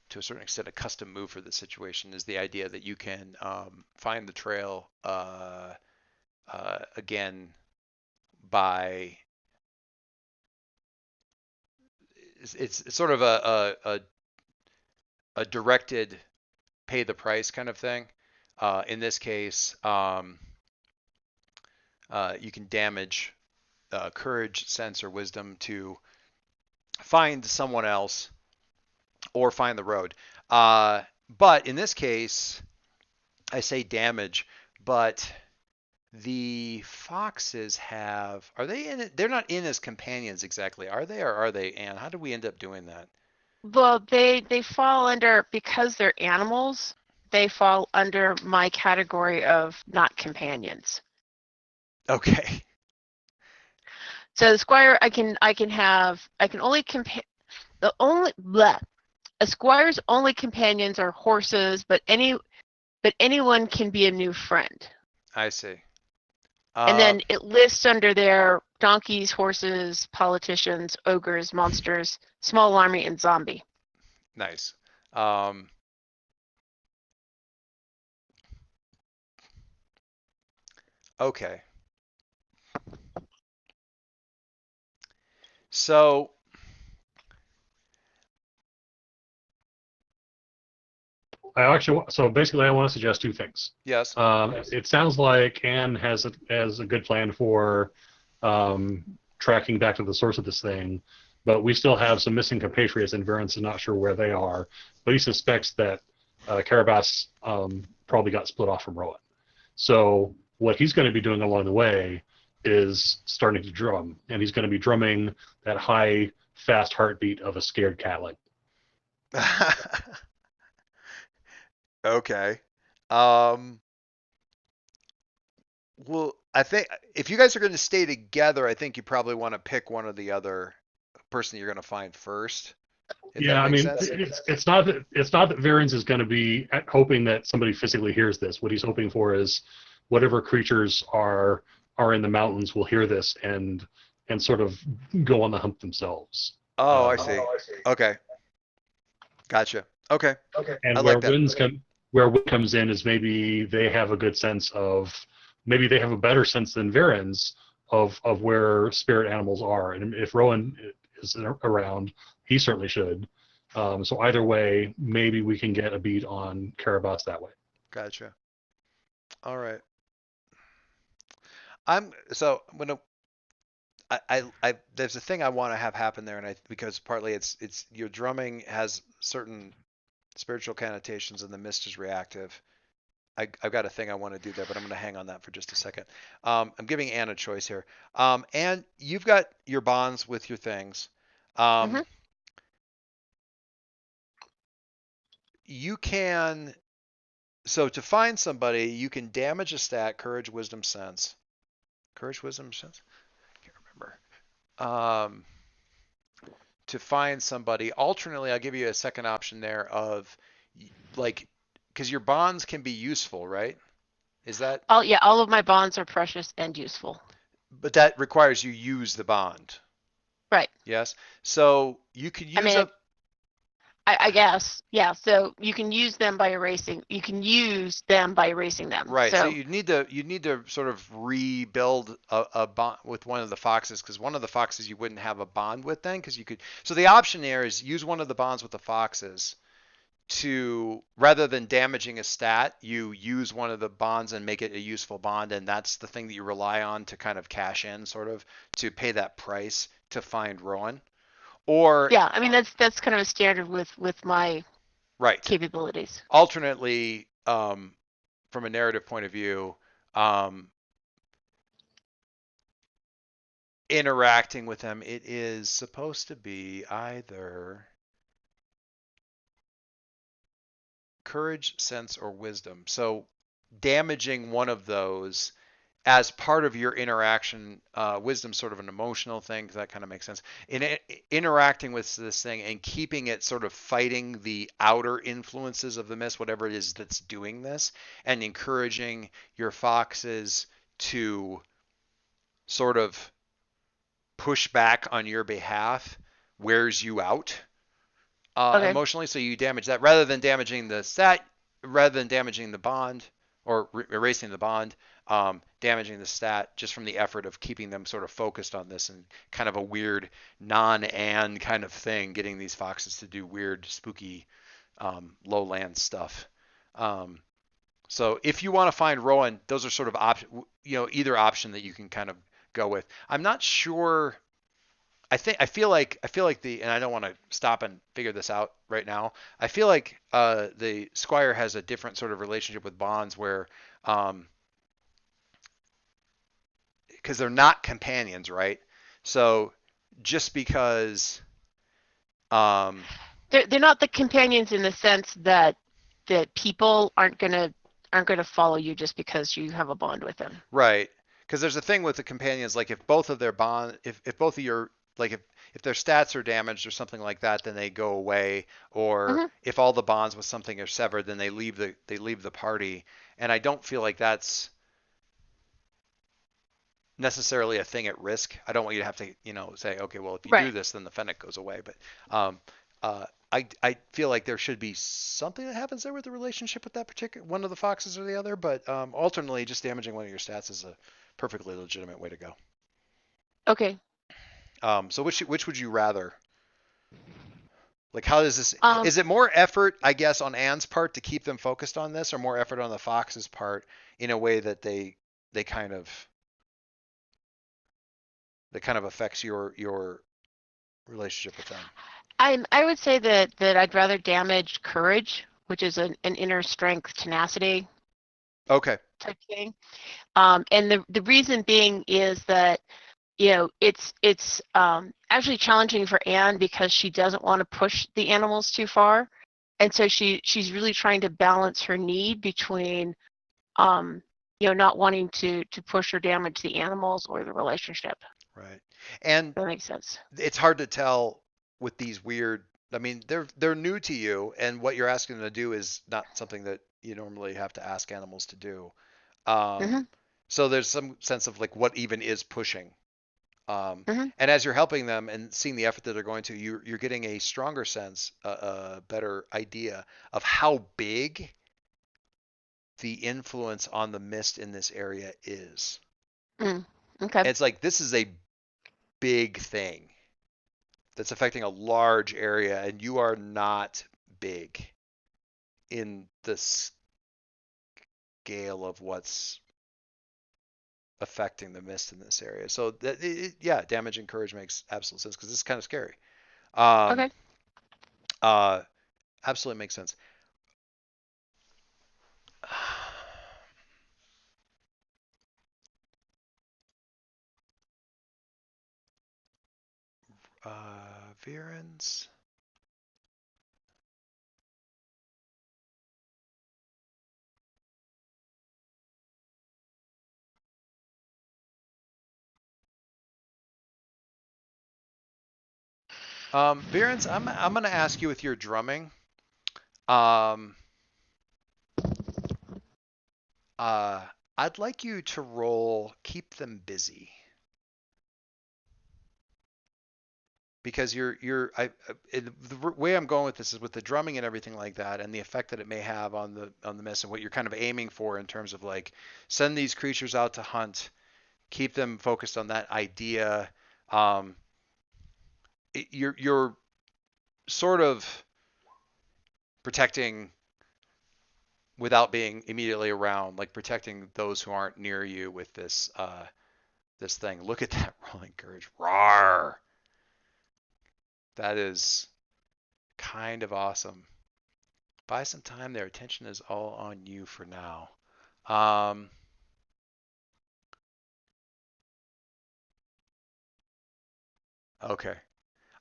to a certain extent a custom move for this situation is the idea that you can find the trail again by it's sort of a directed pay the price kind of thing. In this case, you can damage courage, sense, or wisdom to find someone else or find the road. But in this case, I say damage, but the foxes are they in it? They're not in as companions exactly, are they, or are they, Anne? How did we end up doing that? Well, they fall under, because they're animals, they fall under my category of not companions. Okay. So the squire, I can only compare a squire's only companions are horses, but anyone can be a new friend. I see. And then it lists under there donkeys, horses, politicians, ogres, monsters, small army, and zombie. Nice. Okay. So So basically, I want to suggest two things. yes. It sounds like Anne has a good plan for tracking back to the source of this thing, but we still have some missing compatriots, and Varens is not sure where they are. But he suspects that Carabas probably got split off from Rowan. So what he's going to be doing along the way is starting to drum, and he's going to be drumming that high, fast heartbeat of a scared catling. Okay. Um, well, I think if you guys are going to stay together, I think you probably want to pick one or the other person you're going to find first. If Yeah, that I makes mean, sense. it's not that Varens is going to be hoping that somebody physically hears this. What he's hoping for is whatever creatures are in the mountains will hear this and sort of go on the hunt themselves. Oh, I see. Okay. Gotcha. Okay. And I like that. where Wind comes in is maybe they have a good sense of maybe they have a better sense than Varens of where spirit animals are. And if Rowan is around, he certainly should. So either way, maybe we can get a beat on Carabas that way. Gotcha. All right. I'm gonna there's a thing I want to have happen there, and because partly it's your drumming has certain spiritual connotations, and the mist is reactive. I've got a thing I want to do there, but I'm going to hang on that for just a second. I'm giving Anne a choice here. Anne, you've got your bonds with your things. Mhm. You can, so to find somebody, you can damage a stat, courage, wisdom, sense. Courage, wisdom, sense? I can't remember. To find somebody. Alternately, I'll give you a second option there of like, because your bonds can be useful, right? Is that? All of my bonds are precious and useful. But that requires you use the bond. Right. Yes. So you can use mean, I guess, yeah. So you can use them by erasing. You can use them by erasing them. Right. So So you need to sort of rebuild a bond with one of the foxes, because one of the foxes you wouldn't have a bond with then, because you could. So the option there is use one of the bonds with the foxes to, rather than damaging a stat, you use one of the bonds and make it a useful bond, and that's the thing that you rely on to kind of cash in, sort of, to pay that price to find Rowan. Or yeah, I mean that's kind of a standard with my right. capabilities. Alternately, from a narrative point of view, interacting with them, it is supposed to be either courage, sense, or wisdom. So damaging one of those as part of your interaction, wisdom sort of an emotional thing, because that kind of makes sense. Interacting with this thing and keeping it sort of fighting the outer influences of the mist, whatever it is that's doing this, and encouraging your foxes to sort of push back on your behalf, wears you out Okay. emotionally. So you damage that rather than damaging the stat, rather than damaging the bond or erasing the bond. Damaging the stat just from the effort of keeping them sort of focused on this, and kind of a weird non-Anne kind of thing, getting these foxes to do weird, spooky, lowland stuff. So if you want to find Rowan, those are sort of either option that you can kind of go with. I'm not sure. I feel like and I don't want to stop and figure this out right now. I feel like the Squire has a different sort of relationship with bonds where because they're not companions, right? So just because They're not the companions in the sense that people aren't gonna follow you just because you have a bond with them. right, because there's a thing with the companions, like if both of their bond, if both of your, like if their stats are damaged or something like that, then they go away, or if all the bonds with something are severed, then they leave the party. And I don't feel like that's necessarily a thing at risk. I don't want you to have to, say, okay, well, if you do this, then the Fennec goes away. But I feel like there should be something that happens there with the relationship with that particular one of the foxes or the other. But alternately, just damaging one of your stats is a perfectly legitimate way to go. Okay. So which would you rather? Like, how does this? Um, Is it more effort, I guess, on Anne's part to keep them focused on this, or more effort on the Fox's part in a way that they kind of that kind of affects your relationship with them? I would say that I'd rather damage courage, which is an inner strength tenacity Okay. type thing. And the reason being is that, it's actually challenging for Anne because she doesn't want to push the animals too far. And so she's really trying to balance her need between, not wanting to push or damage the animals or the relationship. Right. And If that makes sense. it's hard to tell with these weird. I mean, they're new to you, and what you're asking them to do is not something that you normally have to ask animals to do. Hmm. So there's some sense of like what even is pushing. Hmm. And as you're helping them and seeing the effort that they're going to, you're getting a stronger sense, a better idea of how big the influence on the mist in this area is. Okay. It's like this is a big thing that's affecting a large area, and you are not big in the scale of what's affecting the mist in this area. So yeah, damage and courage makes absolute sense because this is kind of scary. Um, Okay. Absolutely makes sense. Virens. Virens, I'm gonna ask you with your drumming. Um, uh, I'd like you to roll keep them busy. Because the way I'm going with this is with the drumming and everything like that, and the effect that it may have on the mist, and what you're kind of aiming for in terms of like send these creatures out to hunt, keep them focused on that idea. Um, you're sort of protecting without being immediately around, like protecting those who aren't near you with this thing. Look at that rolling courage, roar! That is kind of awesome. Buy some time. Their attention is all on you for now. Um, okay.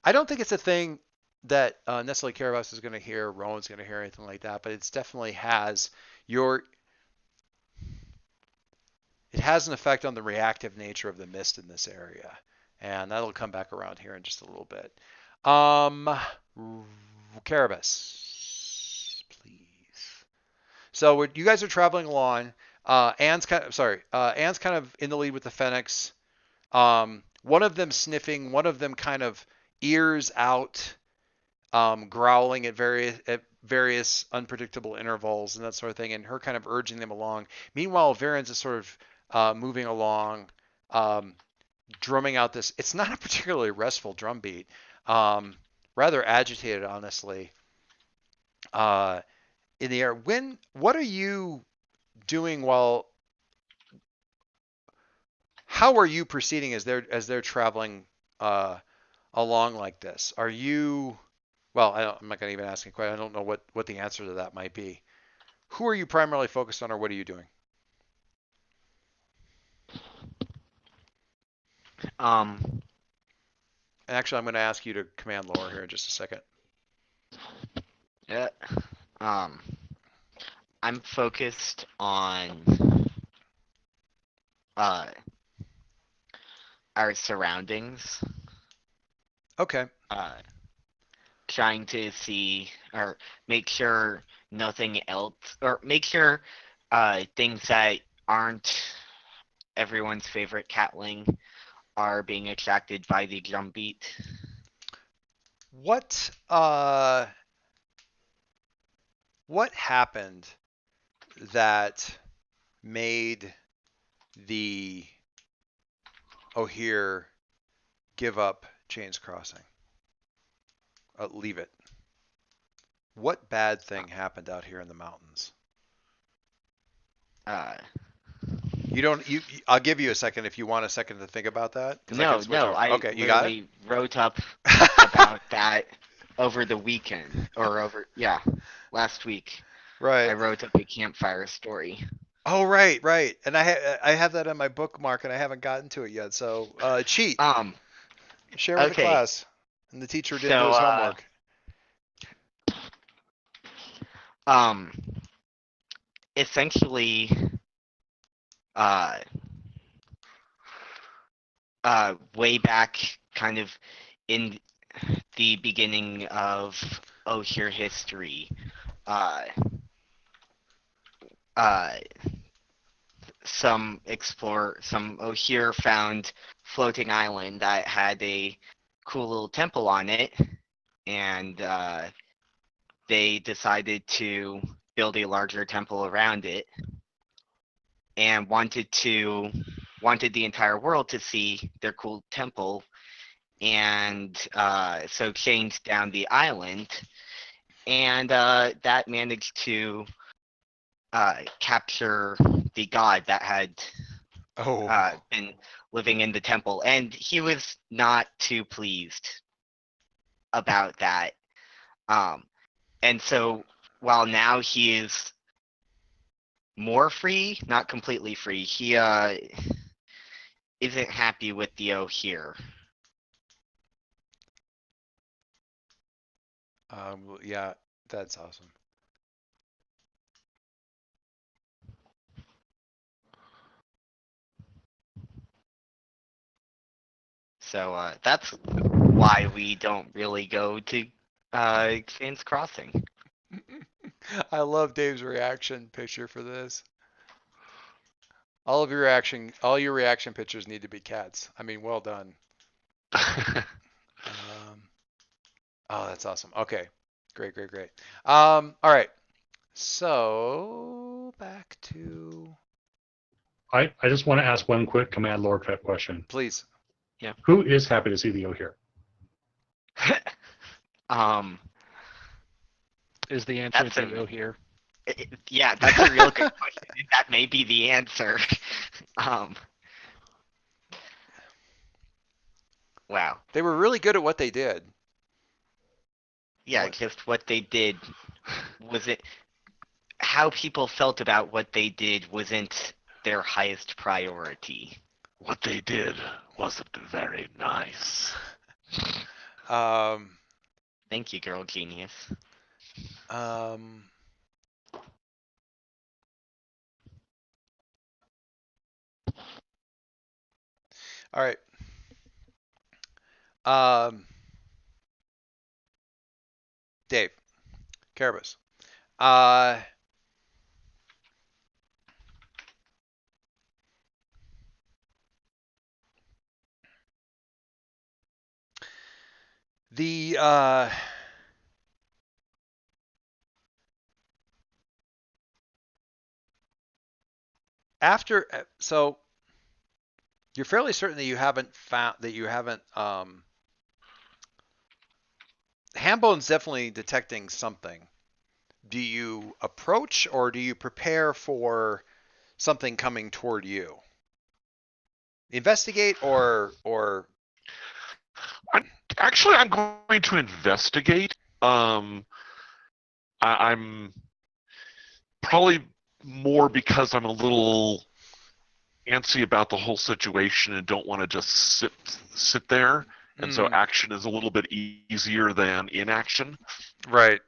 I don't think it's a thing that necessarily Caravas is going to hear, Rowan's going to hear, anything like that, but it's definitely has your. It has an effect on the reactive nature of the mist in this area, and that'll come back around here in just a little bit. Caravas, please. So you guys are traveling along. Anne's kind of in the lead with the Fennecs. One of them sniffing, one of them kind of ears out, growling at various unpredictable intervals and that sort of thing, and her kind of urging them along. Meanwhile, Varens is sort of moving along, um, drumming out this. It's not a particularly restful drum beat. Rather agitated, honestly. Uh, in the air. What are you doing while? How are you proceeding as they're traveling along like this? Are you? Well, I'm not going to even ask you quite. I don't know what the answer to that might be. Who are you primarily focused on, or what are you doing? Um, And actually, I'm going to ask you to command lower here in just a second. yeah. Um, I'm focused on uh our surroundings. Okay. Uh, trying to see or make sure nothing else, or make sure things that aren't everyone's favorite catling are being attracted by the drum beat. What what happened that made the O'Here give up Chains Crossing. Leave it. What bad thing happened out here in the mountains? Uh, You don't. I'll give you a second if you want a second to think about that. 'Cause I no, can switch no, over. I Okay, you got it. literally wrote up about that over the weekend, or last week. I Right. wrote up a campfire story. Oh, right, right. And I have that in my bookmark, and I haven't gotten to it yet. So cheat. Share with the Okay. class. And the teacher didn't do So, his homework. Essentially, way back, kind of in the beginning of Oshir history, uh, some Oshir found floating island that had a cool little temple on it, and they decided to build a larger temple around it, and wanted the entire world to see their cool temple, and so changed down the island, and that managed to capture the god that had Oh. been living in the temple, and he was not too pleased about that. And so while now he is more free, not completely free, he isn't happy with the Oshir. Yeah, that's awesome. So that's why we don't really go to Sands Crossing. I love Dave's reaction picture for this. All your reaction pictures need to be cats. I mean, well done. Oh, that's awesome. Okay, great. All right. So back to I just want to ask one quick command lore type question. please. Who is happy to see the Oshir? Is the answer That's to go here? Yeah, that's a real good question. That may be the answer. Wow. They were really good at what they did. Yeah, What? just what they did wasn't how people felt about what they did wasn't their highest priority. What they did wasn't very nice. Thank you, girl genius. All right. Dave, Carabas. The after so you're fairly certain that you haven't Hambone's definitely detecting something. Do you approach or do you prepare for something coming toward you? Investigate or I'm going to investigate. I'm probably more because I'm a little antsy about the whole situation and don't want to just sit there. And so action is a little bit easier than inaction. Right.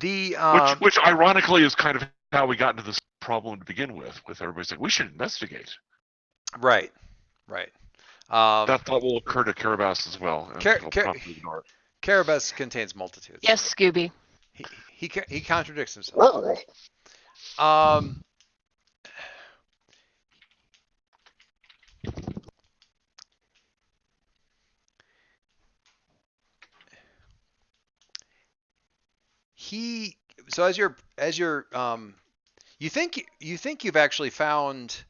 The which ironically is kind of how we got into this problem to begin with everybody saying we should investigate. Right. That thought will occur to Carabas as well. Carabas contains multitudes. Yes, Scooby. He contradicts himself. So as you're you think you've actually found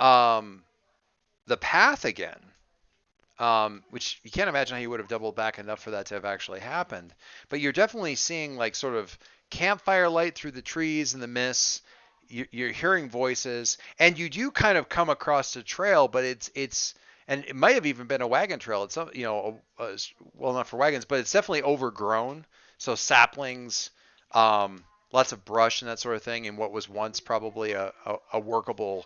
the path again, which you can't imagine how you would have doubled back enough for that to have actually happened. But you're definitely seeing like sort of campfire light through the trees and the mists. You're hearing voices, and you do kind of come across a trail, but it's and it might have even been a wagon trail. It's well, not for wagons, but it's definitely overgrown. So saplings, lots of brush and that sort of thing, in what was once probably a workable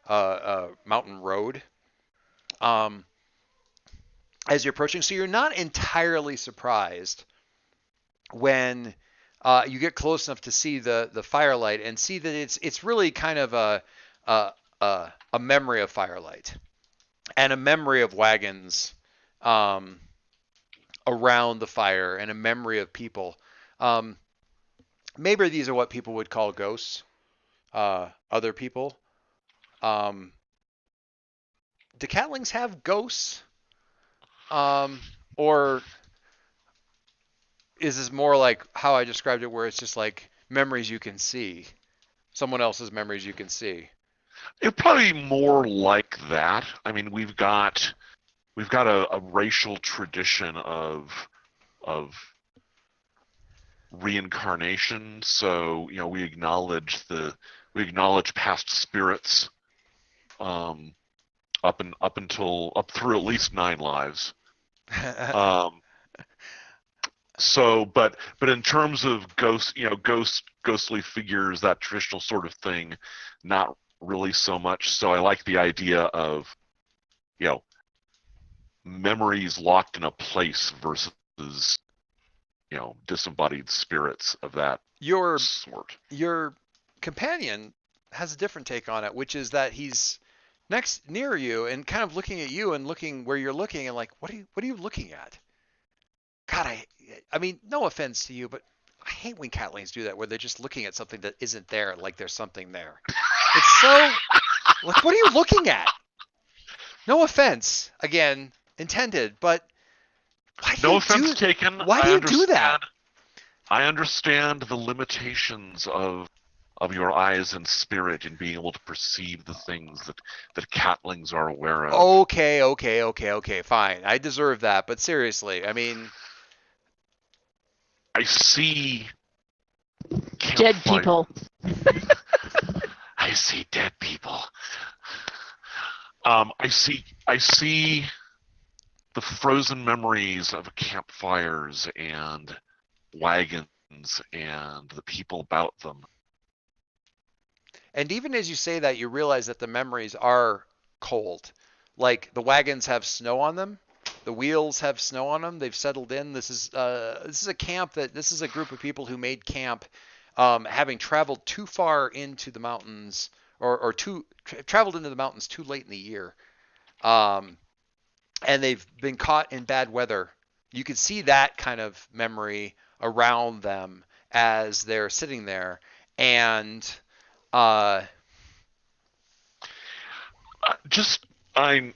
mountain road. Um, as you're approaching, so you're not entirely surprised when you get close enough to see the firelight and see that it's really kind of a memory of firelight and a memory of wagons um, around the fire and a memory of people. Um, Maybe these are what people would call ghosts, other people. Um, do catlings have ghosts? Or is this more like how I described it, where it's just like memories you can see, someone else's memories you can see? It'd probably be more like that. I mean, we've got a racial tradition of reincarnation, so we acknowledge past spirits, um, up through at least 9 lives. Um, but in terms of ghostly figures, that traditional sort of thing, not really so much. So I like the idea of memories locked in a place versus disembodied spirits of that your sort. your companion has a different take on it, which is that he's near you and kind of looking at you and looking where you're looking and like, what are you looking at? God, I mean, no offense to you, but I hate when catlings do that, where they're just looking at something that isn't there, like there's something there. It's so like, what are you looking at? No offense, again, intended, but why do No you offense taken. Why do you do that? I understand the limitations of your eyes and spirit in being able to perceive the things that catlings are aware of. Okay, fine. I deserve that, but seriously, I mean, I see Dead campfire- people. I see dead people. I see the frozen memories of campfires and wagons and the people about them. and even as you say that, you realize that the memories are cold. Like the wagons have snow on them, the wheels have snow on them. They've settled in. This is a group of people who made camp, having traveled too far into the mountains, or traveled into the mountains too late in the year, um, and they've been caught in bad weather. You can see that kind of memory around them as they're sitting there, and uh, I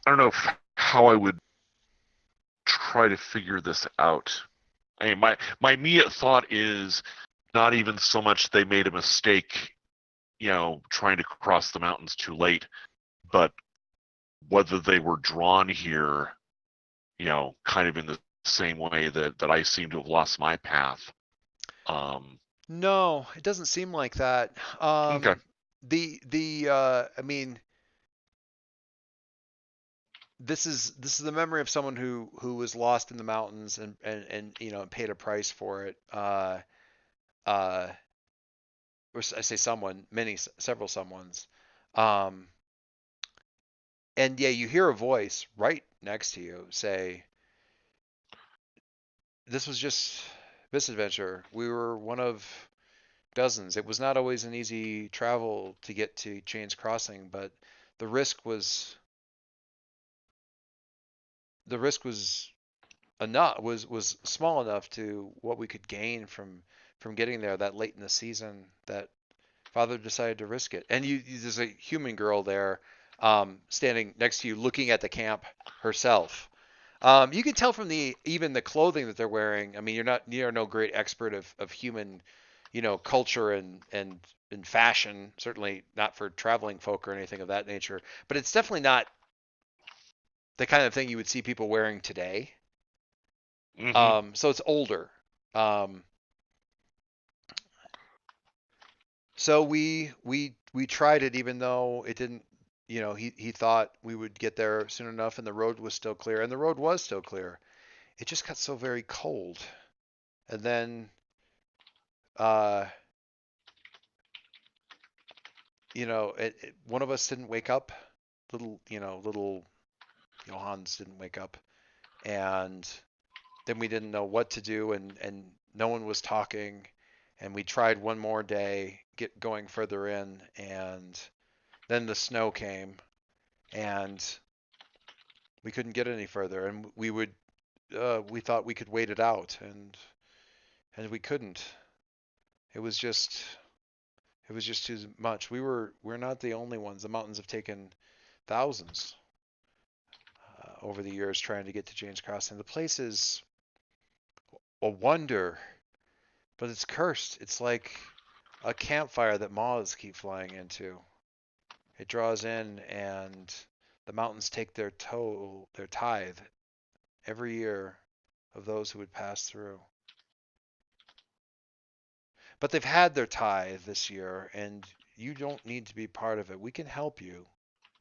don't know how I would try to figure this out. I mean, my immediate thought is not even so much they made a mistake, trying to cross the mountains too late, but whether they were drawn here, kind of in the same way that I seem to have lost my path. no, it doesn't seem like that. Okay. I mean, this is the memory of someone who was lost in the mountains and paid a price for it. Uh, or I say someone, several someones. Um, and yeah, you hear a voice right next to you say, "This was just misadventure. We were one of dozens. It was not always an easy travel to get to Chains Crossing, but the risk was was small enough to what we could gain from getting there that late in the season that Father decided to risk it." And there's a human girl there, standing next to you, looking at the camp herself. You can tell from even the clothing that they're wearing. I mean, you're no great expert of human, culture and in fashion, certainly not for traveling folk or anything of that nature, but it's definitely not the kind of thing you would see people wearing today. So it's older. Um, so we tried it, even though it didn't. He thought we would get there soon enough, and the road was still clear, and the road was still clear. It just got so very cold, and then uh, one of us didn't wake up. Little Johans didn't wake up, and then we didn't know what to do, and no one was talking, and we tried one more day, get going further in, and then the snow came, and we couldn't get any further, and we thought we could wait it out, and we couldn't. It was just too much. We're not the only ones. The mountains have taken thousands over the years trying to get to James Crossing. The place is a wonder, but it's cursed. It's like a campfire that moths keep flying into. It draws in, and the mountains take their tithe every year of those who would pass through. But they've had their tithe this year, and you don't need to be part of it. We can help you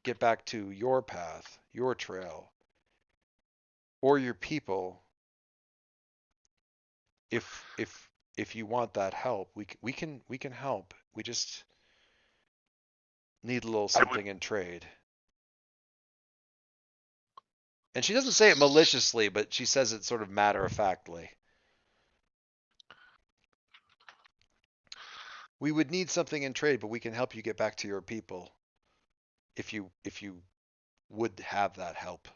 get back to your path, your trail, or your people. If you want that help, we can help. We just need a little something in trade. And she doesn't say it maliciously, but she says it sort of matter-of-factly. We would need something in trade, but we can help you get back to your people if you would have that help.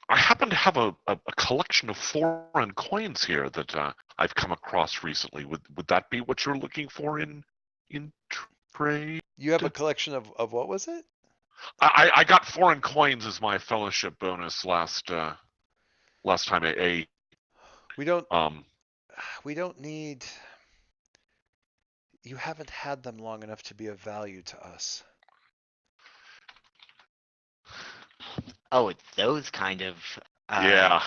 I happen to have a collection of foreign coins here that I've come across recently. Would that be what you're looking for in trade? You have a collection of what was it? I got foreign coins as my fellowship bonus last time. We don't need. You haven't had them long enough to be of value to us. Oh, it's those kind of. Yeah.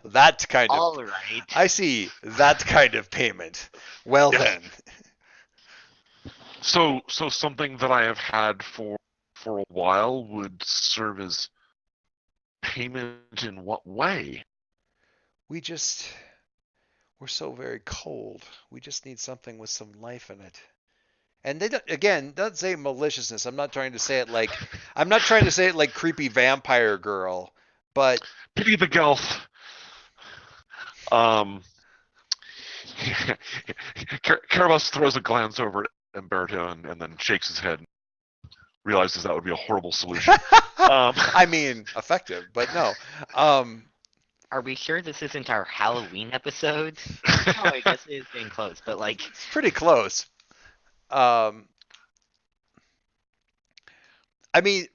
That kind of. All right. I see that kind of payment. Well Yeah. then. So something that I have had for a while would serve as payment in what way? We're so very cold. We just need something with some life in it. And they don't say maliciousness. I'm not trying to say it like creepy vampire girl, but Pity the Gelf. Carabas throws a glance over at Umberto and then shakes his head and realizes that would be a horrible solution. I mean, effective, but no. Are we sure this isn't our Halloween episode? Oh, I guess it is getting close, but like. It's pretty close. I mean,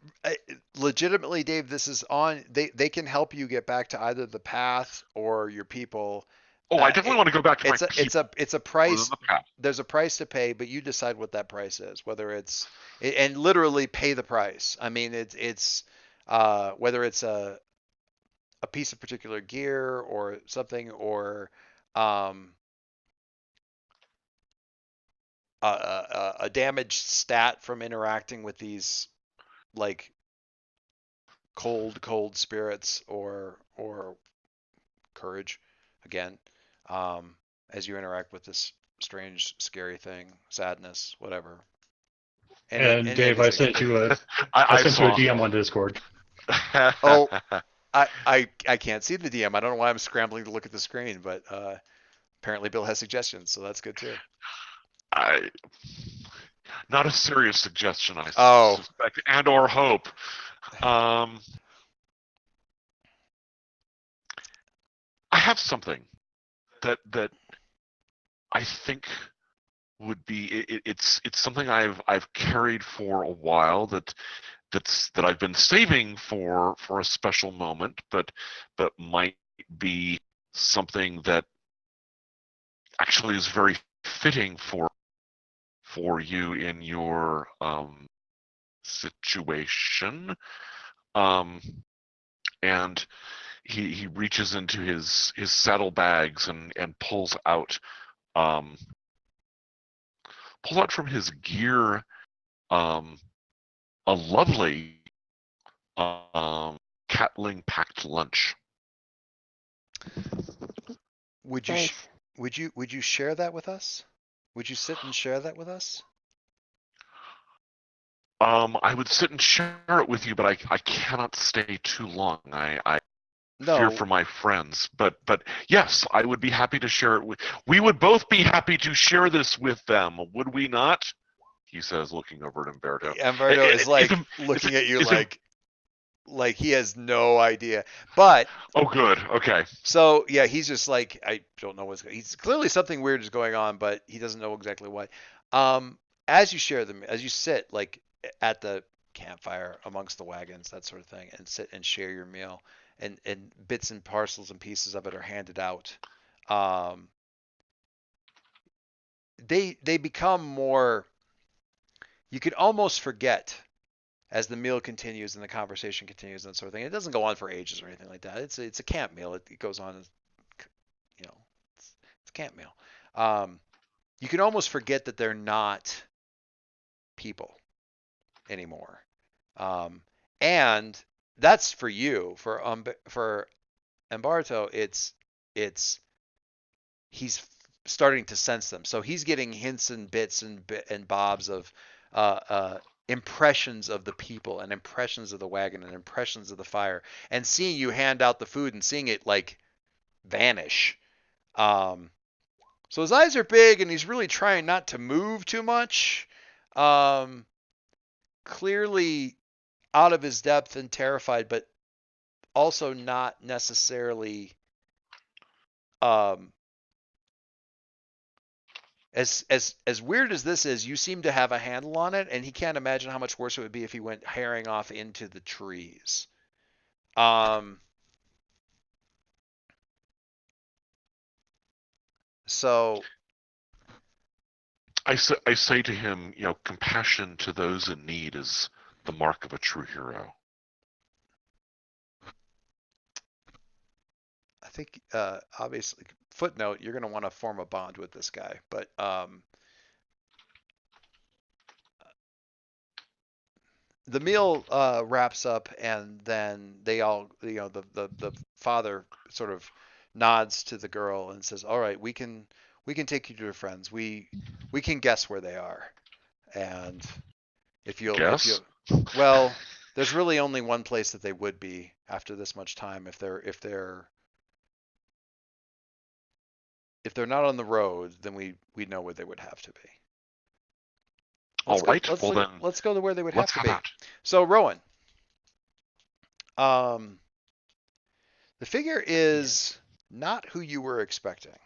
legitimately, Dave, this is on. They can help you get back to either the path or your people. Oh, I definitely want to go back to my people. It's a price. The path. There's a price to pay, but you decide what that price is. Whether it's and literally pay the price. I mean, it's whether it's a piece of particular gear or something, or a damaged stat from interacting with these like cold spirits, or courage again, as you interact with this strange, scary thing, sadness, whatever. And Dave, I sent you a DM on Discord. Oh, I can't see the DM. I don't know why I'm scrambling to look at the screen, but apparently Bill has suggestions, so that's good too. Not a serious suggestion, I Oh. suspect, and or hope. I have something that I think would be it's something I've carried for a while that I've been saving for a special moment, but might be something that actually is very fitting for for you in your situation. And he reaches into his saddlebags and pulls out from his gear a lovely Catling packed lunch. Would you Nice. would you share that with us? Would you sit and share that with us? I would sit and share it with you, but I cannot stay too long. I fear No. for my friends. But yes, I would be happy to share it with. We would both be happy to share this with them, would we not? He says, looking over at Umberto. Umberto is like looking at you like he has no idea. But oh, good. Okay. so yeah, he's just like, I don't know he's clearly something weird is going on, but he doesn't know exactly what. As you share them, as you sit like at the campfire amongst the wagons, that sort of thing, and sit and share your meal, and bits and parcels and pieces of it are handed out. They become more. You could almost forget as the meal continues and the conversation continues and that sort of thing. It doesn't go on for ages or anything like that. It's a camp meal. It goes on, you know, it's a camp meal. You can almost forget that they're not people anymore. And that's for you. For Umberto, it's he's starting to sense them. So he's getting hints and bits and bobs of impressions of the people and impressions of the wagon and impressions of the fire, and seeing you hand out the food and seeing it like vanish. So his eyes are big and he's really trying not to move too much. Clearly out of his depth and terrified, but also not necessarily as weird as this is, you seem to have a handle on it, and he can't imagine how much worse it would be if he went herring off into the trees. So I say to him, compassion to those in need is the mark of a true hero. I think obviously footnote, you're going to want to form a bond with this guy, but the meal wraps up, and then they all, the father sort of nods to the girl and says, "All right, we can take you to your friends. We can guess where they are, and if you'll well, there's really only one place that they would be after this much time. If they're not on the road, then we know where they would have to be." Let's go to where they would have to be. So Rowan, the figure is not who you were expecting.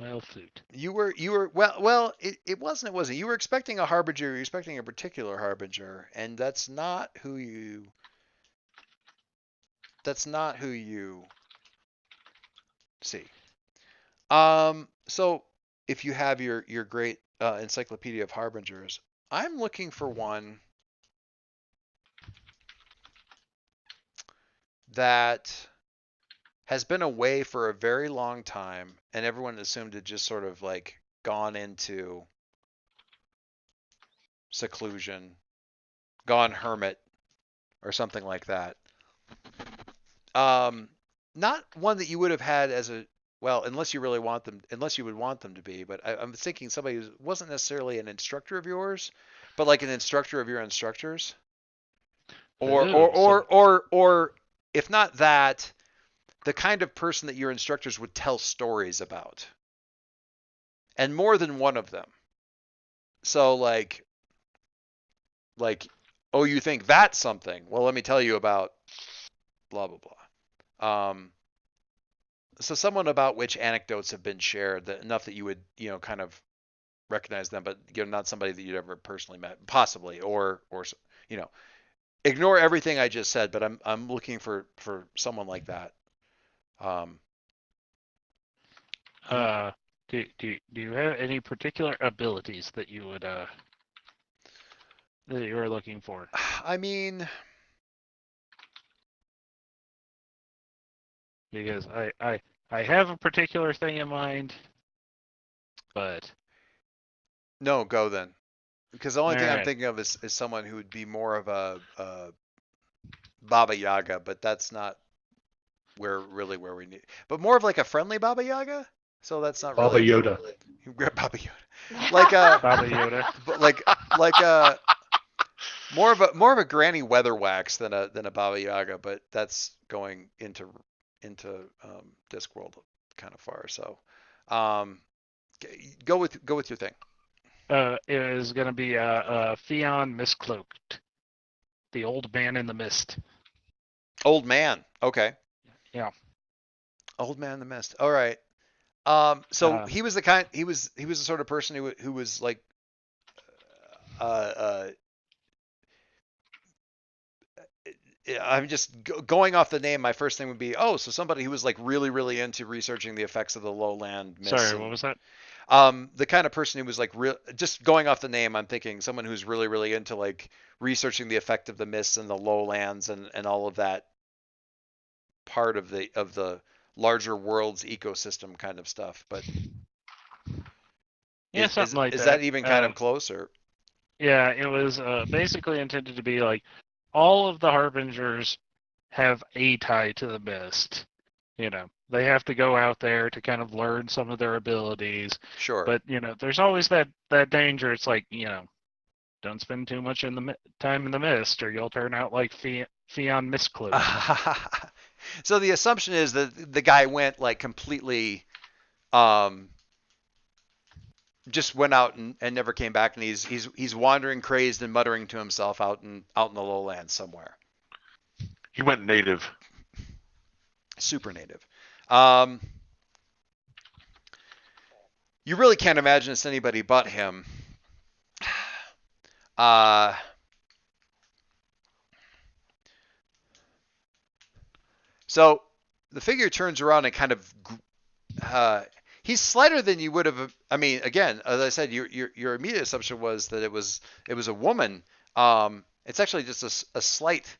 Well, suit. You were well. It wasn't. You were expecting a harbinger. You were expecting a particular harbinger, and that's not who you. That's not who you see. So if you have your great encyclopedia of harbingers, I'm looking for one that has been away for a very long time, and everyone assumed it just sort of like gone into seclusion, gone hermit, or something like that. Not one that you would have had as a, well, unless you really want them, unless you would want them to be. But I'm thinking somebody who wasn't necessarily an instructor of yours, but like an instructor of your instructors, or if not that, the kind of person that your instructors would tell stories about, and more than one of them. So like, oh, you think that's something? Well, let me tell you about blah blah blah. So someone about which anecdotes have been shared, that enough that you would, kind of recognize them, but not somebody that you'd ever personally met, possibly, or ignore everything I just said. But I'm looking for someone like that. do you have any particular abilities that you would that you are looking for? I mean, Because I have a particular thing in mind, but no, go then. Because the only thing I'm Alright. thinking of is someone who would be more of a Baba Yaga, but that's not where we need. But more of like a friendly Baba Yaga. So that's not Baba really Yoda. Baba Yoda. Like a Baba Yoda. but like a more of a Granny Weatherwax than a Baba Yaga, but that's going into Discworld kind of far. So go with your thing. It is gonna be Theon Miscloaked, the old man in the mist. Old man. Okay. Yeah. Old man in the mist. All right. So he was the sort of person who was like I'm just going off the name. My first thing would be, so somebody who was like really, really into researching the effects of the lowland mist. Sorry, what was that? The kind of person who was like just going off the name, I'm thinking someone who's really, really into like researching the effect of the mists and the lowlands and all of that part of the larger world's ecosystem kind of stuff. But Yeah, something like is that. that even kind of close or? Yeah, it was basically intended to be like all of the Harbingers have a tie to the mist. You know, they have to go out there to kind of learn some of their abilities. Sure. But there's always that danger. It's like don't spend too much in the time in the mist, or you'll turn out like Theon Miscloaked. So the assumption is that the guy went like completely, just went out and never came back, and he's wandering crazed and muttering to himself out in the lowlands somewhere. He went native. Super native. You really can't imagine it's anybody but him. So the figure turns around and kind of, he's slighter than you would have. I mean, again, as I said, your immediate assumption was that it was a woman. It's actually just a slight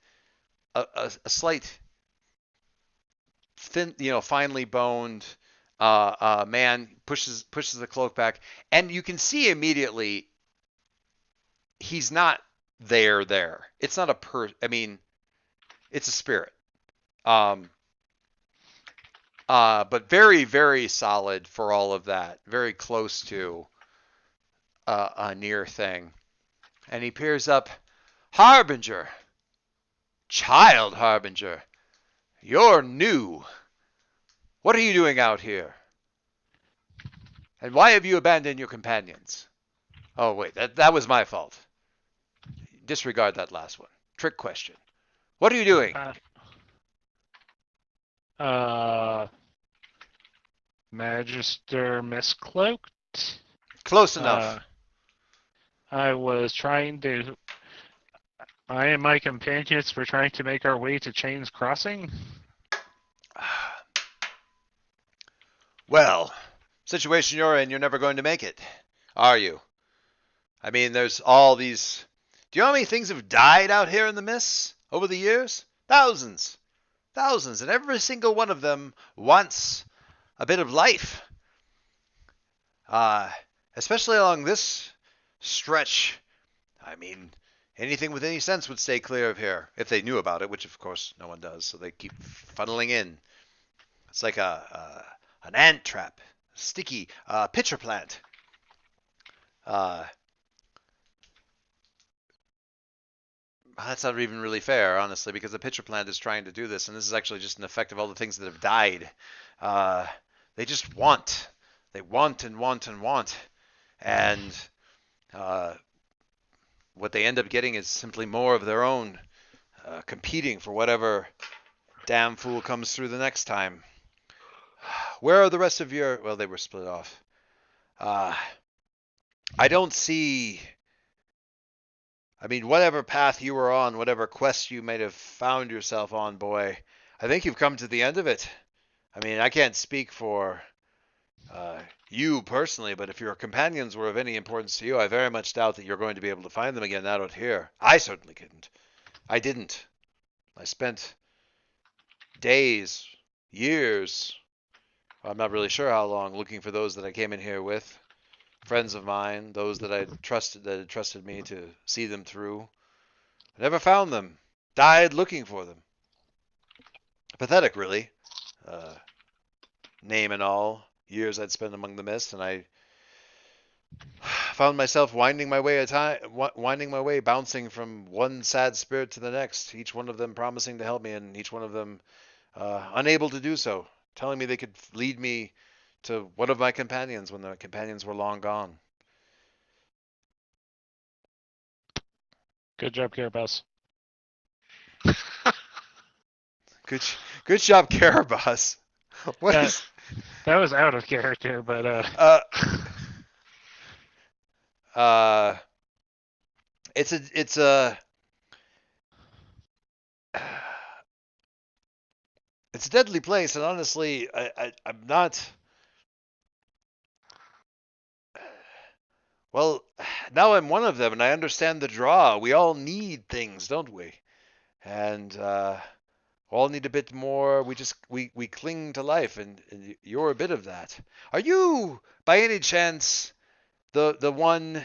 thin, finely boned man pushes the cloak back, and you can see immediately he's not there. It's not a I mean, it's a spirit. But very, very solid for all of that. Very close to a near thing. And he peers up. Harbinger! Child Harbinger! You're new. What are you doing out here? And why have you abandoned your companions? Oh, wait, that was my fault. Disregard that last one. Trick question. What are you doing? Magister Miscloaked. Close enough. I was trying to. I and my companions were trying to make our way to Chains Crossing. Well, situation you're in, you're never going to make it, are you? I mean, there's all these. Do you know how many things have died out here in the mists over the years? Thousands. And every single one of them wants a bit of life. Especially along this stretch. I mean, anything with any sense would stay clear of here if they knew about it, which of course no one does, so they keep funneling in. It's like an ant trap, sticky pitcher plant. That's not even really fair, honestly, because the pitcher plant is trying to do this, and this is actually just an effect of all the things that have died. They just want. They want and want and want. And what they end up getting is simply more of their own, competing for whatever damn fool comes through the next time. Where are the rest of your... Well, they were split off. I don't see... I mean, whatever path you were on, whatever quest you might have found yourself on, boy, I think you've come to the end of it. I mean, I can't speak for you personally, but if your companions were of any importance to you, I very much doubt that you're going to be able to find them again out here. I certainly couldn't. I didn't. I spent days, years, I'm not really sure how long, looking for those that I came in here with. Friends of mine, those that that had trusted me to see them through. I never found them. Died looking for them. Pathetic, really. Uh, Name and all, years I'd spent among the mist, and I found myself winding my way, bouncing from one sad spirit to the next. Each one of them promising to help me, and each one of them unable to do so, telling me they could lead me to one of my companions when the companions were long gone. Good job, Carabas. Good job, Carabas. What Yeah. is? That was out of character, but Uh, it's a it's a deadly place, and honestly, I'm not. Well, now I'm one of them, and I understand the draw. We all need things, don't we? And all need a bit more. We cling to life, and you're a bit of that. Are you, by any chance, the one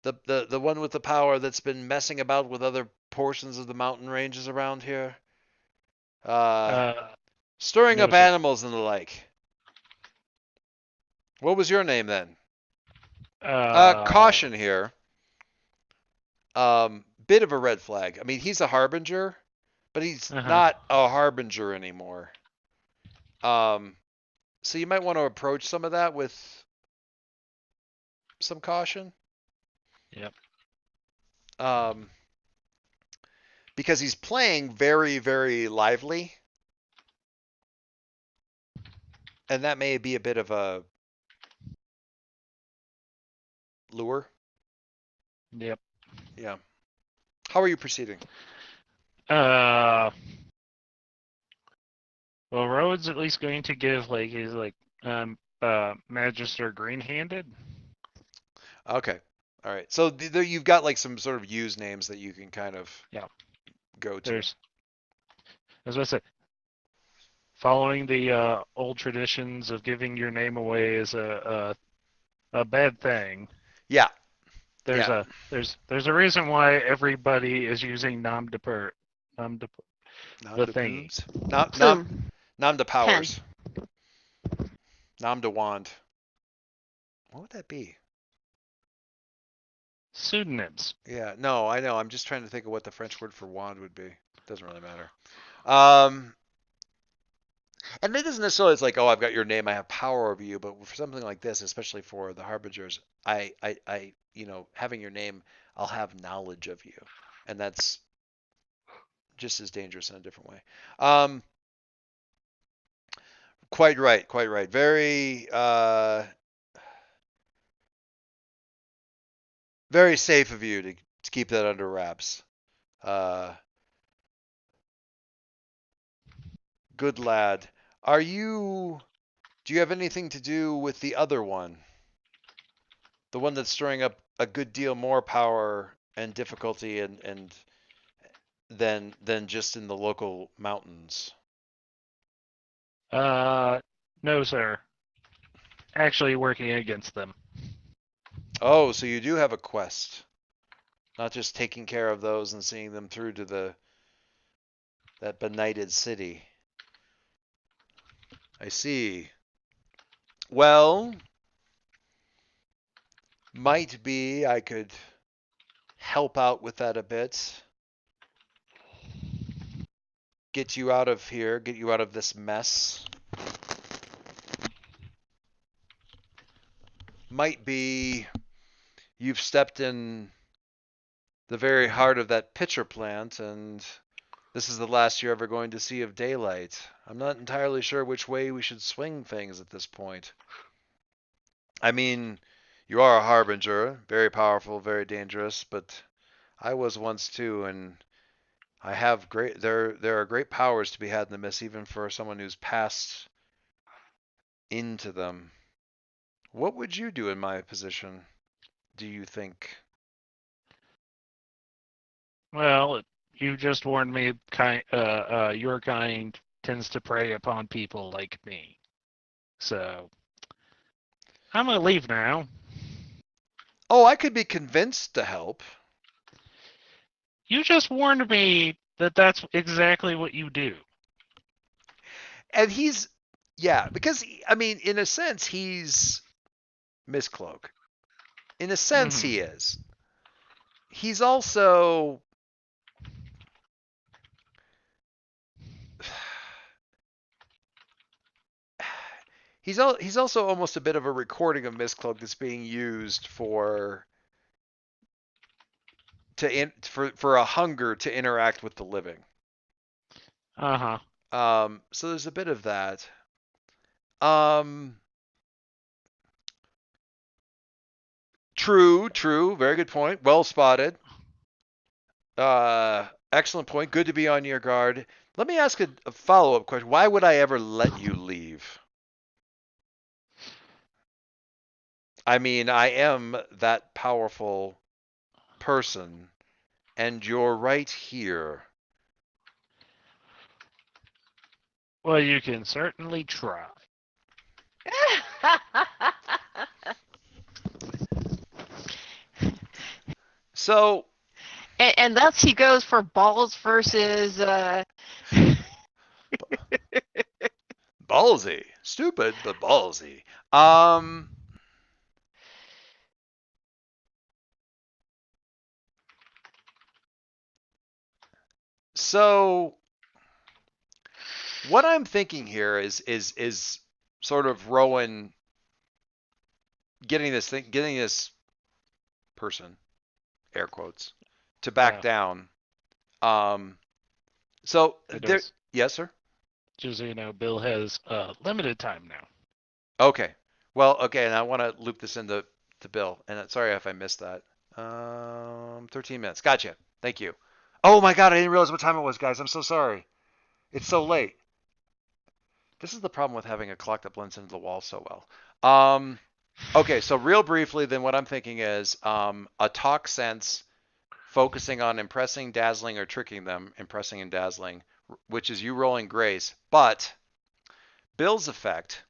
the one with the power that's been messing about with other portions of the mountain ranges around here? Stirring no, up sir. animals and the like. What was your name then? Caution here. Bit of a red flag. I mean, he's a harbinger, but he's not a harbinger anymore. So you might want to approach some of that with some caution. Yep. Because he's playing very, very lively. And that may be a bit of a lure. Yep. Yeah. How are you proceeding? Well, Rowan's at least going to give his Magister Green-handed. Okay. All right. So you've got like some sort of use names that you can kind of go to. There's, as I said, following the old traditions of giving your name away is a bad thing. Yeah. There's a reason why everybody is using Nom de thingy. Nom de powers. Nom de wand. What would that be? Pseudonyms. Yeah, no, I know. I'm just trying to think of what the French word for wand would be. Doesn't really matter. And it isn't necessarily it's like, oh, I've got your name, I have power over you, but for something like this, especially for the harbingers, I having your name, I'll have knowledge of you, and that's just as dangerous in a different way. Quite right, quite right. Very, very safe of you to keep that under wraps. Good lad. Do you have anything to do with the other one? The one that's stirring up a good deal more power and difficulty and than just in the local mountains. No, sir. Actually working against them. Oh, so you do have a quest. Not just taking care of those and seeing them through to that benighted city. I see. Well, might be I could help out with that a bit. Get you out of here, get you out of this mess. Might be you've stepped in the very heart of that pitcher plant, and this is the last you're ever going to see of daylight. I'm not entirely sure which way we should swing things at this point. I mean, you are a harbinger, very powerful, very dangerous, but I was once too, and I have there are great powers to be had in the mist, even for someone who's passed into them. What would you do in my position, do you think? Well, you just warned me. Your kind tends to prey upon people like me. So I'm gonna leave now. Oh, I could be convinced to help. You just warned me that that's exactly what you do. And yeah, because, I mean, in a sense, he's Miss Cloak. In a sense, he is. He's also. He's also almost a bit of a recording of Miss Cloak that's being used for a hunger to interact with the living. So there's a bit of that. True. Very good point. Well spotted. Excellent point. Good to be on your guard. Let me ask a follow-up question. Why would I ever let you leave? I mean, I am that powerful person, and you're right here. Well, you can certainly try. So, And thus he goes for balls versus ballsy. Stupid, but ballsy. So what I'm thinking here is sort of Rowan getting this person, air quotes, to back down. So there, yes, sir. Just so you know, Bill has limited time now. Okay. Well, okay, and I want to loop this into Bill. And sorry if I missed that. 13 minutes. Gotcha. Thank you. Oh my God, I didn't realize what time it was, guys. I'm so sorry. It's so late. This is the problem with having a clock that blends into the wall so well. Okay, so real briefly, then what I'm thinking is a talk sense focusing on impressing, dazzling, or tricking them, impressing and dazzling, which is you rolling grace, but Bill's effect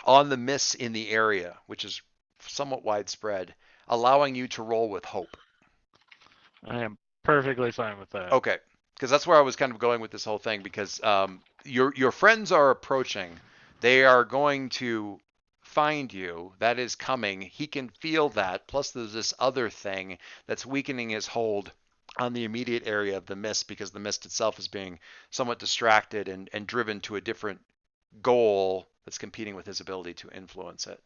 on the miss in the area, which is somewhat widespread, allowing you to roll with hope. I am perfectly fine with that. Okay, because that's where I was kind of going with this whole thing, because your friends are approaching. They are going to find you. That is coming. He can feel that. Plus, there's this other thing that's weakening his hold on the immediate area of the mist, because the mist itself is being somewhat distracted and driven to a different goal that's competing with his ability to influence it.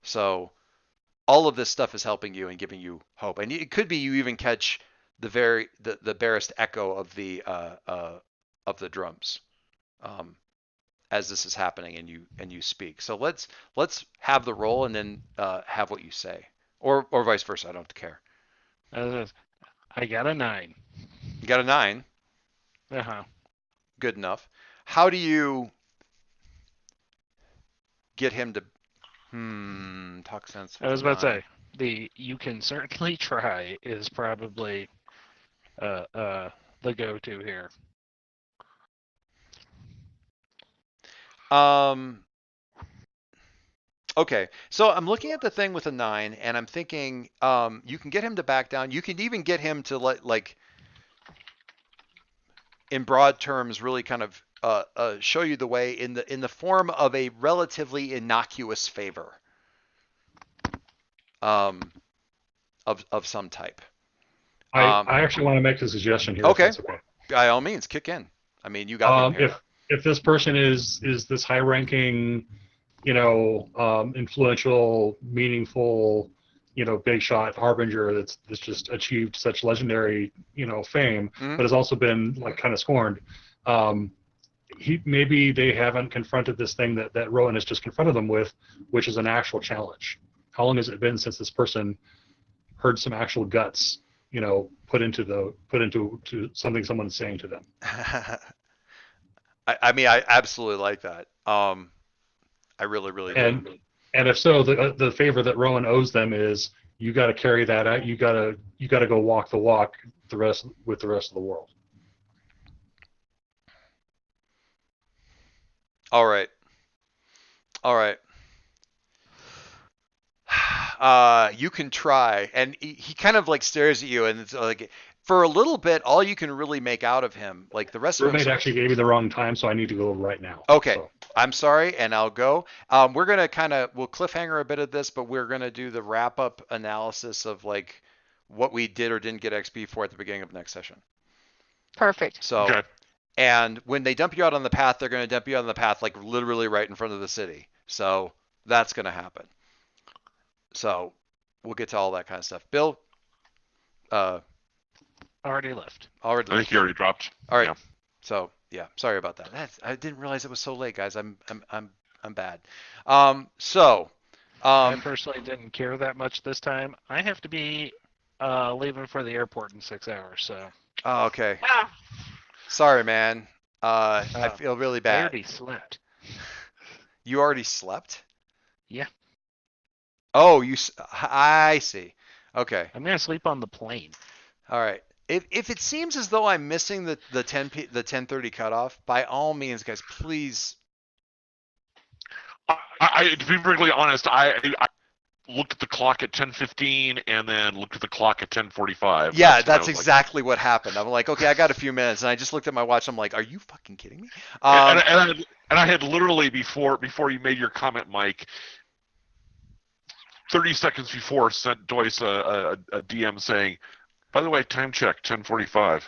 So all of this stuff is helping you and giving you hope. And it could be you even catch the barest echo of the drums as this is happening, and you speak. So let's have the roll and then have what you say, or vice versa. I don't care. I got a 9. You got a 9. Good enough. How do you get him to talk sense? I was about to say you can certainly try is probably the go-to here. Okay, so I'm looking at the thing with a 9, and I'm thinking you can get him to back down. You can even get him to like in broad terms, really kind of show you the way in the form of a relatively innocuous favor of some type. I actually want to make a suggestion here. Okay. Okay. By all means, kick in. I mean, you got me here. If this person is this high-ranking, influential, meaningful, big shot harbinger that's just achieved such legendary, fame, but has also been like kind of scorned. Maybe they haven't confronted this thing that Rowan has just confronted them with, which is an actual challenge. How long has it been since this person heard some actual guts, put into something someone's saying to them? I mean, I absolutely like that. I really do. And if so, the favor that Rowan owes them is you got to carry that out. You gotta go walk the walk the rest with the rest of the world. All right. All right. You can try, and he kind of like stares at you, and it's like for a little bit, all you can really make out of him, like the rest of Roommate him. actually gave me the wrong time, so I need to go right now. Okay, So, I'm sorry, and I'll go. We're gonna we'll cliffhanger a bit of this, but we're gonna do the wrap up analysis of like what we did or didn't get XP for at the beginning of next session. Perfect. So, Okay. and when they dump you out on the path, they're gonna dump you out on the path like literally right in front of the city. So that's gonna happen. So we'll get to all that kind of stuff. Bill, Already left. already. I think he already dropped. All right. Yeah. So yeah, sorry about that. I didn't realize it was so late, guys. I'm bad. So I personally didn't care that much this time. I have to be leaving for the airport in 6 hours, so oh, okay. Ah, Sorry, man. I Uh, feel really I bad. already slept. You already slept? Yeah. Oh, I see. Okay. I'm gonna sleep on the plane. All right. If it seems as though I'm missing the 10:30 cutoff, by all means, guys, please. To be perfectly honest, I looked at the clock at 10:15 and then looked at the clock at 10:45. Yeah, when I that's was like- exactly what happened. I'm like, okay, I got a few minutes, and I just looked at my watch. I'm like, are you fucking kidding me? and I had literally before you made your comment, Mike, 30 seconds before sent Joyce a DM saying, by the way, time check, 10:45.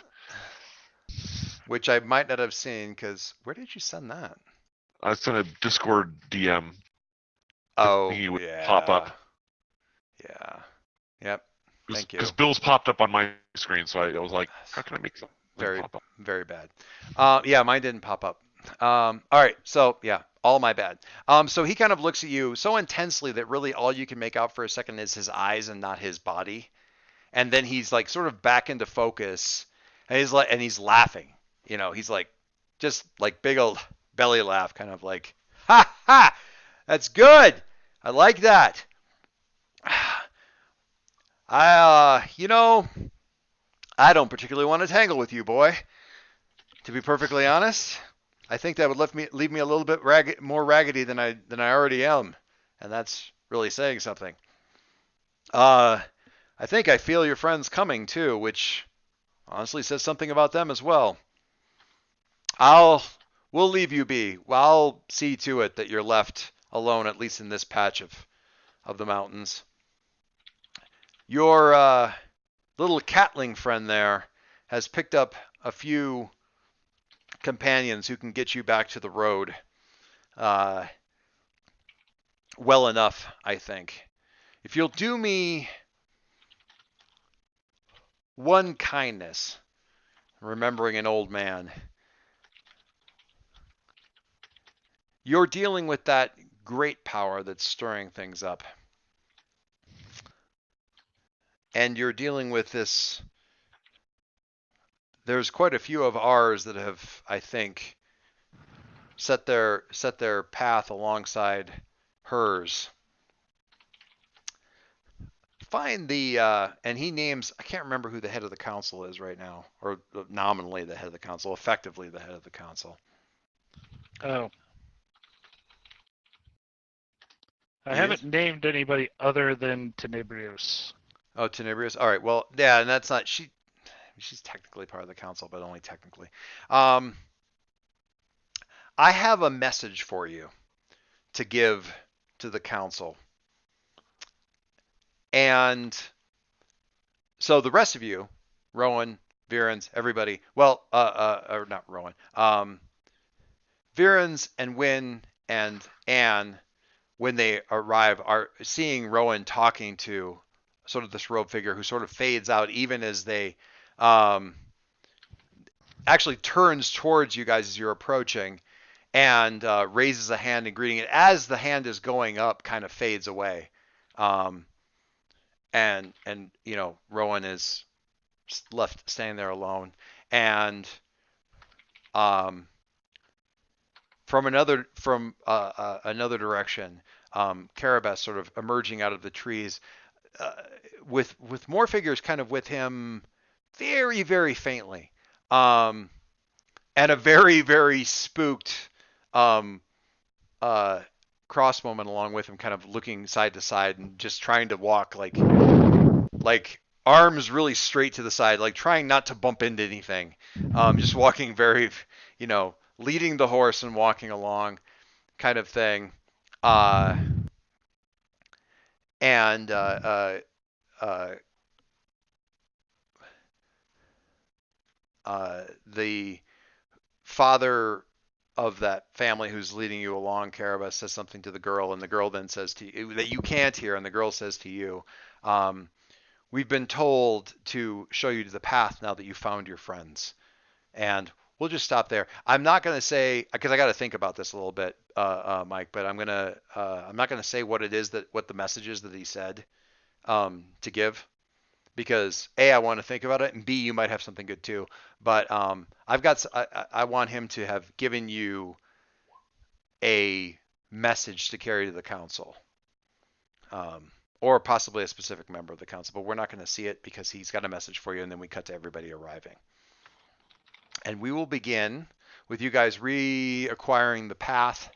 Which I might not have seen because where did you send that? I sent a Discord DM. Oh, He would yeah. pop up. Yeah. Yep. Thank you. Because Bill's popped up on my screen, so I was like, how can I make something Very, pop up? very bad. Yeah, mine didn't pop up. All right. So yeah, all my bad. So he kind of looks at you so intensely that really all you can make out for a second is his eyes and not his body. And then he's like sort of back into focus, and he's laughing. You know, he's like just like big old belly laugh, kind of like, ha ha, that's good. I like that. You know, I don't particularly want to tangle with you, boy. To be perfectly honest, I think that would leave me a little bit more raggedy than I already am, and that's really saying something. I think I feel your friends coming too, which honestly says something about them as well. We'll leave you be. I'll see to it that you're left alone, at least in this patch of the mountains. Your little catling friend there has picked up a few companions who can get you back to the road well enough, I think. If you'll do me one kindness, remembering an old man, you're dealing with that great power that's stirring things up. And you're dealing with this. There's quite a few of ours that have, I think, set their path alongside hers. Find the and he names, I can't remember who the head of the council is right now, or nominally the head of the council, effectively the head of the council. Oh. I Yes? haven't named anybody other than Tenebrios. Oh, Tenebrious. All right. Well, yeah, and that's not she's technically part of the council, but only technically. I have a message for you to give to the council. And so the rest of you, Rowan, Virens, everybody, well, or not Rowan, Virens and Wynn and Anne, when they arrive, are seeing Rowan talking to sort of this robe figure who sort of fades out even as they actually turns towards you guys as you're approaching and raises a hand in greeting. And as the hand is going up, kind of fades away. And you know, Rowan is left standing there alone. And from another direction, Carabas sort of emerging out of the trees, with more figures kind of with him, very very faintly, and a very very spooked crossbowman along with him, kind of looking side to side and just trying to walk like arms really straight to the side, like trying not to bump into anything. Just walking very, leading the horse and walking along, kind of thing. And the father of that family who's leading you along, Carabas, says something to the girl, and the girl then says to you that you can't hear, and the girl says to you, we've been told to show you the path now that you found your friends. And we'll just stop there. I'm not going to say, because I got to think about this a little bit, Mike, but I'm not going to say what the message is that he said to give, because A, I want to think about it, and B, you might have something good too. But I want him to have given you a message to carry to the council. Or possibly a specific member of the council, but we're not going to see it because he's got a message for you, and then we cut to everybody arriving. And we will begin with you guys reacquiring the path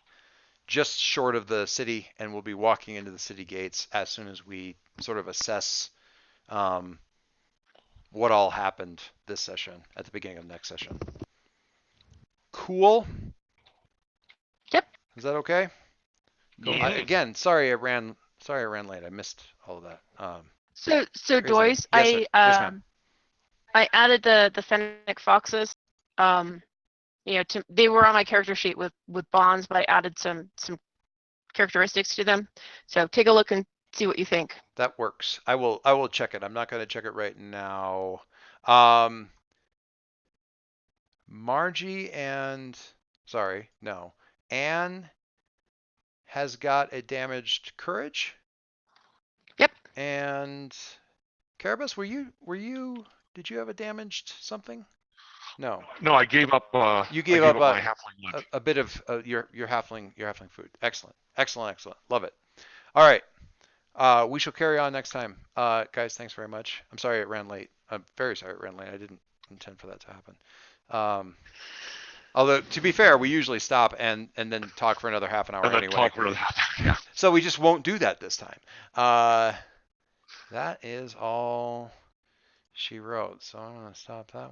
just short of the city, and we'll be walking into the city gates as soon as we sort of assess what all happened this session at the beginning of next session. Cool? Yep. Is that okay? Cool. Yeah. Again, sorry I ran late. I missed all of that. So Crazy. Doyce, Yes, sir. Yes, ma'am. I added the Fennec foxes. They were on my character sheet with bonds, but I added some characteristics to them. So take a look and see what you think. That works. I will check it. I'm not going to check it right now. Margie and Anne has got a damaged courage. Yep. And Carabas, did you have a damaged something? No. No, I gave up. You gave I up my halfling lunch. a bit of your halfling food. Excellent. Love it. All right. We shall carry on next time. Guys, thanks very much. I'm sorry it ran late. I'm very sorry it ran late. I didn't intend for that to happen. Although, to be fair, we usually stop and then talk for another half an hour And then anyway. talk for another half. Yeah. So we just won't do that this time. That is all she wrote. So I'm going to stop that one.